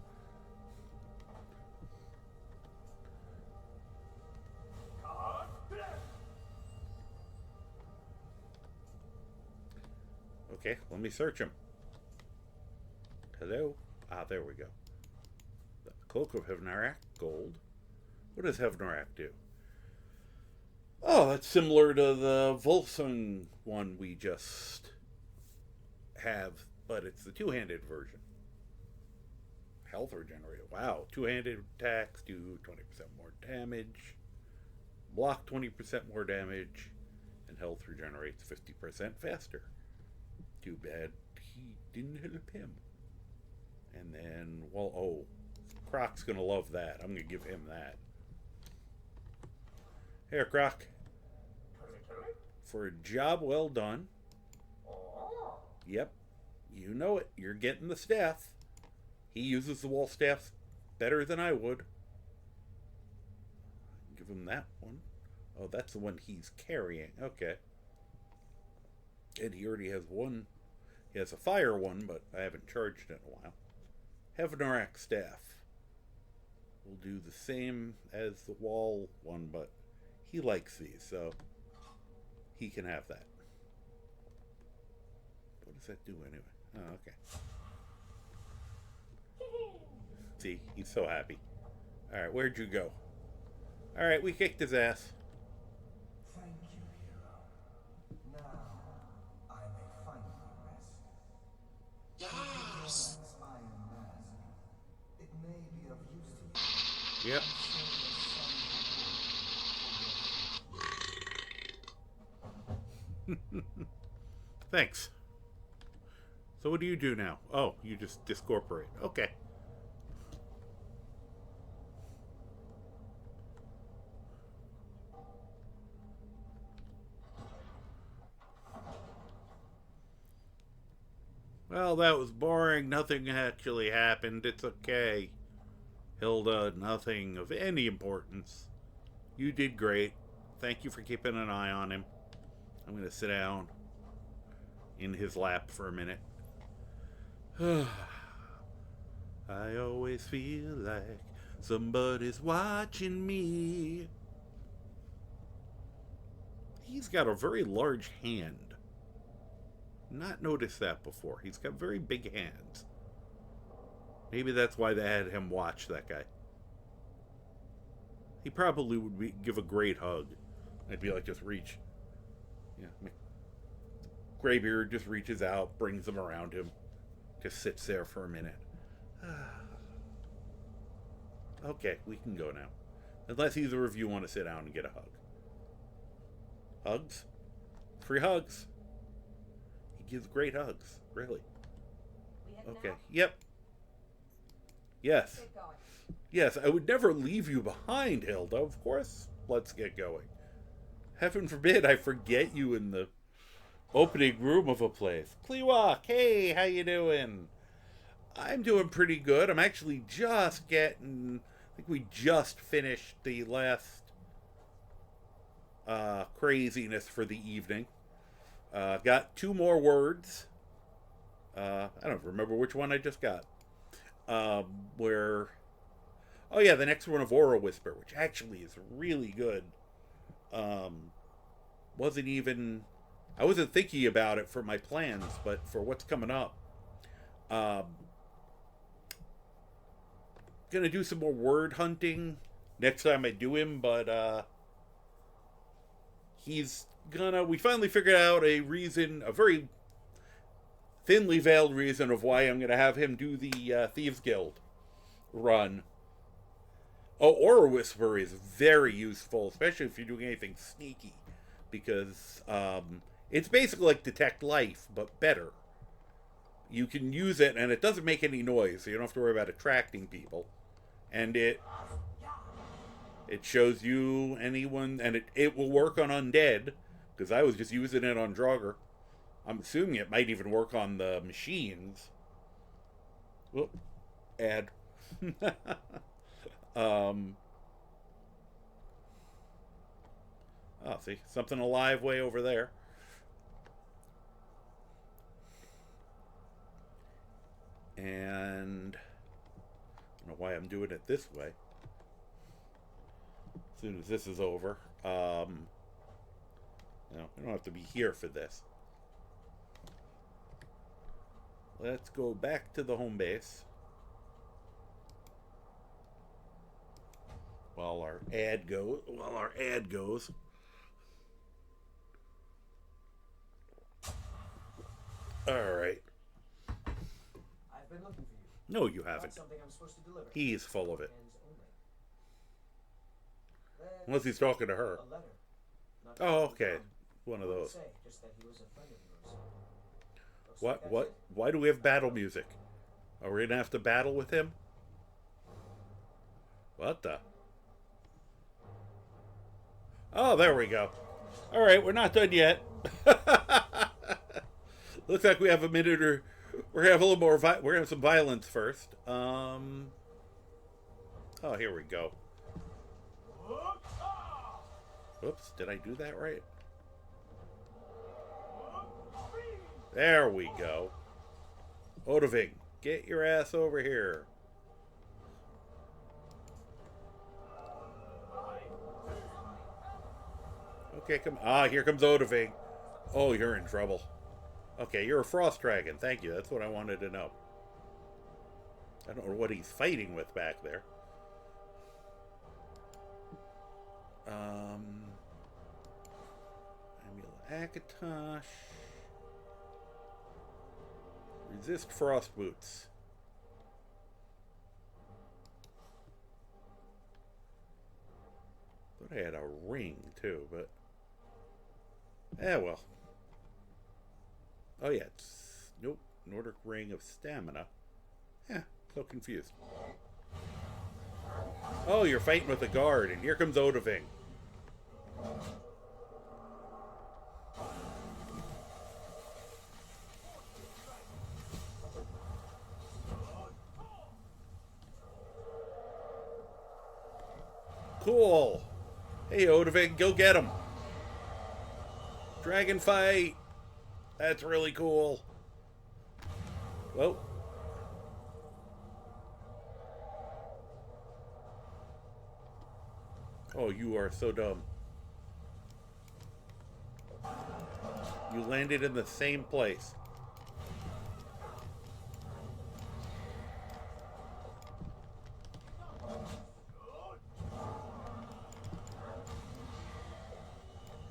Okay, let me search him. Hello? Ah, there we go. The Cloak of Hevnarak, gold. What does Hevnarak do? Oh, that's similar to the Volsung one we just have, but it's the two-handed version. Health regenerated. Wow, two-handed attacks do 20% more damage, block 20% more damage, and health regenerates 50% faster. Too bad he didn't help him. And then, well, oh, Croc's gonna love that. I'm gonna give him that. Here, Croc. For a job well done. Yep. You know it. You're getting the staff. He uses the wall staffs better than I would. Give him that one. Oh, that's the one he's carrying. Okay. And he already has one. He has a fire one, but I haven't charged it in a while. Hevnarak staff. We'll do the same as the wall one, but he likes these, so he can have that. What does that do anyway? Oh, okay. See, he's so happy. Alright, where'd you go? Alright, we kicked his ass. Thank you, hero. Now I may finally rest. Yes. Yep. Thanks. So what do you do now? Oh, you just discorporate. Okay. Well, that was boring. Nothing actually happened. It's okay. Hilda, nothing of any importance. You did great. Thank you for keeping an eye on him. I'm going to sit down in his lap for a minute. I always feel like somebody's watching me. He's got a very large hand. Not noticed that before. He's got very big hands. Maybe that's why they had him watch that guy. He probably would give a great hug. I'd be like, just reach. Yeah. Greybeard just reaches out, brings him around him. Just sits there for a minute. Okay, we can go now. Unless either of you want to sit down and get a hug. Hugs? Free hugs. He gives great hugs. Really. Okay. Yep. Yes. Yes, I would never leave you behind, Hilda. Of course. Let's get going. Heaven forbid I forget you in the opening room of a place. Kliwak, hey, how you doing? I'm doing pretty good. I'm actually just getting... I think we just finished the last craziness for the evening. Got 2 more words. I don't remember which one I just got. Where... Oh yeah, the next one of Aura Whisper, which actually is really good. Wasn't even... I wasn't thinking about it for my plans, but for what's coming up. Gonna do some more word hunting next time I do him, but he's gonna... We finally figured out a reason, a very thinly veiled reason of why I'm gonna have him do the Thieves Guild run. Oh, Aura Whisper is very useful, especially if you're doing anything sneaky, because it's basically like Detect Life, but better. You can use it, and it doesn't make any noise, so you don't have to worry about attracting people. And it shows you anyone, and it will work on undead, because I was just using it on Draugr. I'm assuming it might even work on the machines. Whoop. Add. Oh, see, something alive way over there. And I don't know why I'm doing it this way. As soon as this is over, no, we don't have to be here for this. Let's go back to the home base. While our ad goes. All right. I've been looking for you. No, you haven't. Something I'm supposed to deliver. He's full of it. Only. Unless he's talking to her. A letter. Not Oh, okay. One of those. Say, just that he was a friend of yours. What? Why do we have battle music? Are we gonna have to battle with him? What the? Oh, there we go. All right, we're not done yet. Looks like we have a minute, or we're gonna have a little more. We're gonna have some violence first. Oh, here we go. Oops, did I do that right? There we go. Odoving, get your ass over here. Okay, come. Ah, here comes Odoving. Oh, you're in trouble. Okay, you're a frost dragon. Thank you. That's what I wanted to know. I don't know what he's fighting with back there. Akatosh. Resist frost boots. thought I had a ring, too, but... well. Oh, yeah, it's... Nope. Nordic Ring of Stamina. Yeah, so confused. Oh, you're fighting with a guard, and here comes Odoving. Cool. Hey, Odoving, go get him. Dragon fight. That's really cool. Whoa. Oh, you are so dumb. You landed in the same place.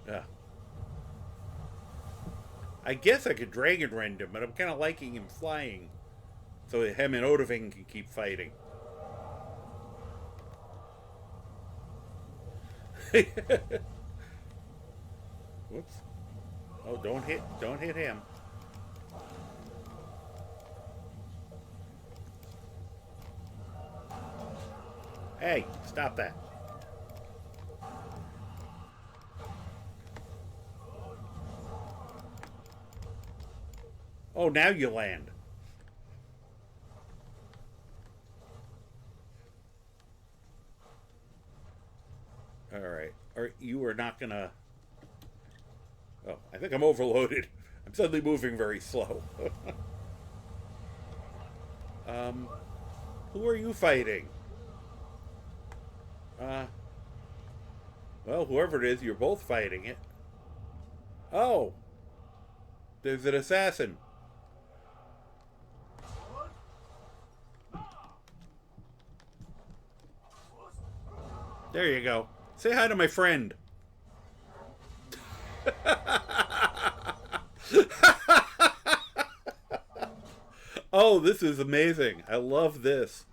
Yeah. I guess I could Dragon Rend him, but I'm kind of liking him flying. So him and Odoving can keep fighting. Whoops. Oh, don't hit him. Hey, stop that. Oh, now you land. All right. You are not gonna... Oh, I think I'm overloaded. I'm suddenly moving very slow. Who are you fighting? Well, whoever it is, you're both fighting it. Oh! There's an assassin. There you go. Say hi to my friend. Oh, this is amazing. I love this.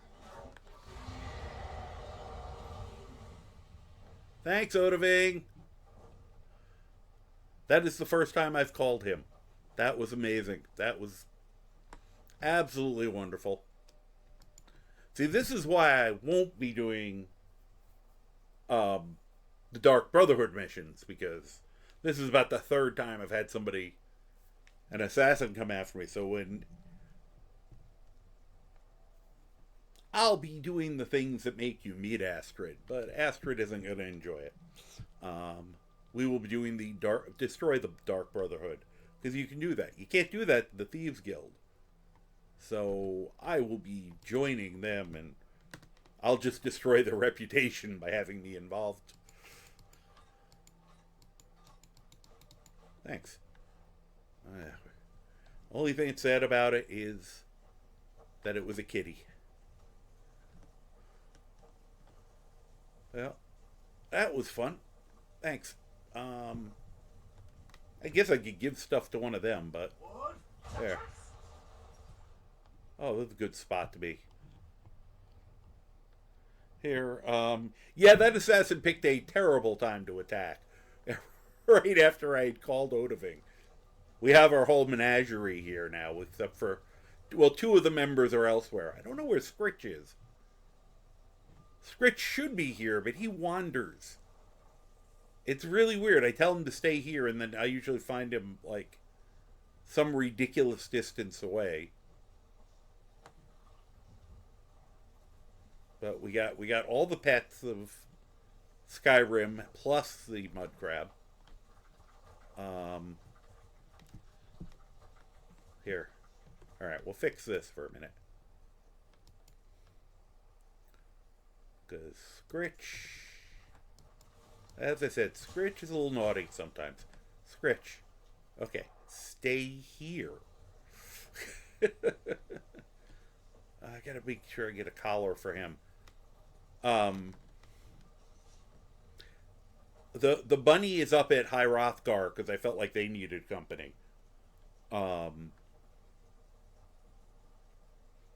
Thanks, Odoving. That is the first time I've called him. That was amazing. That was absolutely wonderful. See, this is why I won't be doing the Dark Brotherhood missions, because this is about the third time I've had somebody, an assassin, come after me. So when I'll be doing the things that make you meet Astrid, but Astrid isn't going to enjoy it. We will be doing the destroy the Dark Brotherhood, because you can do that. You can't do that in the Thieves Guild. So I will be joining them, and I'll just destroy their reputation by having me involved. Thanks. Only thing sad about it is that it was a kitty. Well, that was fun. Thanks. I guess I could give stuff to one of them, but... There. Oh, that's a good spot to be. Here, yeah, that assassin picked a terrible time to attack. Right after I had called Odoving. We have our whole menagerie here now, except for... Well, two of the members are elsewhere. I don't know where Scritch is. Scritch should be here, but he wanders. It's really weird. I tell him to stay here, and then I usually find him, like, some ridiculous distance away. But we got all the pets of Skyrim, plus the mud crab. Here. Alright, we'll fix this for a minute. Because Scritch... As I said, Scritch is a little naughty sometimes. Scritch. Okay, stay here. I gotta make sure I get a collar for him. The bunny is up at High Hrothgar because I felt like they needed company.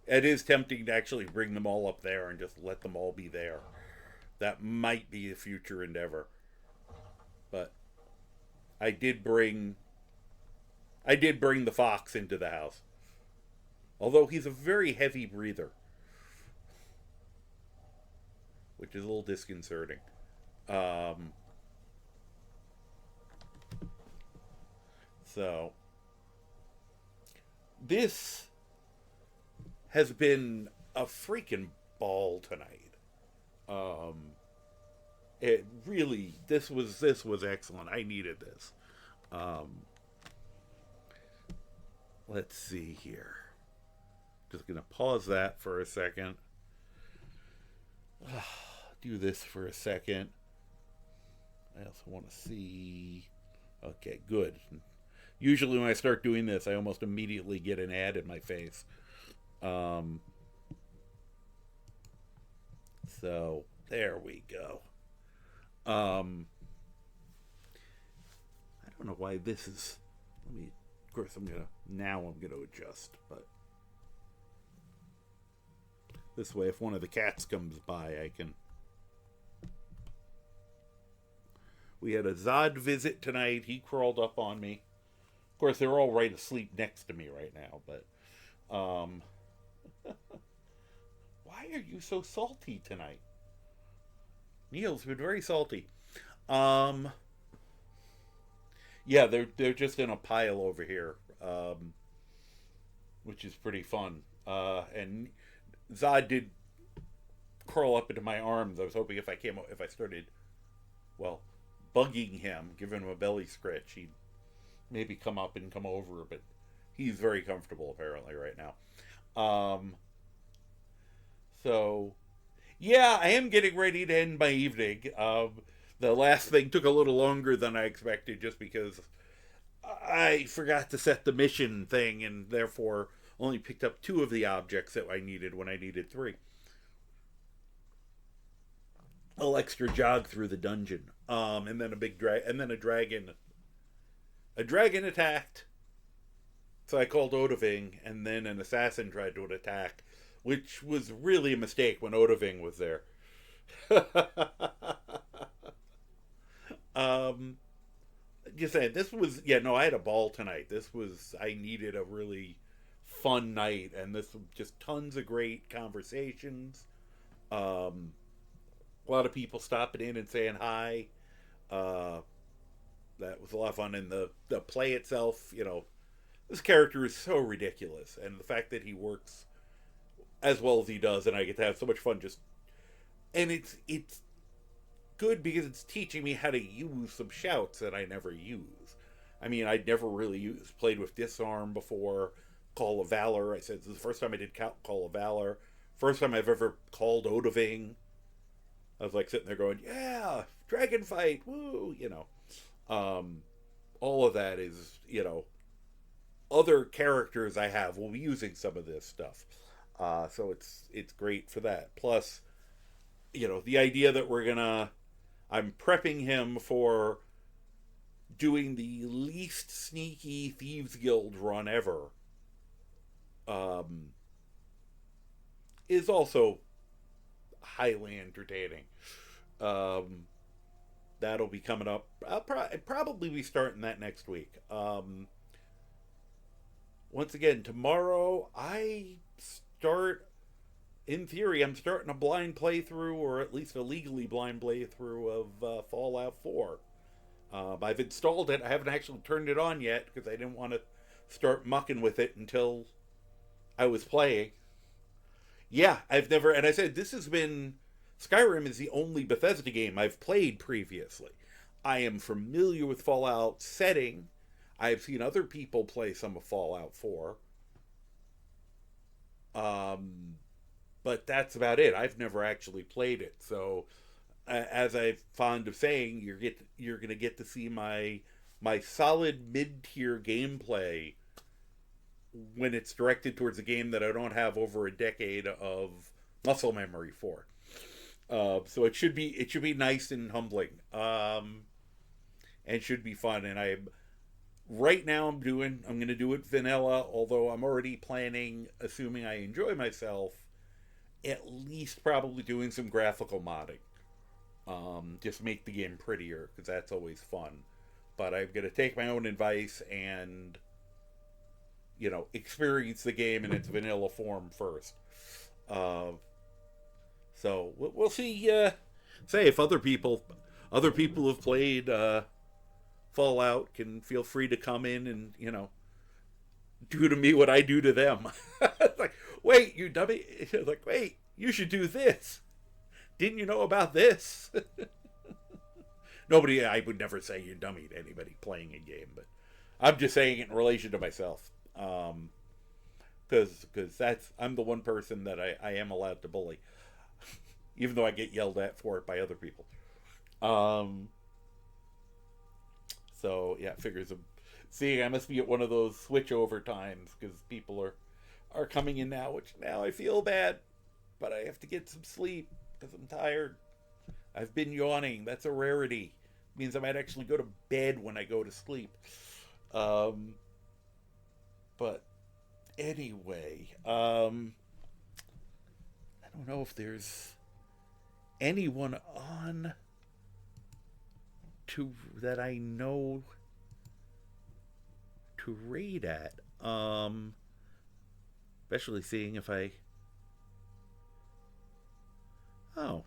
It is tempting to actually bring them all up there and just let them all be there. that might be a future endeavor. But I did bring the fox into the house. Although he's a very heavy breather, which is a little disconcerting. So this has been a freaking ball tonight. It really, this was excellent. I needed this. Let's see here. Just gonna pause that for a second. Do this for a second. I also want to see. Okay, good. Usually when I start doing this, I almost immediately get an ad in my face. So there we go. I don't know why this is. Of course, I'm gonna adjust, but this way, if one of the cats comes by, I can. We had a Zod visit tonight. He crawled up on me. Of course, they're all right asleep next to me right now, but why are you so salty tonight? Neil's been very salty. Yeah, they're just in a pile over here, which is pretty fun. And Zod did crawl up into my arms. I was hoping if I started, well, bugging him, giving him a belly scratch, he'd maybe come up and come over, but he's very comfortable apparently right now. So, yeah, I am getting ready to end my evening. The last thing took a little longer than I expected just because I forgot to set the mission thing and therefore only picked up 2 of the objects that I needed when I needed 3. A little extra jog through the dungeon. And then a dragon. A dragon attacked. So I called Odoving, and then an assassin tried to attack, which was really a mistake when Odoving was there. Just saying, I had a ball tonight. I needed a really fun night, and this was just tons of great conversations. A lot of people stopping in and saying hi. That was a lot of fun, and the play itself, this character is so ridiculous, and the fact that he works as well as he does, and I get to have so much fun and it's good because it's teaching me how to use some shouts that I never use. I mean, I'd never really played with Disarm before. Call of Valor, I said this is the first time I did Call of Valor. First time I've ever called Odoving. I was like sitting there going, yeah, dragon fight, woo, all of that is, other characters I have will be using some of this stuff. So it's great for that. Plus, the idea that I'm prepping him for doing the least sneaky Thieves Guild run ever, is also highly entertaining. That'll be coming up. I'll probably be starting that next week. Once again, tomorrow in theory, I'm starting a blind playthrough, or at least a legally blind playthrough of Fallout 4. I've installed it. I haven't actually turned it on yet because I didn't want to start mucking with it until I was playing. Yeah, and I said Skyrim is the only Bethesda game I've played previously. I am familiar with Fallout setting. I've seen other people play some of Fallout 4. But that's about it. I've never actually played it. So, as I'm fond of saying, you're going to get to see my solid mid-tier gameplay when it's directed towards a game that I don't have over a decade of muscle memory for. So it should be nice and humbling, and should be fun. And right now I'm going to do it vanilla, although I'm already planning, assuming I enjoy myself, at least probably doing some graphical modding. just make the game prettier, because that's always fun. But I'm going to take my own advice and, experience the game in its vanilla form first. So we'll see. Say if other people have played Fallout can feel free to come in and do to me what I do to them. It's like, wait, you dummy! It's like, wait, you should do this. Didn't you know about this? I would never say you dummy to anybody playing a game, but I'm just saying it in relation to myself. Because I'm the one person that I am allowed to bully, even though I get yelled at for it by other people. So yeah, figures of seeing I must be at one of those switch over times because people are coming in now, which now I feel bad, but I have to get some sleep because I'm tired. I've been yawning. That's a rarity. It means I might actually go to bed when I go to sleep. But anyway, I don't know if there's anyone on that I know to raid at. Especially seeing if I... Oh.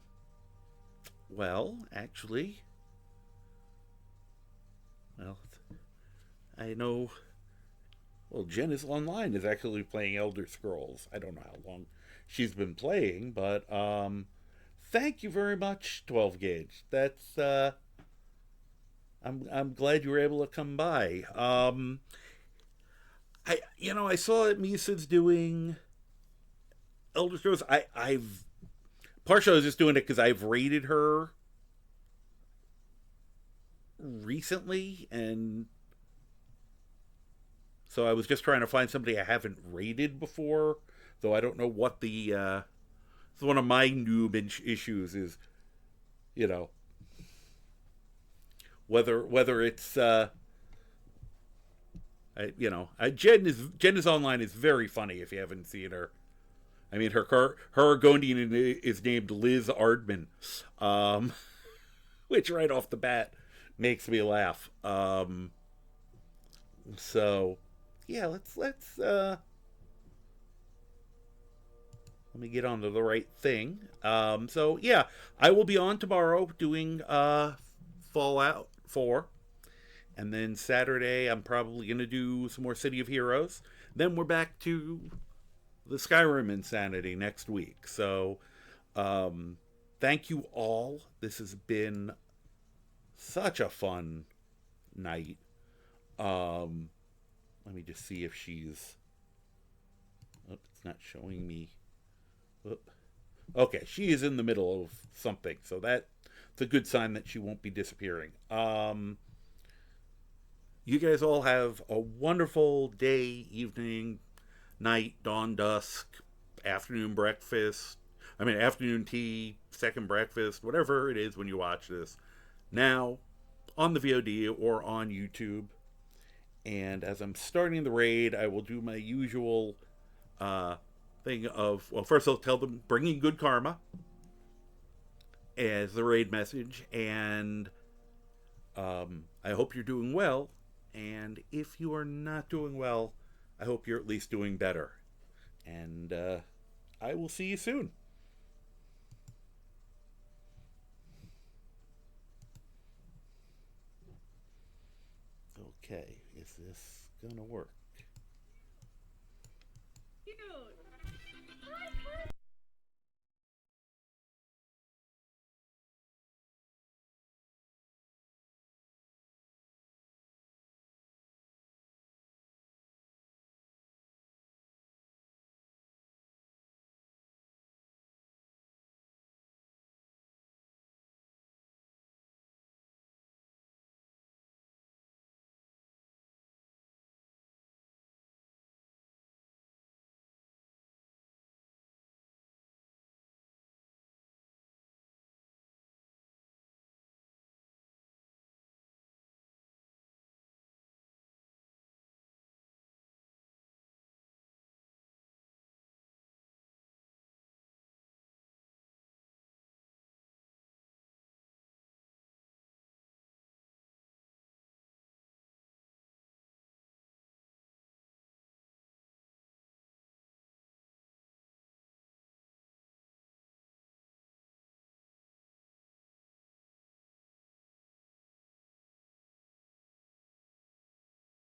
Well, actually... Well, I know... Well, Jen is online, is actually playing Elder Scrolls. I don't know how long she's been playing, but thank you very much, 12 Gauge. That's I'm glad you were able to come by. I saw that Misa's doing Elder Scrolls. I've partially I was just doing it because I've raided her recently, and so I was just trying to find somebody I haven't raided before, though I don't know what the it's one of my noob issues is, whether it's Jen is online is very funny if you haven't seen her. I mean, her Argonian is named Liz Ardman, which right off the bat makes me laugh. So yeah, let's let me get onto the right thing. So yeah, I will be on tomorrow doing Fallout 4. And then Saturday, I'm probably going to do some more City of Heroes. Then we're back to the Skyrim insanity next week. So, thank you all. This has been such a fun night. Let me just see if she's... Oh, it's not showing me. Oh. Okay, she is in the middle of something. So that's a good sign that she won't be disappearing. You guys all have a wonderful day, evening, night, dawn, dusk, afternoon afternoon tea, second breakfast, whatever it is when you watch this. Now, on the VOD or on YouTube. And as I'm starting the raid, I will do my usual thing of, well, first I'll tell them bringing good karma as the raid message. And I hope you're doing well. And if you are not doing well, I hope you're at least doing better. And I will see you soon. Okay, is this gonna work? Cute.